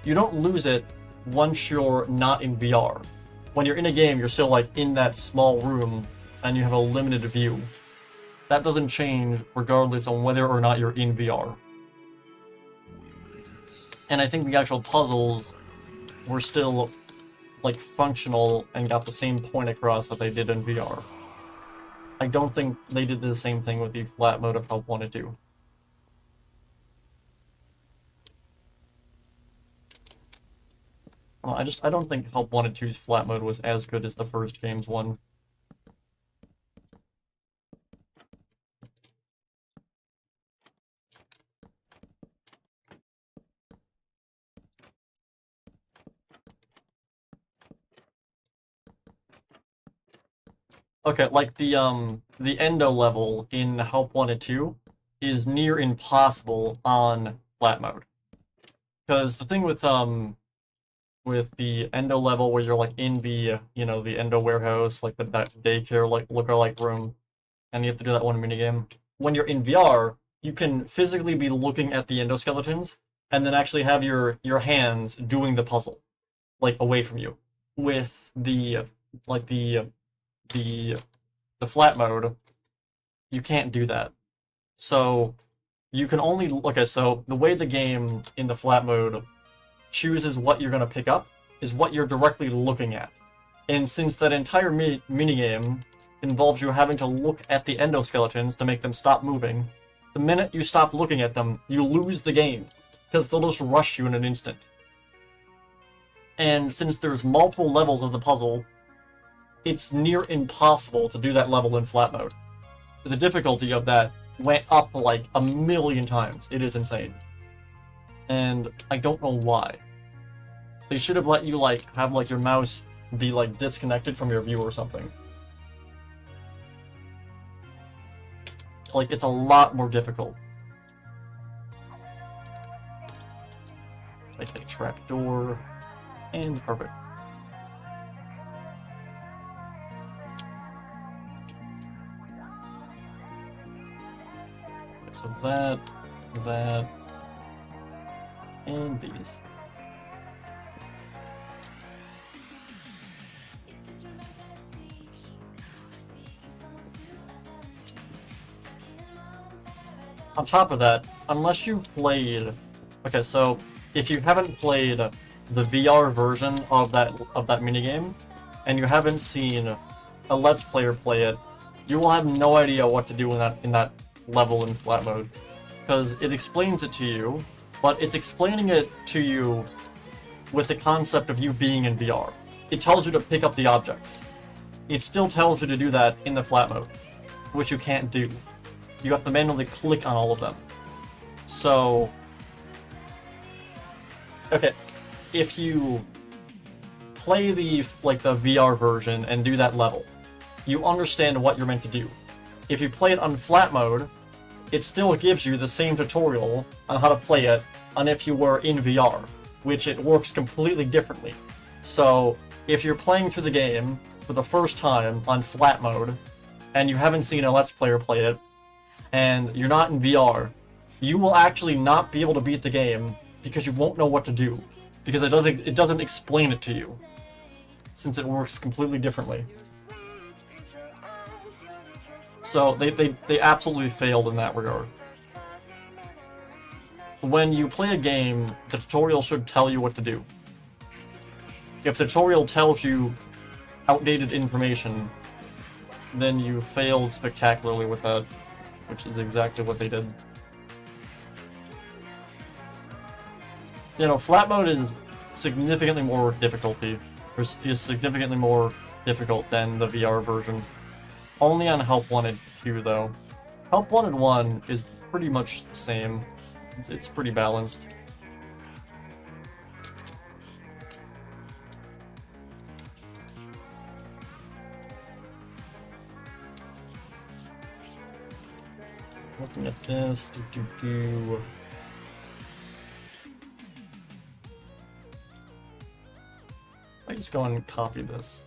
you don't lose it once you're not in VR. When you're in a game, you're still like in that small room and you have a limited view. That doesn't change regardless on whether or not you're in VR. And I think the actual puzzles were still like functional and got the same point across that they did in VR. I don't think they did the same thing with the flat mode of Help Wanted 2. Well, I don't think Help Wanted 2's flat mode was as good as the first game's one. Okay, like the Endo level in Help Wanted 2 is near impossible on flat mode. Because the thing with the Endo level where you're like in the, you know, the Endo warehouse, like that daycare like lookalike room, and you have to do that one minigame. When you're in VR, you can physically be looking at the endoskeletons and then actually have your hands doing the puzzle, like away from you. With the flat mode, you can't do that. So you can only, okay, so the way the game in the flat mode chooses what you're going to pick up is what you're directly looking at. And since that entire minigame involves you having to look at the endoskeletons to make them stop moving, the minute you stop looking at them, you lose the game, because they'll just rush you in an instant. And since there's multiple levels of the puzzle, it's near impossible to do that level in flat mode. The difficulty of that went up like 1,000,000 times. It is insane. And I don't know why. They should have let you like have like your mouse be like disconnected from your view or something. Like, it's a lot more difficult. Like a trapdoor and carpet. Okay, so that, and these. On top of that, unless you've played... Okay, so if you haven't played the VR version of that minigame, and you haven't seen a Let's Player play it, you will have no idea what to do in that level in flat mode. Because it explains it to you, but it's explaining it to you with the concept of you being in VR. It tells you to pick up the objects. It still tells you to do that in the flat mode, which you can't do. You have to manually click on all of them. So, okay, if you play the VR version and do that level, you understand what you're meant to do. If you play it on flat mode, it still gives you the same tutorial on how to play it on if you were in VR, which it works completely differently. So, if you're playing through the game for the first time on flat mode, and you haven't seen a Let's Player play it, and you're not in VR, you will actually not be able to beat the game because you won't know what to do, because it doesn't explain it to you, since it works completely differently. So they absolutely failed in that regard. When you play a game, the tutorial should tell you what to do. If the tutorial tells you outdated information, then you failed spectacularly with that, which is exactly what they did. You know, flat mode is significantly more difficulty, or is significantly more difficult than the VR version. Only on Help Wanted 2, though. Help Wanted 1 is pretty much the same. It's pretty balanced. Looking at this, I just go and copy this.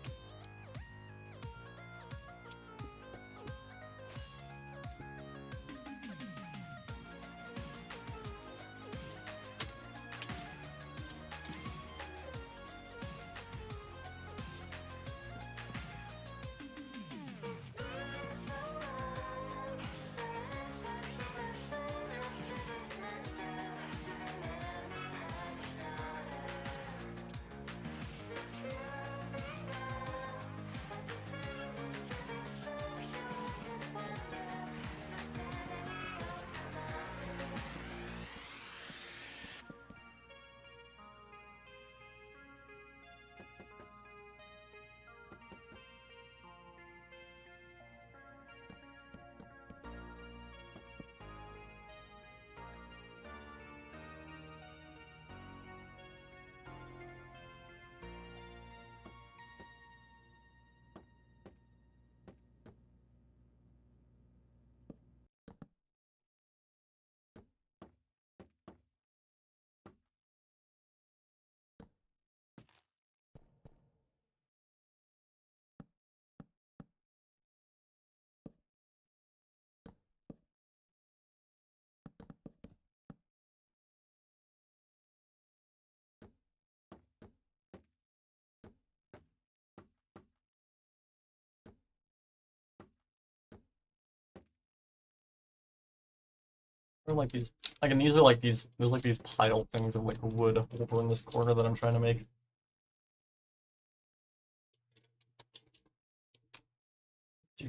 They're like these, again, these are like these, there's like these pile things of like wood over in this corner that I'm trying to make.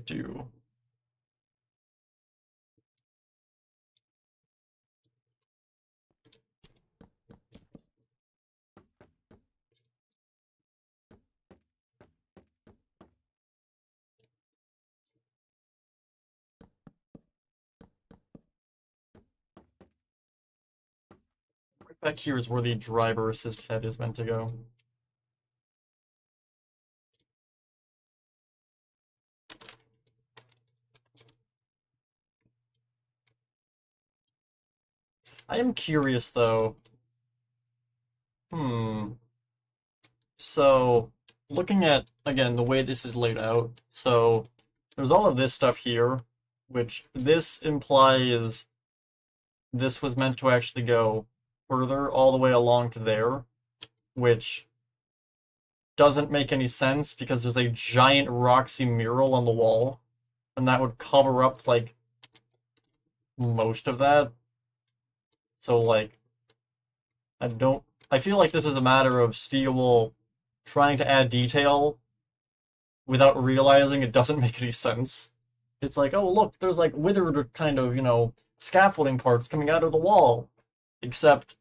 Do. Right back here is where the driver assist head is meant to go. I am curious though. So, looking at, again, the way this is laid out, so there's all of this stuff here, which this implies this was meant to actually go further all the way along to there, which doesn't make any sense because there's a giant Roxy mural on the wall, and that would cover up, like, most of that. So, like, I feel like this is a matter of Steel trying to add detail without realizing it doesn't make any sense. It's like, oh look, there's like withered kind of, you know, scaffolding parts coming out of the wall. Except,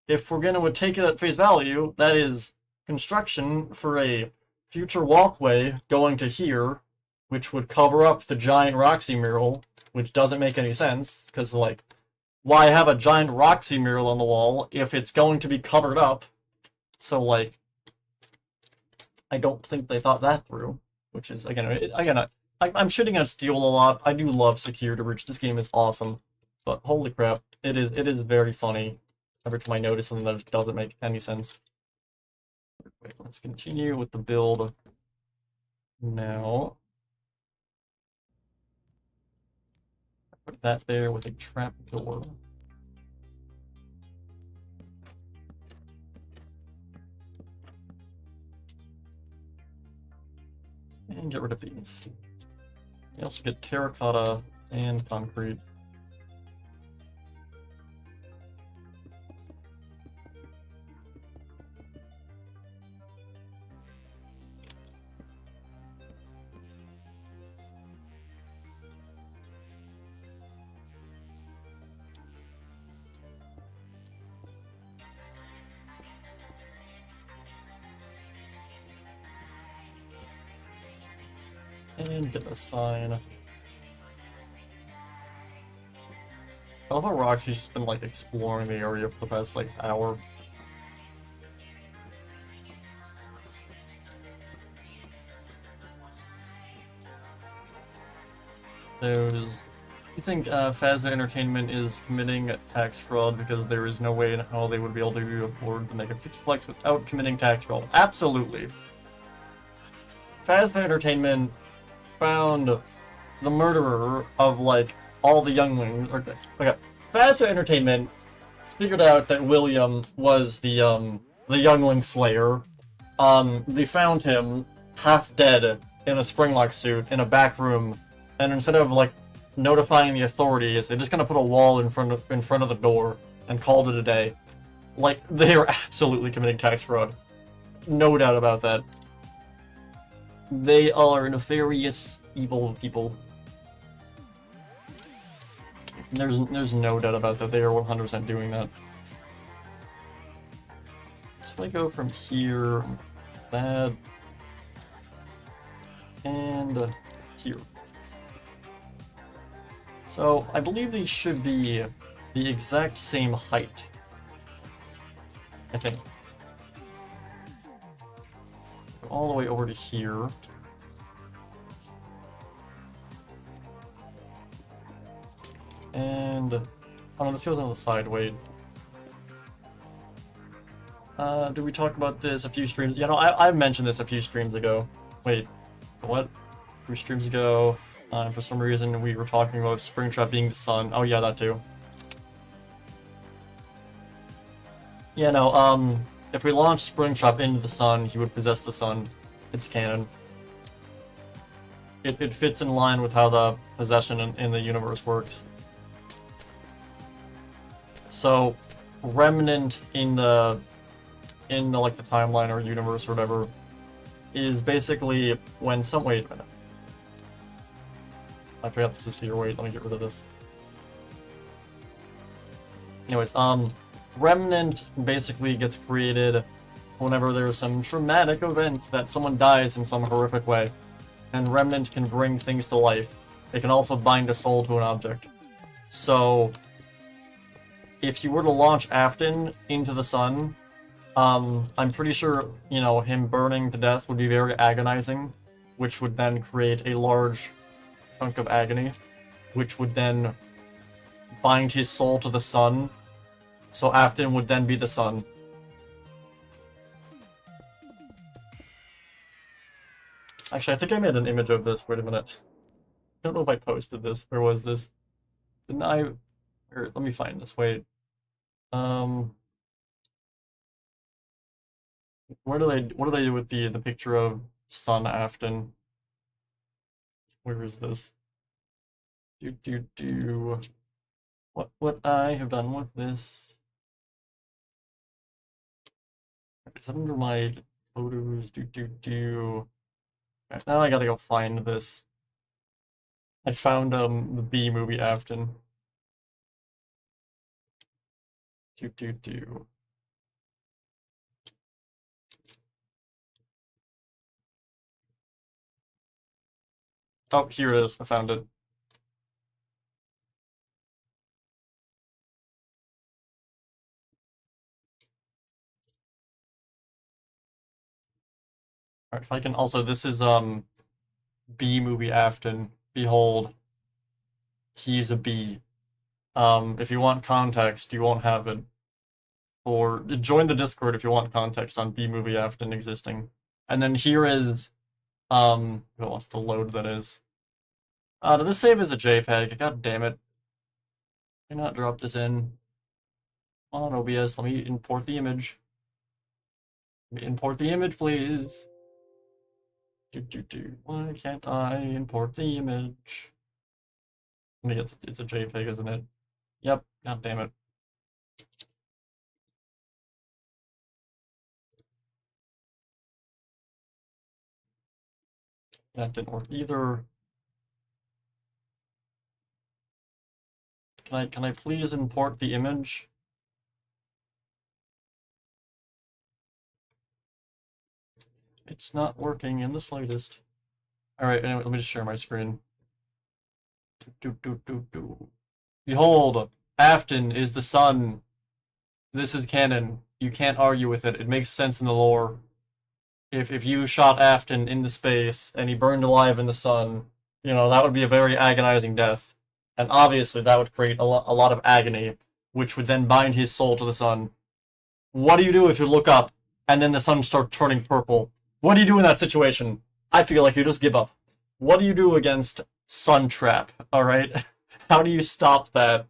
if we're gonna take it at face value, that is construction for a future walkway going to here, which would cover up the giant Roxy mural, which doesn't make any sense, because, like, why have a giant Roxy mural on the wall if it's going to be covered up? So, like, I don't think they thought that through, which is, again, I'm shitting on Steel a lot. I do love Security Breach. This game is awesome, but holy crap, it is very funny every time I notice something that just doesn't make any sense. Wait, let's continue with the build now. Put that there with a trap door. And get rid of these. You also get terracotta and concrete. And get a sign. I love how Roxy's just been, like, exploring the area for the past, like, hour. You think Phasma Entertainment is committing tax fraud because there is no way in how they would be able to afford to make a Pixelplex without committing tax fraud? Absolutely. Phasma Entertainment found the murderer of, like, all the younglings. Okay, Phasma Entertainment figured out that William was the youngling slayer. They found him half dead in a Springlock suit in a back room, and instead of, like, notifying the authorities, they just kind of put a wall in front of the door and called it a day. Like, they are absolutely committing tax fraud. No doubt about that. They are nefarious, evil people. There's no doubt about that. They are 100% doing that. So I go from here, that, and here. So I believe these should be the exact same height. I think. All the way over to here. And oh no, this goes on the side. Wait. Did we talk about this a few streams? Yeah, no, I mentioned this a few streams ago. Wait, what? A few streams ago. For some reason, we were talking about Springtrap being the sun. Oh yeah, that too. Yeah, no. If we launch Springtrap into the sun, he would possess the sun. It's canon. It fits in line with how the possession in the universe works. So, Remnant in the like the timeline or universe or whatever is basically when some— wait a minute. I forgot this is here. Wait, let me get rid of this. Anyways, Remnant basically gets created whenever there's some traumatic event that someone dies in some horrific way. And Remnant can bring things to life. It can also bind a soul to an object. So, if you were to launch Afton into the sun, I'm pretty sure, you know, him burning to death would be very agonizing, which would then create a large chunk of agony, which would then bind his soul to the sun, so Afton would then be the sun. Actually, I think I made an image of this. Wait a minute. I don't know if I posted this. Where was this? Didn't I? Or, let me find this. Wait. What do they do with the picture of Sun Afton? Where is this? What I have done with this? Is that under my photos? Right, now I gotta go find this. I found the B movie Afton. Oh, here it is. I found it. Alright, if I can also— this is B movie Afton. Behold, he's a bee. If you want context, you won't have it. Or join the Discord if you want context on B movie Afton existing. And then here is who wants to load that is. Did this save as a JPEG? God damn it. Why not drop this in? Come on, OBS, let me import the image. Let me import the image, please. Why can't I import the image? I think it's a JPEG, isn't it? Yep, god damn it. That didn't work either. Can I please import the image? It's not working in the slightest. Alright, anyway, let me just share my screen. Behold, Afton is the sun. This is canon. You can't argue with it. It makes sense in the lore. If you shot Afton into space and he burned alive in the sun, you know, that would be a very agonizing death. And obviously that would create a lot of agony, which would then bind his soul to the sun. What do you do if you look up and then the sun starts turning purple? What do you do in that situation? I feel like you just give up. What do you do against Sun Trap, alright? How do you stop that?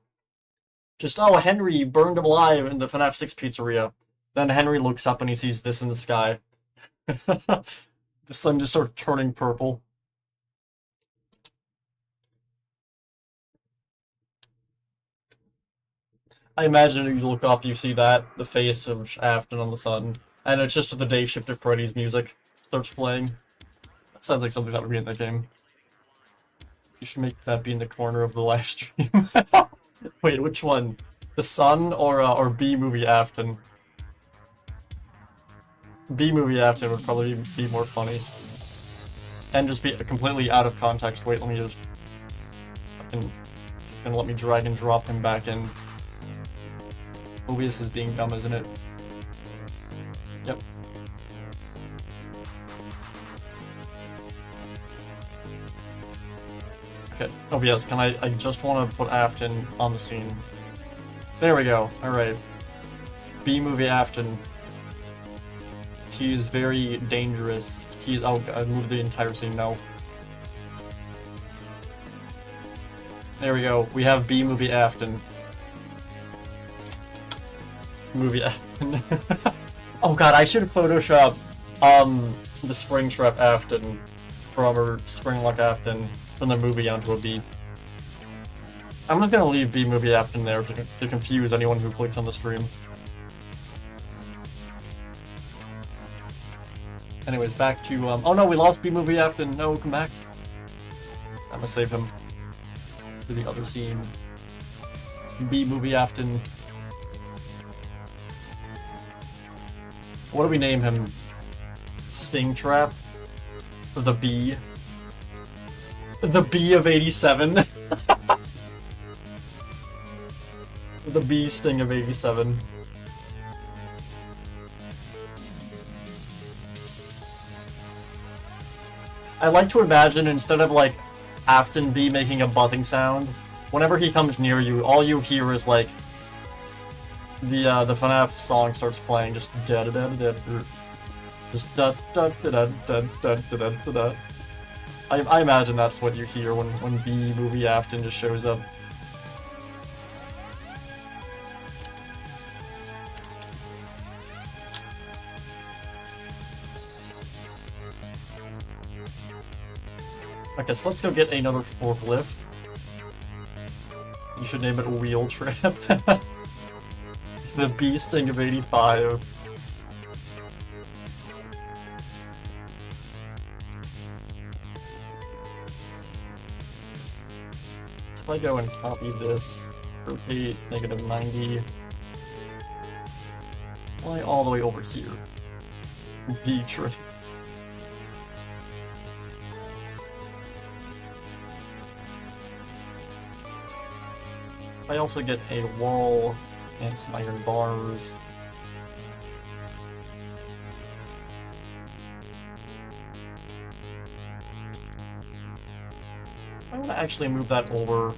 Just, oh, Henry burned him alive in the FNAF 6 pizzeria. Then Henry looks up and he sees this in the sky. The sun just starts turning purple. I imagine if you look up, you see that, the face of Afton on the sun, and it's just the Day Shift of Freddy's music starts playing. That sounds like something that would be in that game. You should make that be in the corner of the live stream. Wait, which one? The sun or B movie Afton? B movie Afton would probably be more funny. And just be completely out of context. Wait, let me just... It's gonna let me drag and drop him back in. OBS is being dumb, isn't it? Yep. Okay, OBS, can I just want to put Afton on the scene. There we go, alright. B-movie Afton. He is very dangerous. Oh, I moved the entire scene now. There we go, we have B-movie Afton. Movie Afton. Oh god, I should Photoshop the Springtrap Afton from, or Springlock Afton from the movie onto a bee. I'm just gonna leave B-Movie app in there to confuse anyone who clicks on the stream. Anyways, back to, oh no, we lost B-Movie Afton. No, come back. I'm gonna save him to the other scene. B-Movie Afton. What do we name him? Stingtrap? The Bee? The Bee of 87? The Bee Sting of 87. I like to imagine, instead of like Afton B making a buzzing sound, whenever he comes near you, all you hear is like the FNAF song starts playing, just da da da da da, just da da da da da da da da da. I imagine that's what you hear when B Movie Afton just shows up. Okay, so let's go get another forklift. You should name it a wheel trip. The Bee Sting of 85. So if I go and copy this, rotate -90, fly all the way over here. Bee trip. I also get a wall and some iron bars. I want to actually move that over.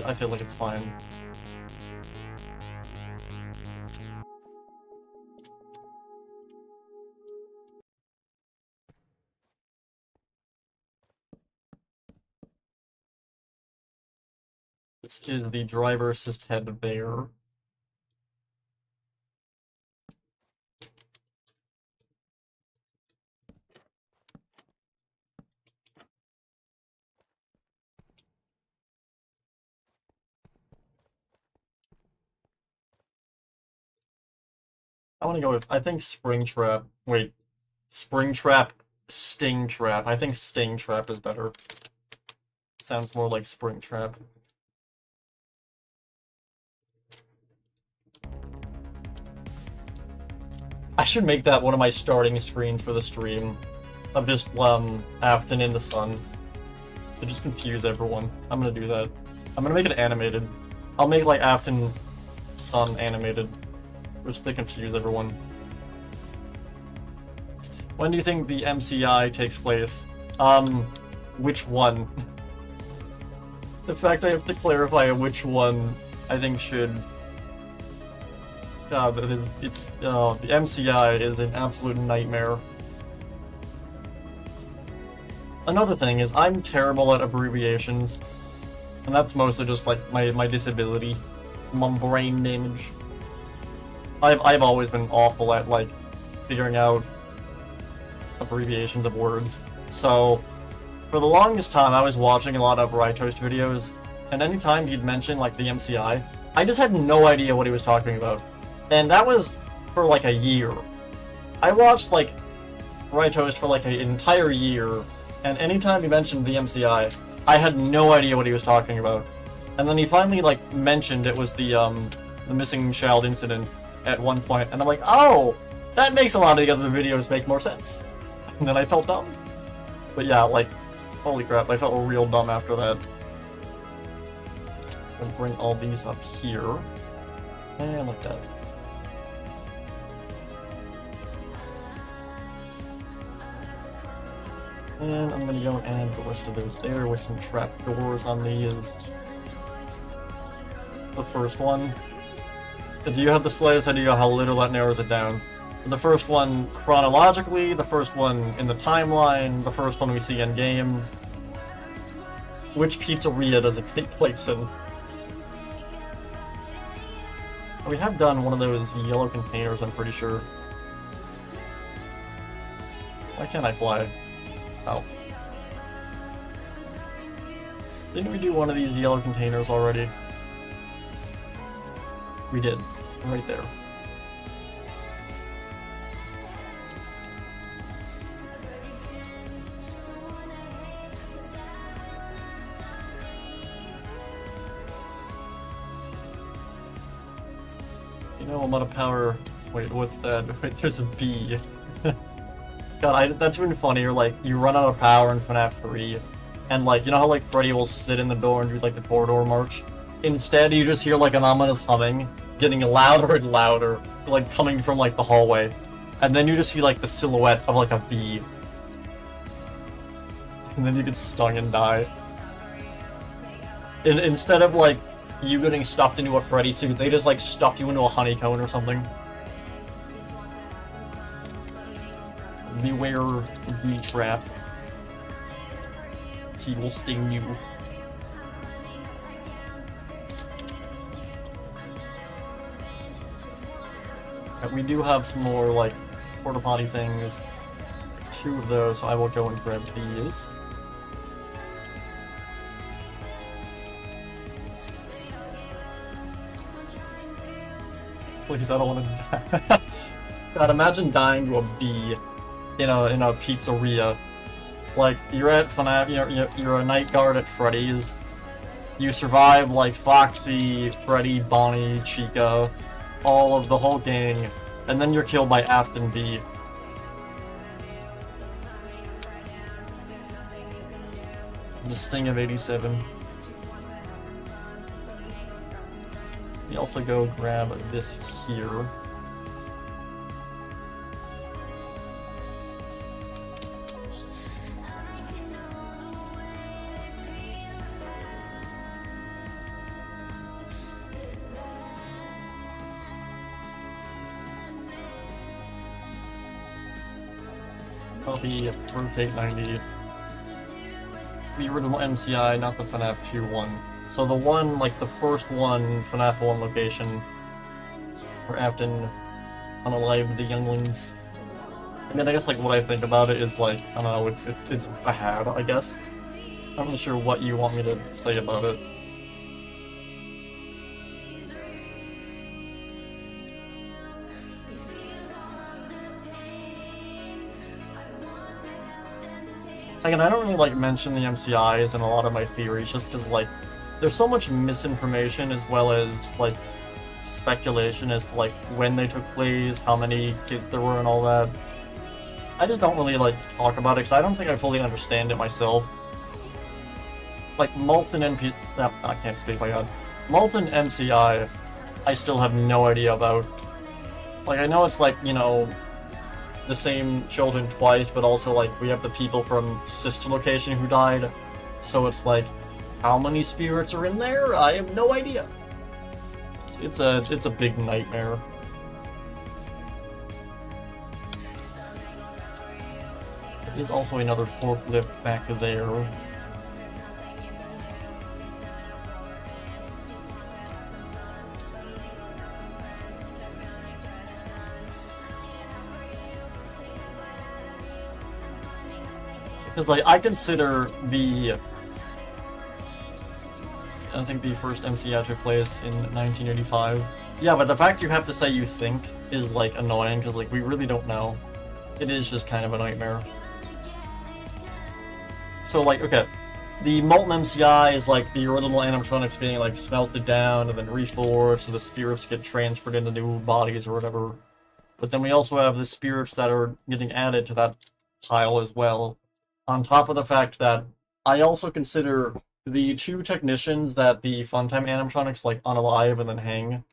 I feel like it's fine. This is the driver assist head there. I want to go with, I think Springtrap. Wait, Springtrap, Stingtrap. I think Stingtrap is better. Sounds more like Springtrap. I should make that one of my starting screens for the stream. Of just, Afton in the sun. To just confuse everyone. I'm gonna do that. I'm gonna make it animated. I'll make, like, Afton sun animated. Just to confuse everyone. When do you think the MCI takes place? Which one? The fact I have to clarify which one, I think should... God, the MCI is an absolute nightmare. Another thing is, I'm terrible at abbreviations. And that's mostly just, like, my disability. My brain damage. I've always been awful at, like, figuring out abbreviations of words. So, for the longest time, I was watching a lot of Rytoast videos, and anytime he'd mention, like, the MCI, I just had no idea what he was talking about. And that was for, like, a year. I watched, like, Rytoast for, like, an entire year, and anytime he mentioned the MCI, I had no idea what he was talking about. And then he finally, like, mentioned it was the missing child incident at one point, and I'm like, oh, that makes a lot of the other videos make more sense. And then I felt dumb. But yeah, like, holy crap, I felt real dumb after that. I'll bring all these up here. And like that. And I'm gonna go and add the rest of those there with some trapdoors on these. The first one. Do you have the slightest idea how little that narrows it down? The first one chronologically, the first one in the timeline, the first one we see in game. Which pizzeria does it take place in? We have done one of those yellow containers, I'm pretty sure. Why can't I fly? Oh. Didn't we do one of these yellow containers already? We did. Right there. You know, I'm out of power. Wait, what's that? Wait, there's a bee. God, that's even funnier. Like, you run out of power in FNAF 3, and like, you know how like Freddy will sit in the door and do like the corridor march? Instead, you just hear like an ominous humming, getting louder and louder, like coming from like the hallway, and then you just see like the silhouette of like a bee, and then you get stung and die. Instead of like you getting stuffed into a Freddy suit, they just like stuffed you into a honeycomb or something. Beware the bee trap. He will sting you. We do have some more like porta potty things. 2 of those, so I will go and grab these. Please, I don't want to die. God, imagine dying to a bee in a pizzeria. Like, you're at FNAF, you're a night guard at Freddy's. You survive like Foxy, Freddy, Bonnie, Chica, all of the whole gang, and then you're killed by Afton B. The Sting of 87. We also go grab this here. Copy, rotate 90. The original MCI, not the FNAF 2 one. So the one, like the first one, FNAF 1 location, where Afton unalived the younglings. I mean, I guess like what I think about it is like, I don't know, it's bad, I guess. I'm not sure what you want me to say about it. Again, I don't really like mention the MCIs in a lot of my theories, just because like there's so much misinformation as well as like speculation as to like when they took place, how many kids there were, and all that. I just don't really like talk about it because I don't think I fully understand it myself. Like Molten NP, I can't speak, my god. Molten MCI, I still have no idea about. Like I know it's like, you know, the same children twice, but also like we have the people from sister location who died, so it's like how many spirits are in there? I have no idea. It's a big nightmare. There's also another forklift back there. Because like I consider I think the first MCI took place in 1985. Yeah, but the fact you have to say you think is like annoying because like we really don't know. It is just kind of a nightmare. So like, okay, the Molten MCI is like the original animatronics being like smelted down and then reforged, so the spirits get transferred into new bodies or whatever. But then we also have the spirits that are getting added to that pile as well. On top of the fact that I also consider the 2 technicians that the Funtime animatronics like unalive and then hang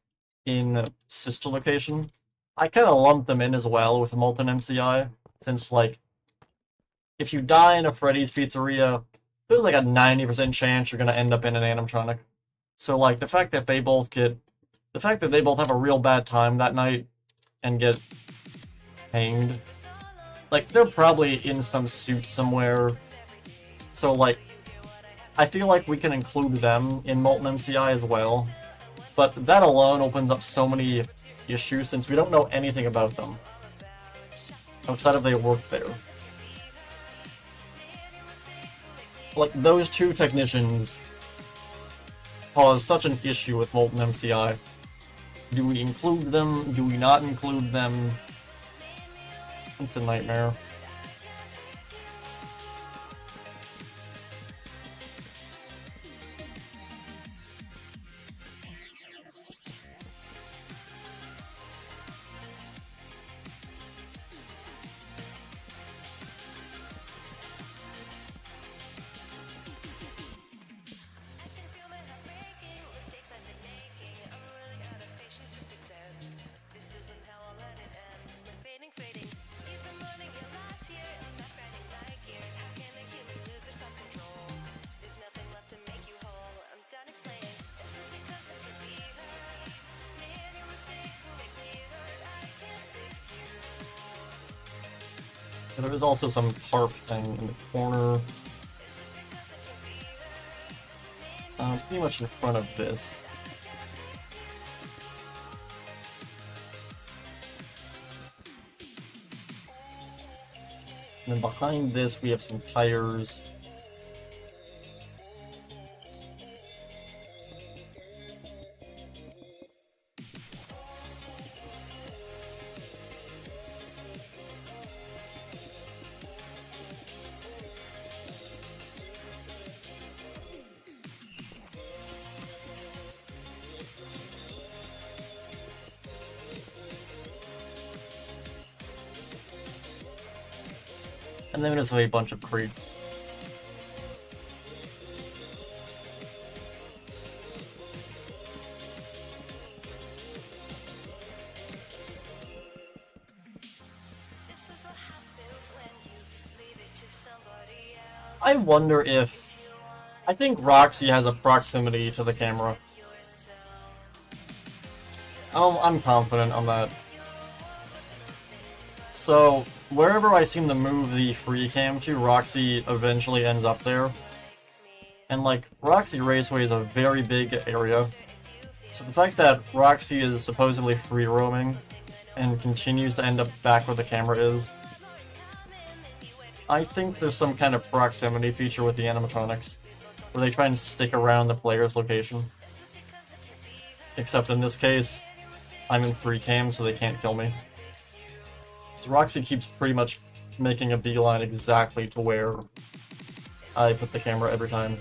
in sister location, I kind of lump them in as well with Molten MCI, since like if you die in a Freddy's pizzeria, there's like a 90% chance you're gonna end up in an animatronic. So like the fact that they both have a real bad time that night and get hanged, like they're probably in some suit somewhere. So like I feel like we can include them in Molten MCI as well, but that alone opens up so many issues since we don't know anything about them outside of they work there. like, those two technicians cause such an issue with Molten MCI. Do we include them? Do we not include them? It's a nightmare. There is also some tarp thing in the corner. Pretty much in front of this. And then behind this we have some tires. And then we just have a bunch of crates. I wonder if... I think Roxy has a proximity to the camera. I'm confident on that. So, wherever I seem to move the free cam to, Roxy eventually ends up there. And like, Roxy Raceway is a very big area. So the fact that Roxy is supposedly free roaming and continues to end up back where the camera is, I think there's some kind of proximity feature with the animatronics, where they try and stick around the player's location. Except in this case, I'm in free cam, so they can't kill me. Roxy keeps pretty much making a beeline exactly to where I put the camera every time.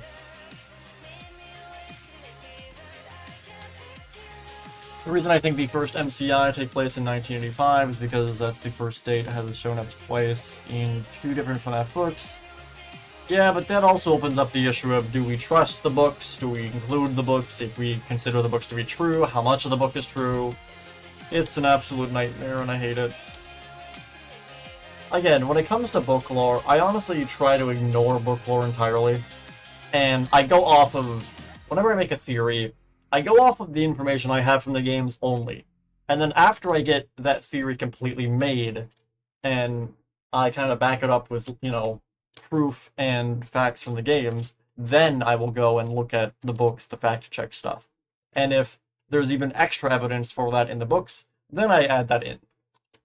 The reason I think the first MCI take place in 1985 is because that's the first date it has shown up twice in 2 different FNAF books. Yeah, but that also opens up the issue of, do we trust the books? Do we include the books? If we consider the books to be true, how much of the book is true? It's an absolute nightmare and I hate it. Again, when it comes to book lore, I honestly try to ignore book lore entirely. And I go off of... Whenever I make a theory, I go off of the information I have from the games only. And then after I get that theory completely made, and I kind of back it up with, you know, proof and facts from the games, then I will go and look at the books to fact-check stuff. And if there's even extra evidence for that in the books, then I add that in.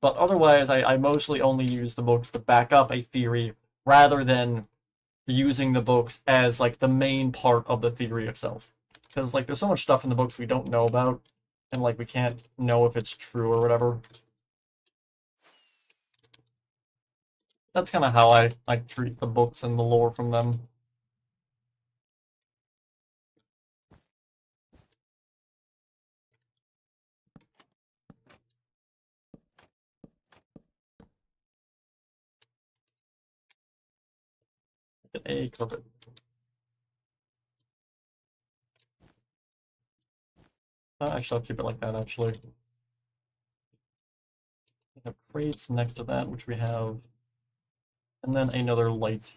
But otherwise, I mostly only use the books to back up a theory, rather than using the books as, like, the main part of the theory itself. Because, like, there's so much stuff in the books we don't know about, and, like, we can't know if it's true or whatever. That's kind of how I treat the books and the lore from them. Get a carpet. Actually, I'll keep it like that, actually. We have crates next to that, which we have, and then another light.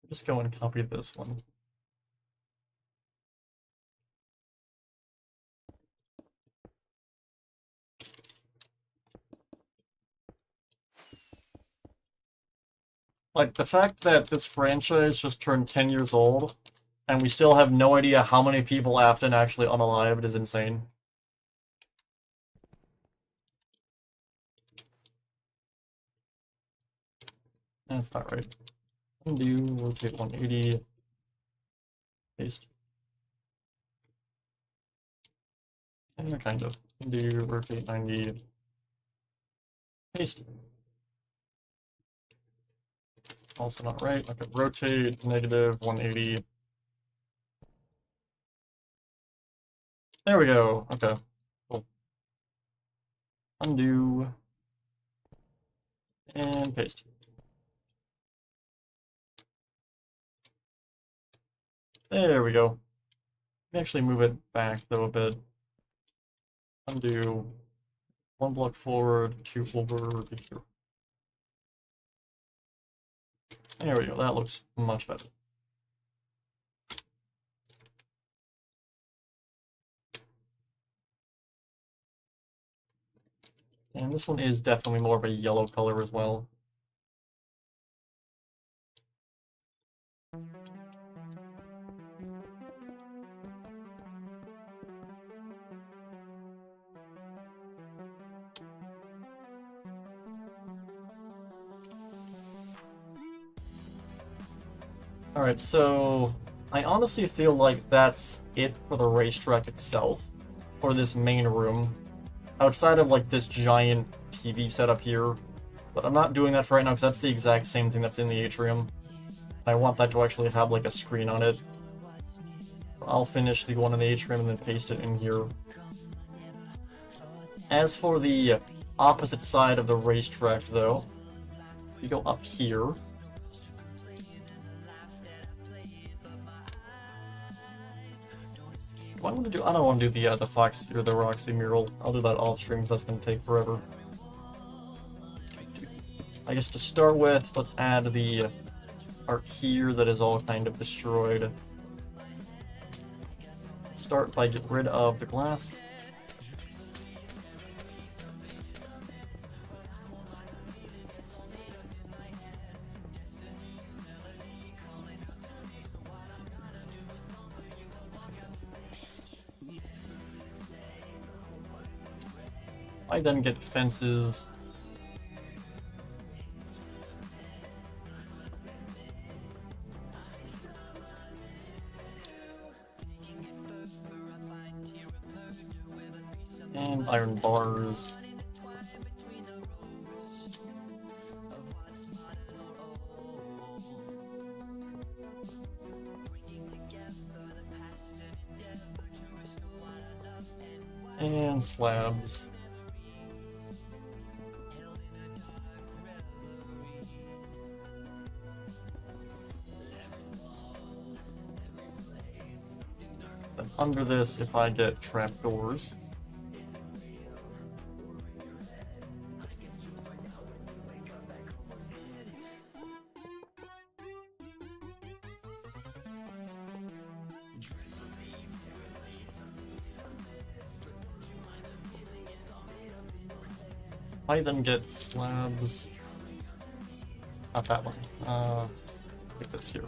Just go and copy this one. Like, the fact that this franchise just turned 10 years old, and we still have no idea how many people Afton actually unalived is insane. That's not right. Undo, rotate 180, paste. And kind of. Undo, rotate 90, paste. Also not right. Okay, rotate negative 180. There we go. Okay, cool. Undo, and paste. There we go. Let me actually move it back though a bit. Undo, one block forward, two over here. There we go, that looks much better. And this one is definitely more of a yellow color as well. Alright, so I honestly feel like that's it for the racetrack itself, for this main room, outside of like this giant TV setup here, but I'm not doing that for right now because that's the exact same thing that's in the atrium. I want that to actually have like a screen on it. So I'll finish the one in the atrium and then paste it in here. As for the opposite side of the racetrack though, you go up here. What I want to do, I don't want to do the Fox or the Roxy mural. I'll do that off stream because that's going to take forever. I guess to start with, let's add the art here that is all kind of destroyed. Start by getting rid of the glass. I then get fences. And iron bars. And slabs. Then under this, if I get trapdoors. I then get slabs. Not that one. I think that's here.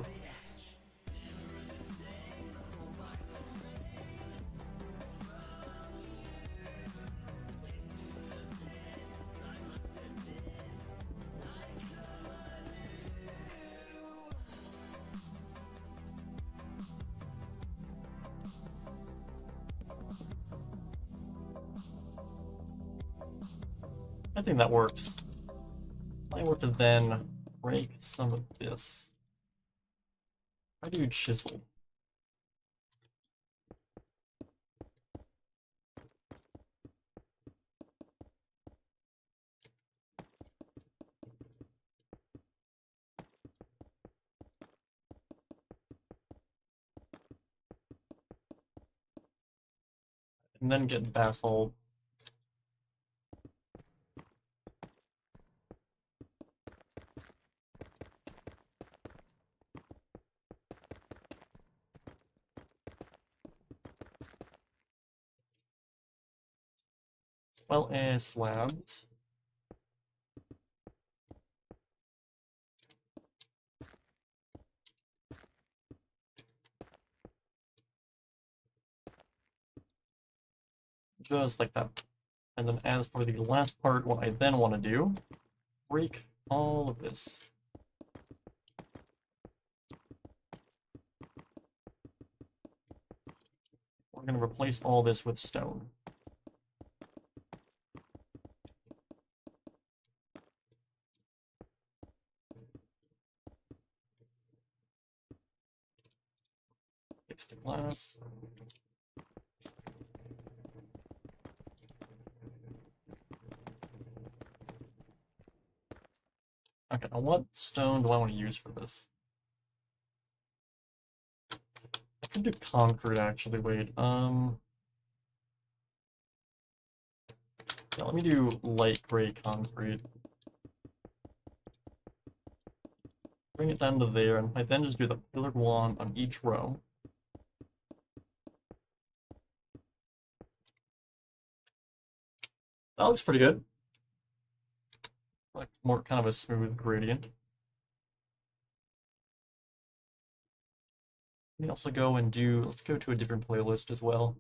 I think that works. I were to then break some of this. I do chisel. And then get basalt. As well as slabs. Just like that. And then as for the last part, what I then want to do, break all of this. we're going to replace all this with stone. Fix the glass. Okay, now what stone do I want to use for this? I could do concrete, actually. Wait, yeah, let me do light gray concrete. Bring it down to there, and I then just do the pillared one on each row. That looks pretty good. Like more kind of a smooth gradient. We can also go and do, let's go to a different playlist as well.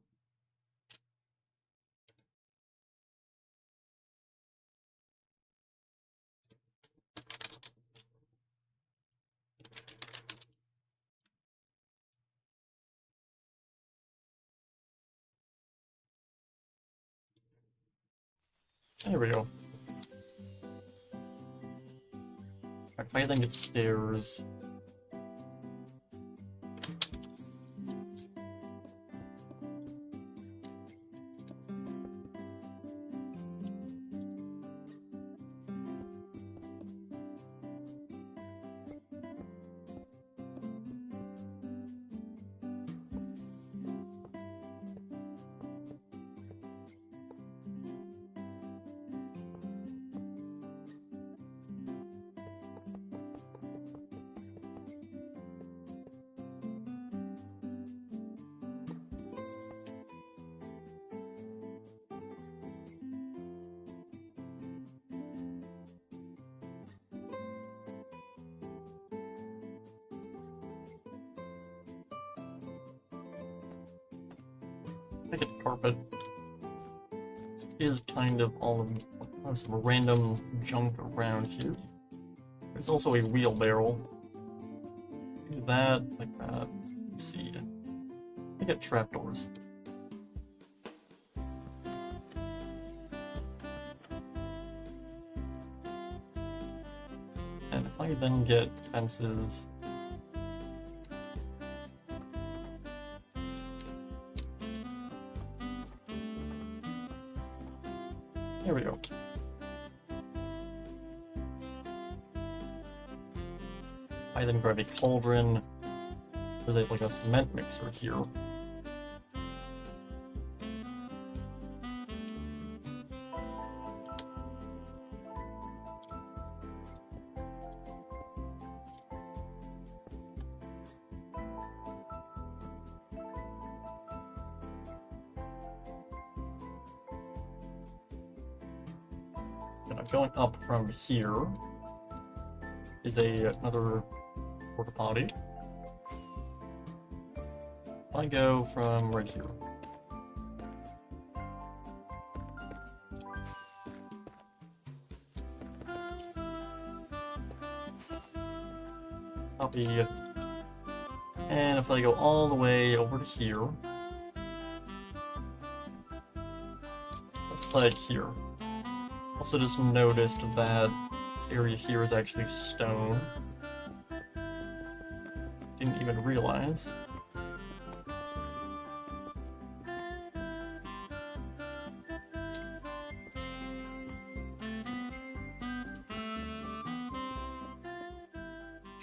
There we go. If I think it's stairs. Make it carpet. This is kind of all of some random junk around here. There's also a wheelbarrow. Do that, like that. Let's see. I get trapdoors. And if I then get fences. There we go. I then grab a cauldron. There's like a cement mixer here. Going up from here is another porta potty. I go from right here. Copy. And if I go all the way over to here, it's like here. Also just noticed that this area here is actually stone. Didn't even realize. Not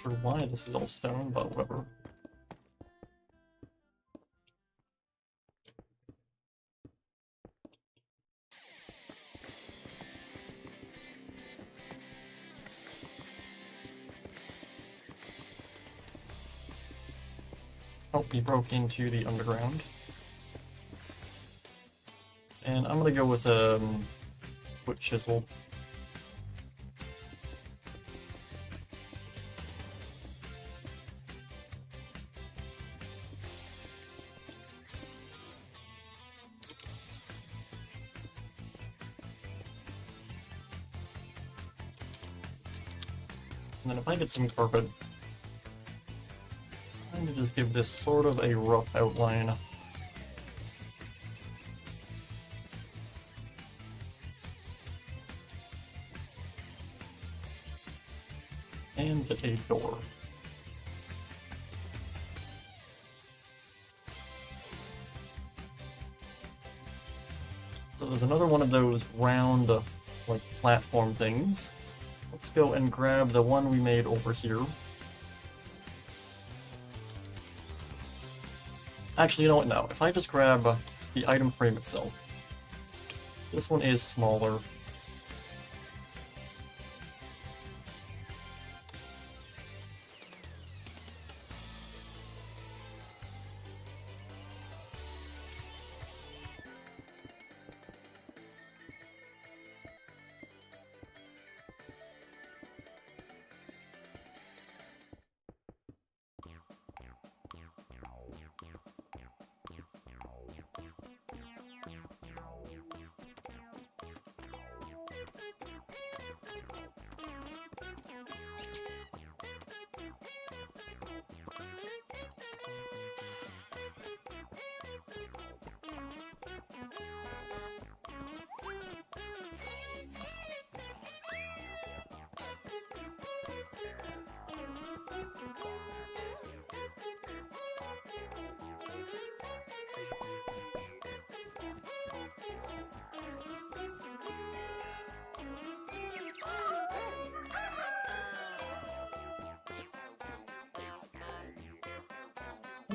sure why this is all stone, but whatever. Oh, he broke into the underground. And I'm gonna go with a wood chisel. And then if I get some carpet, I'm going to just give this sort of a rough outline. And a door. So there's another one of those round, like, platform things. Let's go and grab the one we made over here. Actually, you know what? No. If I just grab the item frame itself. This one is smaller.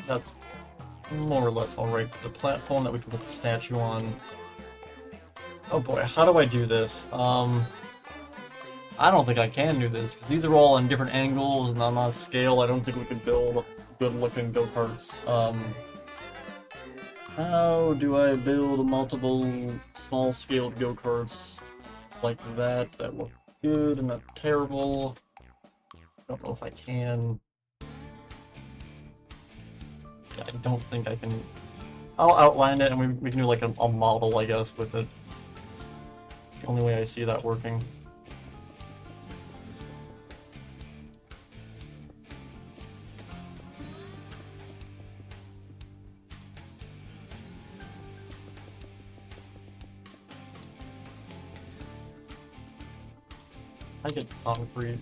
That's more or less alright for the platform that we can put the statue on. Oh boy, how do I do this? I don't think I can do this, because these are all on different angles and on a scale. I don't think we could build good-looking go-karts. How do I build multiple small-scaled go-karts like that look good and not terrible? Don't know if I can. I don't think I can. I'll outline it and we can do like a model, I guess, with it. The only way I see that working. I get concrete.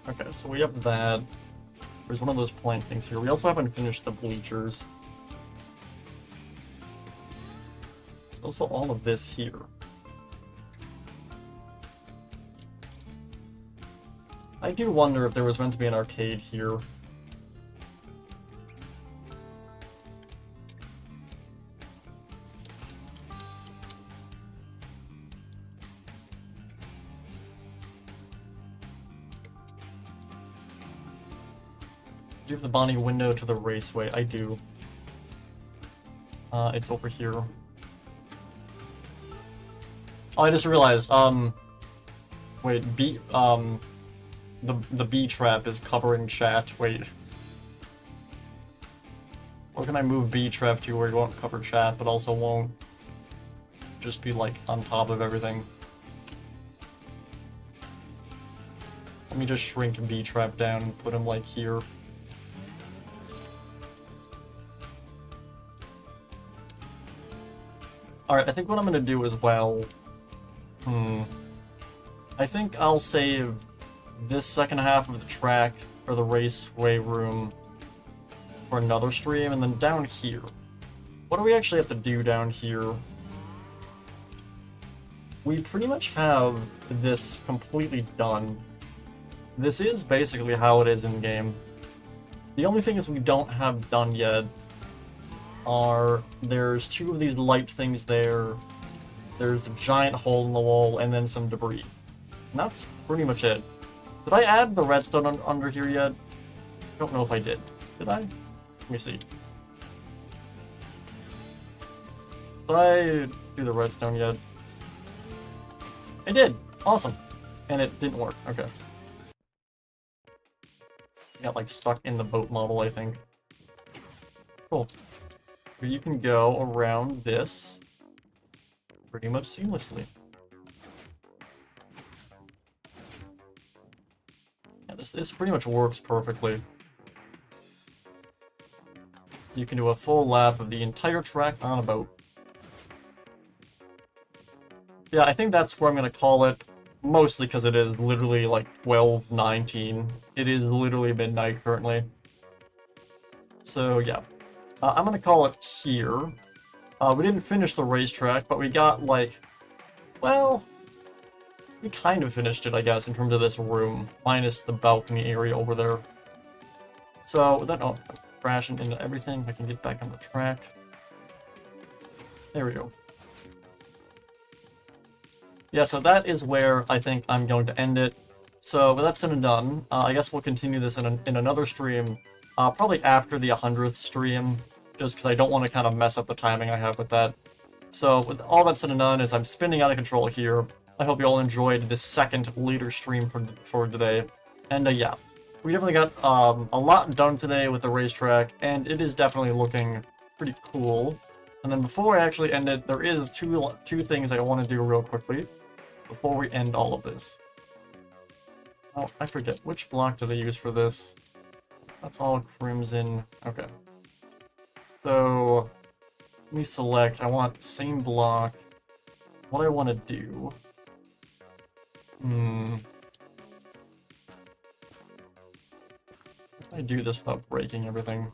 Okay, so we have that. There's one of those plank things here. We also haven't finished the bleachers. Also all of this here. I do wonder if there was meant to be an arcade here. Do you have the Bonnie window to the raceway? I do. It's over here. Oh, I just realized, wait, the B trap is covering chat, wait. Where can I move B trap to where it won't cover chat, but also won't just be, like, on top of everything? Let me just shrink B trap down and put him, like, here. Alright, I think what I'm gonna do as well... I think I'll save this second half of the track, or the raceway room, for another stream, and then down here. What do we actually have to do down here? We pretty much have this completely done. This is basically how it is in-game. The only thing is we don't have done yet are, there's two of these light things there, there's a giant hole in the wall, and then some debris. And that's pretty much it. Did I add the redstone under here yet? I don't know if I did. Did I? Let me see. Did I do the redstone yet? I did! Awesome! And it didn't work. Okay. Got, like, stuck in the boat model, I think. Cool. You can go around this. pretty much seamlessly. Yeah, this pretty much works perfectly. You can do a full lap of the entire track on a boat. Yeah, I think that's where I'm going to call it, mostly because it is literally like 12:19. It is literally midnight currently. So yeah, I'm going to call it here. We didn't finish the racetrack, but we got like, well, we kind of finished it, I guess, in terms of this room, minus the balcony area over there. So with that, oh, I'm crashing into everything. I can get back on the track. There we go. Yeah, so that is where I think I'm going to end it. So with that said and done, I guess we'll continue this in another stream, probably after the 100th stream, just because I don't want to kind of mess up the timing I have with that. So with all that said and done, as I'm spinning out of control here, I hope you all enjoyed this second later stream for today. And yeah, we definitely got a lot done today with the racetrack, and it is definitely looking pretty cool. And then before I actually end it, there is two things I want to do real quickly before we end all of this. Oh, I forget. Which block did I use for this? That's all crimson. Okay. So, let me select. I want same block. What I want to do... How can I do this without breaking everything?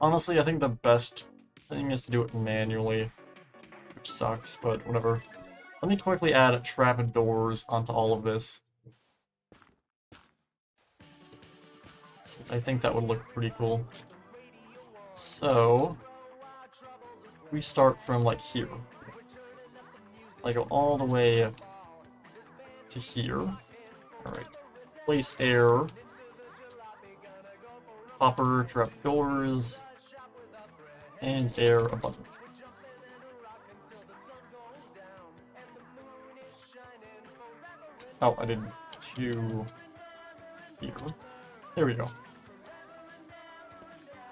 Honestly, I think the best thing is to do it manually, which sucks, but whatever. Let me quickly add trapdoors onto all of this, since I think that would look pretty cool. So, we start from like here. I go all the way to here. Alright. Place air. Copper trapdoors. And air a button. Oh, I did two here. There we go.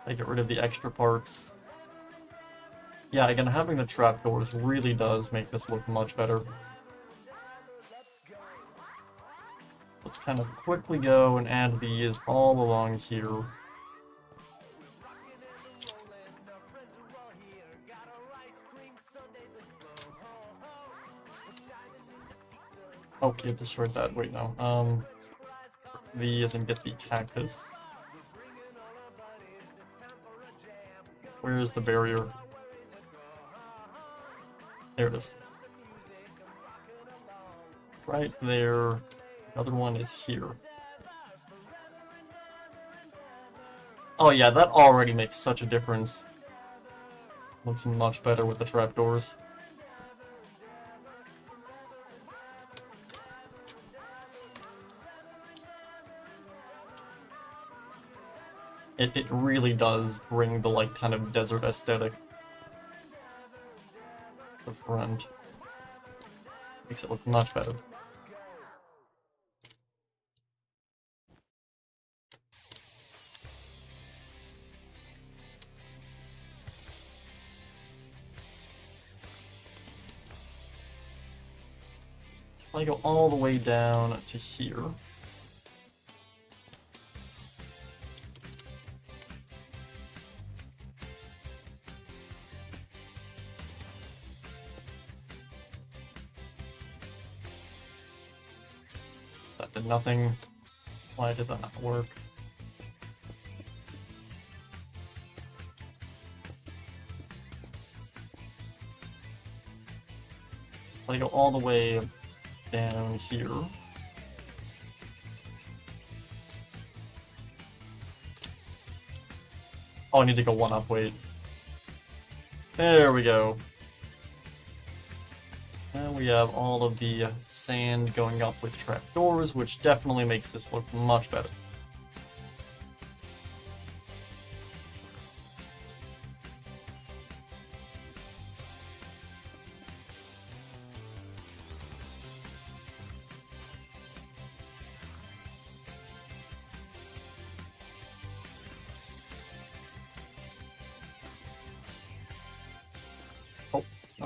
I get rid of the extra parts. Yeah, again, having the trapdoors really does make this look much better. Let's kind of quickly go and add these all along here. Oh, you destroyed that. Wait, no. V as in get the cactus. Where is the barrier? There it is. Right there. The other one is here. Oh yeah, that already makes such a difference. Looks much better with the trapdoors. It really does bring the, like, kind of desert aesthetic to the front. Makes it look much better. So if I go all the way down to here, did nothing. Why did that not work? I go all the way down here. Oh, I need to go one up, wait. There we go. Now we have all of the sand going up with trapdoors, which definitely makes this look much better.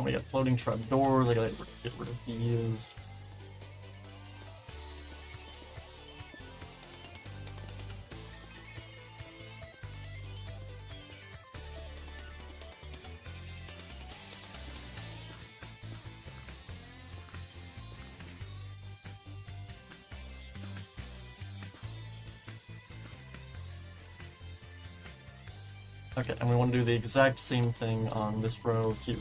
We got floating trapdoors. I gotta get rid of these. Okay, and we want to do the exact same thing on this row here.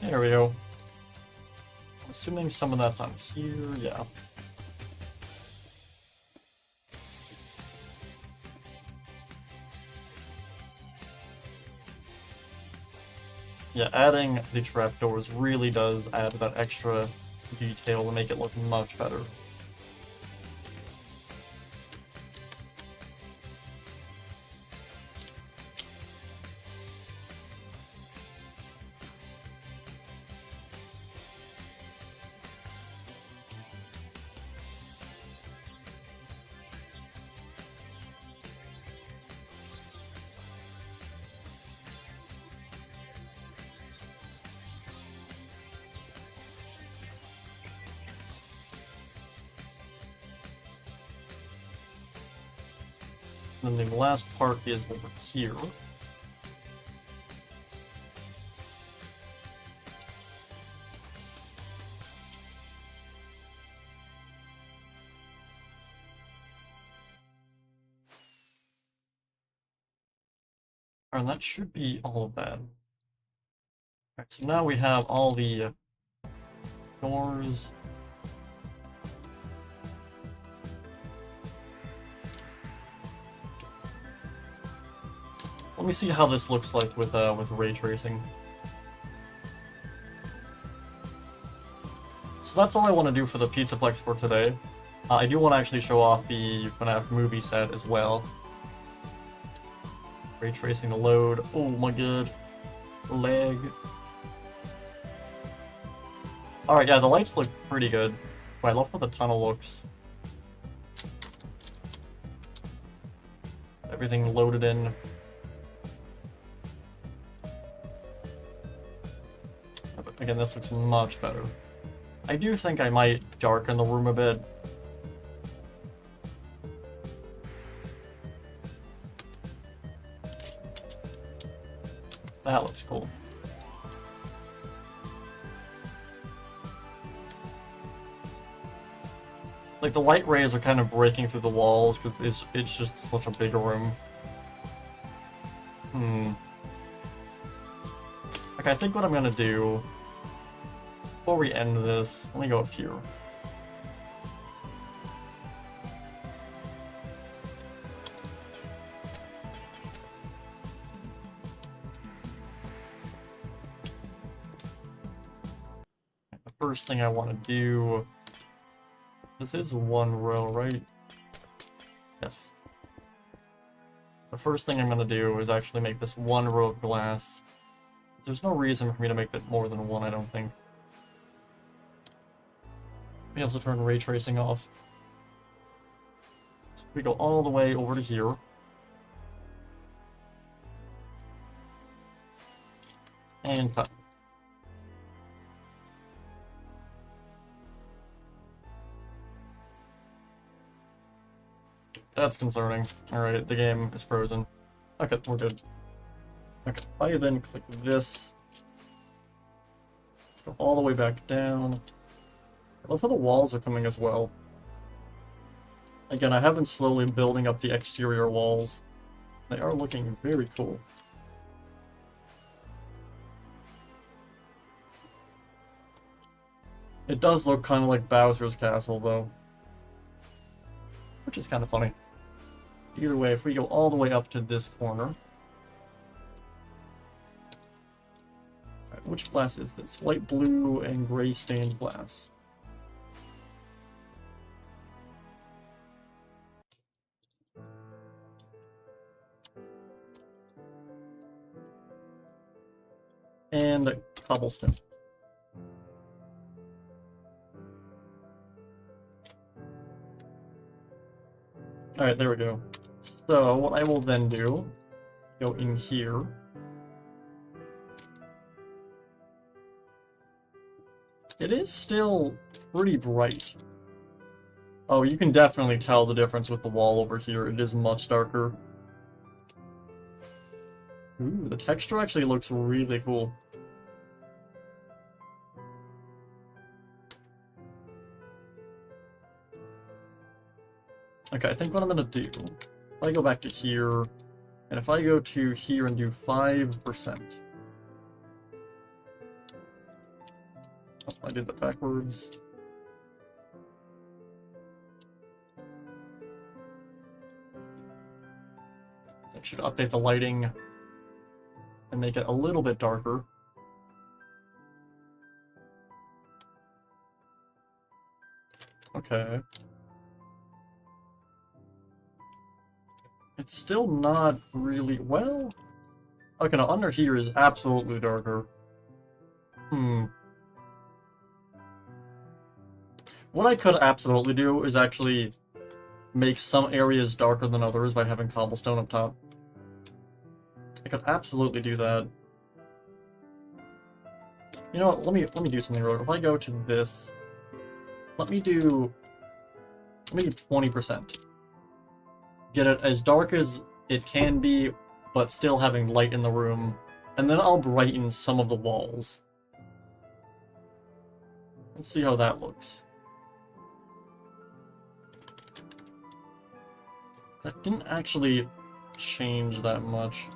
There we go. Assuming some of that's on here, yeah. Yeah, adding the trapdoors really does add that extra detail to make it look much better. And then the last part is over here. And that should be all of that. Alright, so now we have all the doors. Let me see how this looks like with ray tracing. So that's all I want to do for the Pizzaplex for today. I do want to actually show off the FNAF movie set as well. Ray tracing to load. Oh my god. Lag. Alright, yeah, the lights look pretty good. Oh, I love how the tunnel looks. Everything loaded in. But again, this looks much better. I do think I might darken the room a bit. That looks cool. Like, the light rays are kind of breaking through the walls because it's just such a big room. Okay, I think what I'm gonna do before we end this, let me go up here. The first thing I want to do, this is one row, right? Yes. The first thing I'm going to do is actually make this one row of glass. There's no reason for me to make that more than one, I don't think. We also turn ray tracing off. So if we go all the way over to here. And cut. That's concerning. Alright, the game is frozen. Okay, we're good. Okay, I then click this. Let's go all the way back down. I love how the walls are coming as well. Again, I have been slowly building up the exterior walls. They are looking very cool. It does look kind of like Bowser's castle, though. Which is kind of funny. Either way, if we go all the way up to this corner... Alright, which glass is this? Light blue and gray stained glass. And cobblestone. Alright, there we go. So, what I will then do, go in here. It is still pretty bright. Oh, you can definitely tell the difference with the wall over here. It is much darker. Ooh, the texture actually looks really cool. Okay, I think what I'm gonna do, if I go back to here, and if I go to here and do 5%. Oh, I did that backwards. That should update the lighting and make it a little bit darker. Okay. It's still not really... well... Okay, no, under here is absolutely darker. What I could absolutely do is actually make some areas darker than others by having cobblestone up top. I could absolutely do that. You know what, let me do something real quick. If I go to this, let me do 20%. Get it as dark as it can be, but still having light in the room, and then I'll brighten some of the walls. Let's see how that looks. That didn't actually change that much.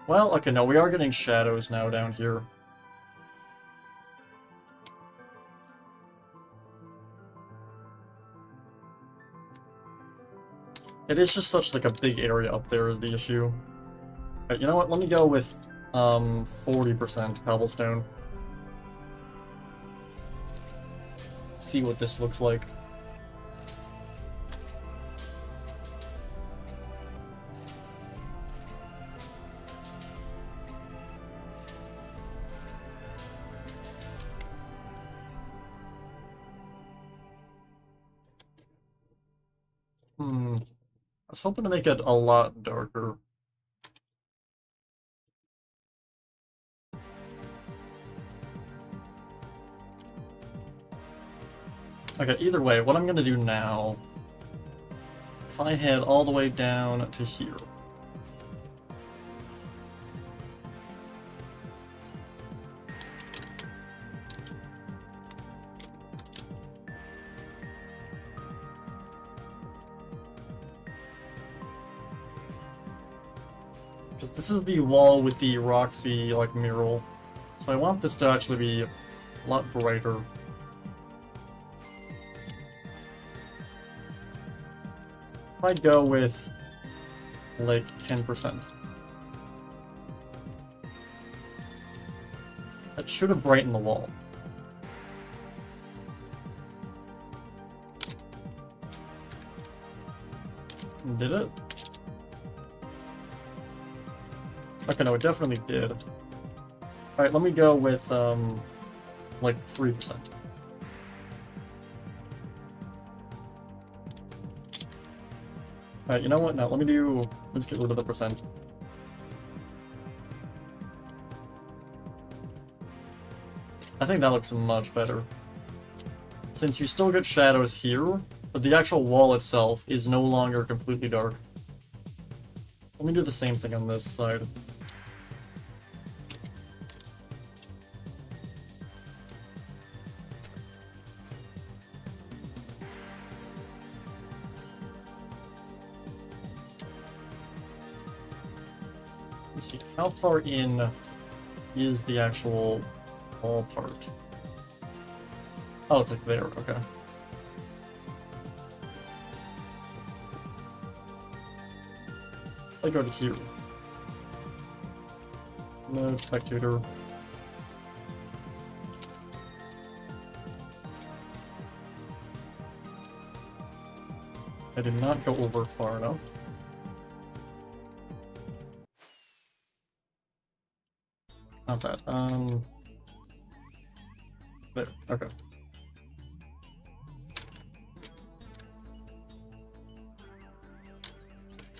Well, okay, no, we are getting shadows now down here. It is just such like a big area up there is the issue. Right, you know what, let me go with 40% cobblestone. See what this looks like. I was hoping to make it a lot darker. Okay, either way, what I'm gonna do now, if I head all the way down to here. Because this is the wall with the Roxy, like, mural. So I want this to actually be a lot brighter. If I go with, like, 10%. That should have brightened the wall. Did it? Okay, no, it definitely did. Alright, let me go with, like, 3%. Alright, you know what? No, let's get rid of the percent. I think that looks much better. Since you still get shadows here, but the actual wall itself is no longer completely dark. Let me do the same thing on this side. Let's see, how far in is the actual wall part? Oh, it's like there, okay. I go to here. No spectator. I did not go over far enough. Not bad. There, okay.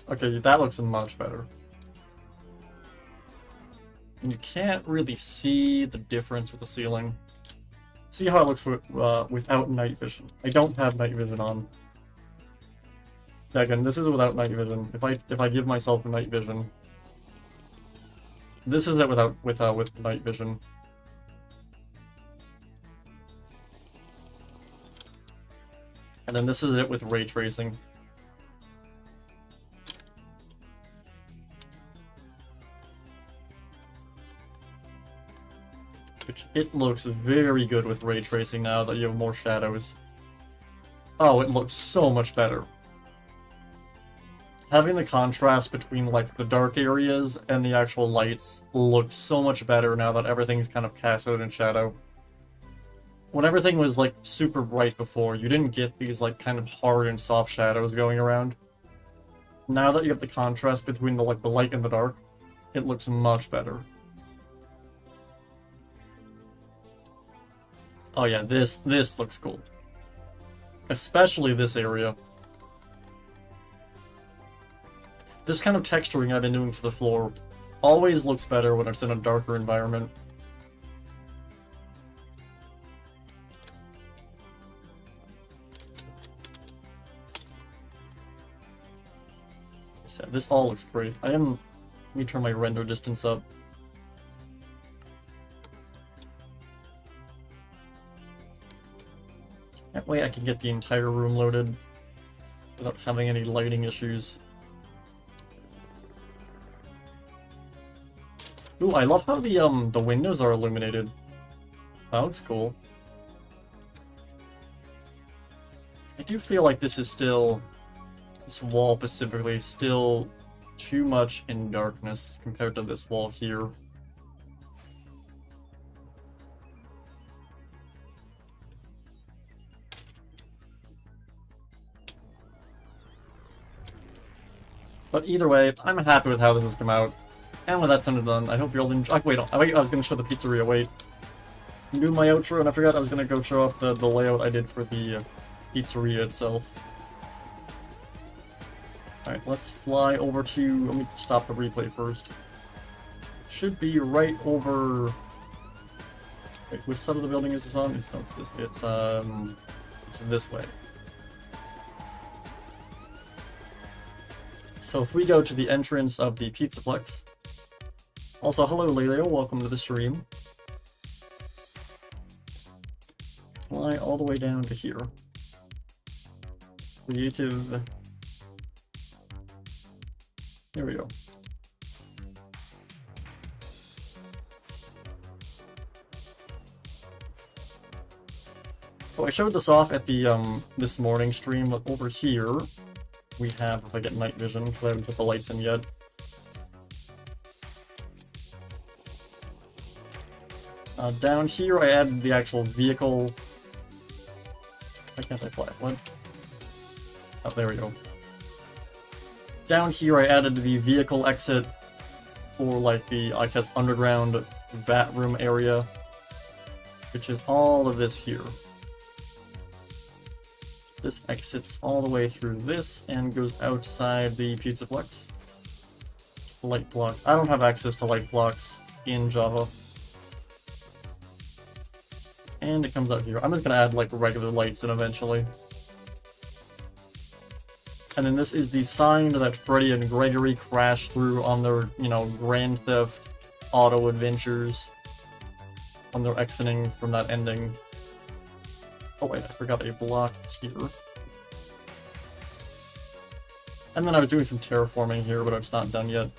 Okay, that looks much better. And you can't really see the difference with the ceiling. See how it looks without night vision. I don't have night vision on. Yeah, again, this is without night vision. If I give myself night vision, this is it with night vision. And then this is it with ray tracing. Which it looks very good with ray tracing now that you have more shadows. Oh, it looks so much better. Having the contrast between like the dark areas and the actual lights looks so much better now that everything's kind of cast out in shadow. When everything was like super bright before, you didn't get these like kind of hard and soft shadows going around. Now that you have the contrast between the light and the dark, it looks much better. Oh yeah, this looks cool. Especially this area. This kind of texturing I've been doing for the floor always looks better when it's in a darker environment. So this all looks great. Let me turn my render distance up. That way I can get the entire room loaded without having any lighting issues. Ooh, I love how the windows are illuminated. That looks cool. I do feel like this is still, this wall specifically, still too much in darkness compared to this wall here. But either way, I'm happy with how this has come out. And with that sounded done, I hope you all enjoy. Wait, I was going to show the pizzeria. Wait. I'm doing my outro, and I forgot I was going to go show up the layout I did for the pizzeria itself. Alright, let's fly over to... Let me stop the replay first. Should be right over... Wait, which side of the building is this on? It's this way. So if we go to the entrance of the Pizzaplex... Also, hello Lelio, welcome to the stream. Fly all the way down to here. Creative... There we go. So I showed this off at the this morning stream, but over here we have, if I get night vision, because I haven't put the lights in yet. Down here I added the actual vehicle. Why can't I fly? What? Oh, there we go. Down here I added the vehicle exit for like the, I guess, underground vat room area, which is all of this here. This exits all the way through this and goes outside the Pizzaplex. Light blocks. I don't have access to light blocks in Java. And it comes out here. I'm just gonna add like regular lights in eventually. And then this is the sign that Freddy and Gregory crashed through on their, you know, Grand Theft Auto adventures. When they're exiting from that ending. Oh wait, I forgot a block here. And then I was doing some terraforming here, but it's not done yet.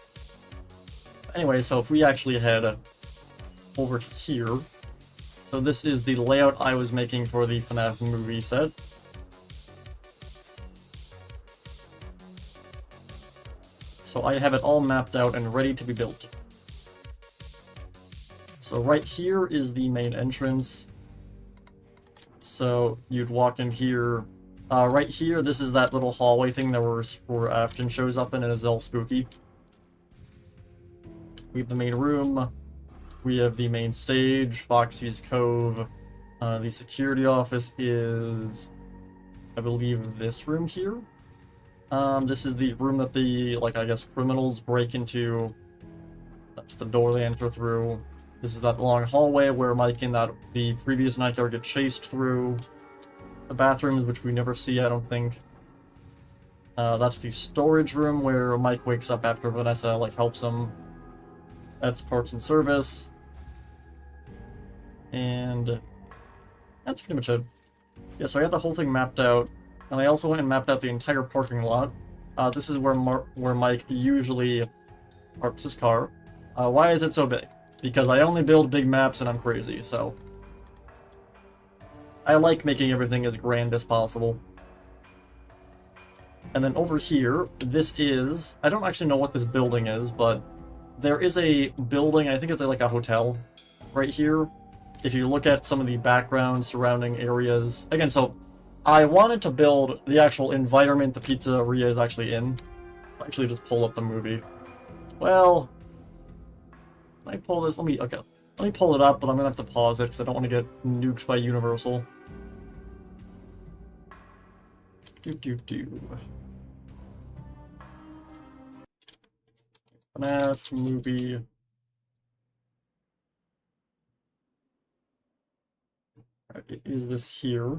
Anyway, so if we actually head over to here. So this is the layout I was making for the FNAF movie set. So I have it all mapped out and ready to be built. So right here is the main entrance. So you'd walk in here. Right here, this is that little hallway thing that where Afton shows up in and is all spooky. We have the main room. We have the main stage, Foxy's Cove. The security office is, I believe, this room here. This is the room that the, like, I guess, criminals break into. That's the door they enter through. This is that long hallway where Mike and the previous night guard get chased through. The bathrooms, which we never see, I don't think. That's the storage room where Mike wakes up after Vanessa, like, helps him. That's parts and service. And that's pretty much it. Yeah, so I got the whole thing mapped out. And I also went and mapped out the entire parking lot. This is where Mike usually parks his car. Why is it so big? Because I only build big maps and I'm crazy, so... I like making everything as grand as possible. And then over here, this is... I don't actually know what this building is, but there is a building, I think it's like a hotel, right here. If you look at some of the background surrounding areas... Again, so I wanted to build the actual environment the pizzeria is actually in. I'll actually just pull up the movie. Well... Can I pull this? Okay. Let me pull it up, but I'm gonna have to pause it because I don't want to get nuked by Universal. FNAF movie. Alright, is this here?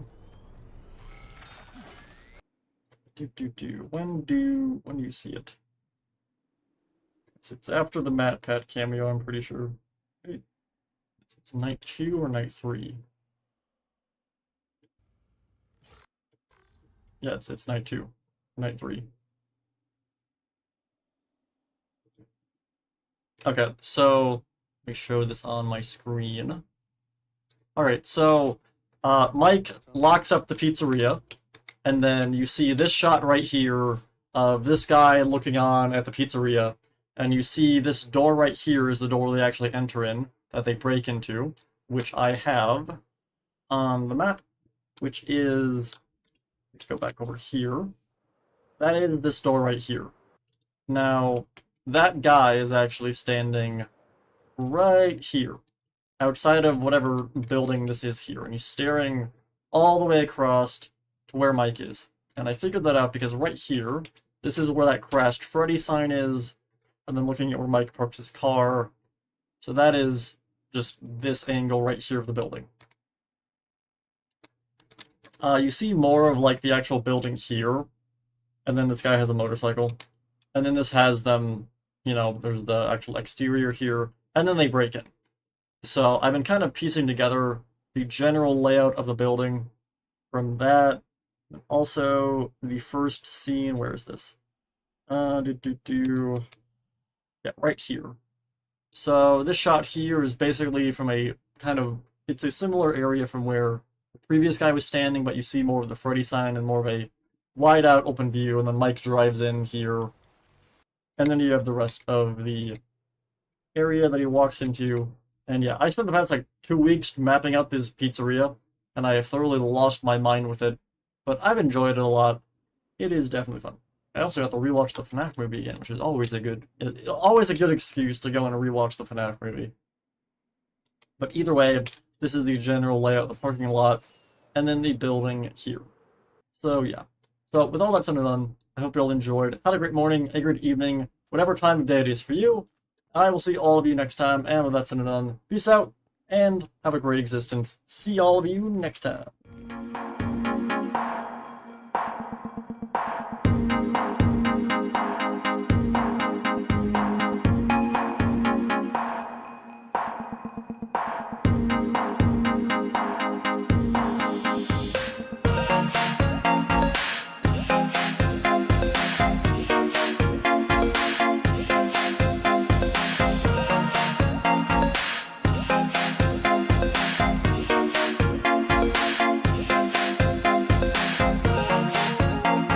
When do you see it? It's after the MatPat cameo, I'm pretty sure. Wait, it's night 2 or night 3? Yeah, it's night 2. Night 3. Okay, so let me show this on my screen. Alright, so Mike locks up the pizzeria, and then you see this shot right here of this guy looking on at the pizzeria. And you see this door right here is the door they actually enter in, that they break into, which I have on the map, which is, let's go back over here. That is this door right here. Now, that guy is actually standing right here, outside of whatever building this is here, and he's staring all the way across to where Mike is. And I figured that out because right here, this is where that crashed Freddy sign is, and then looking at where Mike parks his car. So that is just this angle right here of the building. You see more of like the actual building here, and then this guy has a motorcycle, and then this has them, you know, there's the actual exterior here, and then they break in. So I've been kind of piecing together the general layout of the building from that. And also the first scene, where is this? Yeah, right here. So this shot here is basically from a kind of, it's a similar area from where the previous guy was standing, but you see more of the Freddy sign and more of a wide out open view, and then Mike drives in here. And then you have the rest of the area that he walks into. And yeah, I spent the past like 2 weeks mapping out this pizzeria, and I have thoroughly lost my mind with it. But I've enjoyed it a lot. It is definitely fun. I also got to rewatch the FNAF movie again, which is always a good excuse to go and rewatch the FNAF movie. But either way, this is the general layout of the parking lot, and then the building here. So yeah. So with all that said and done, I hope you all enjoyed. Had a great morning, a great evening, whatever time of day it is for you. I will see all of you next time, and with that said and done, peace out, and have a great existence. See all of you next time.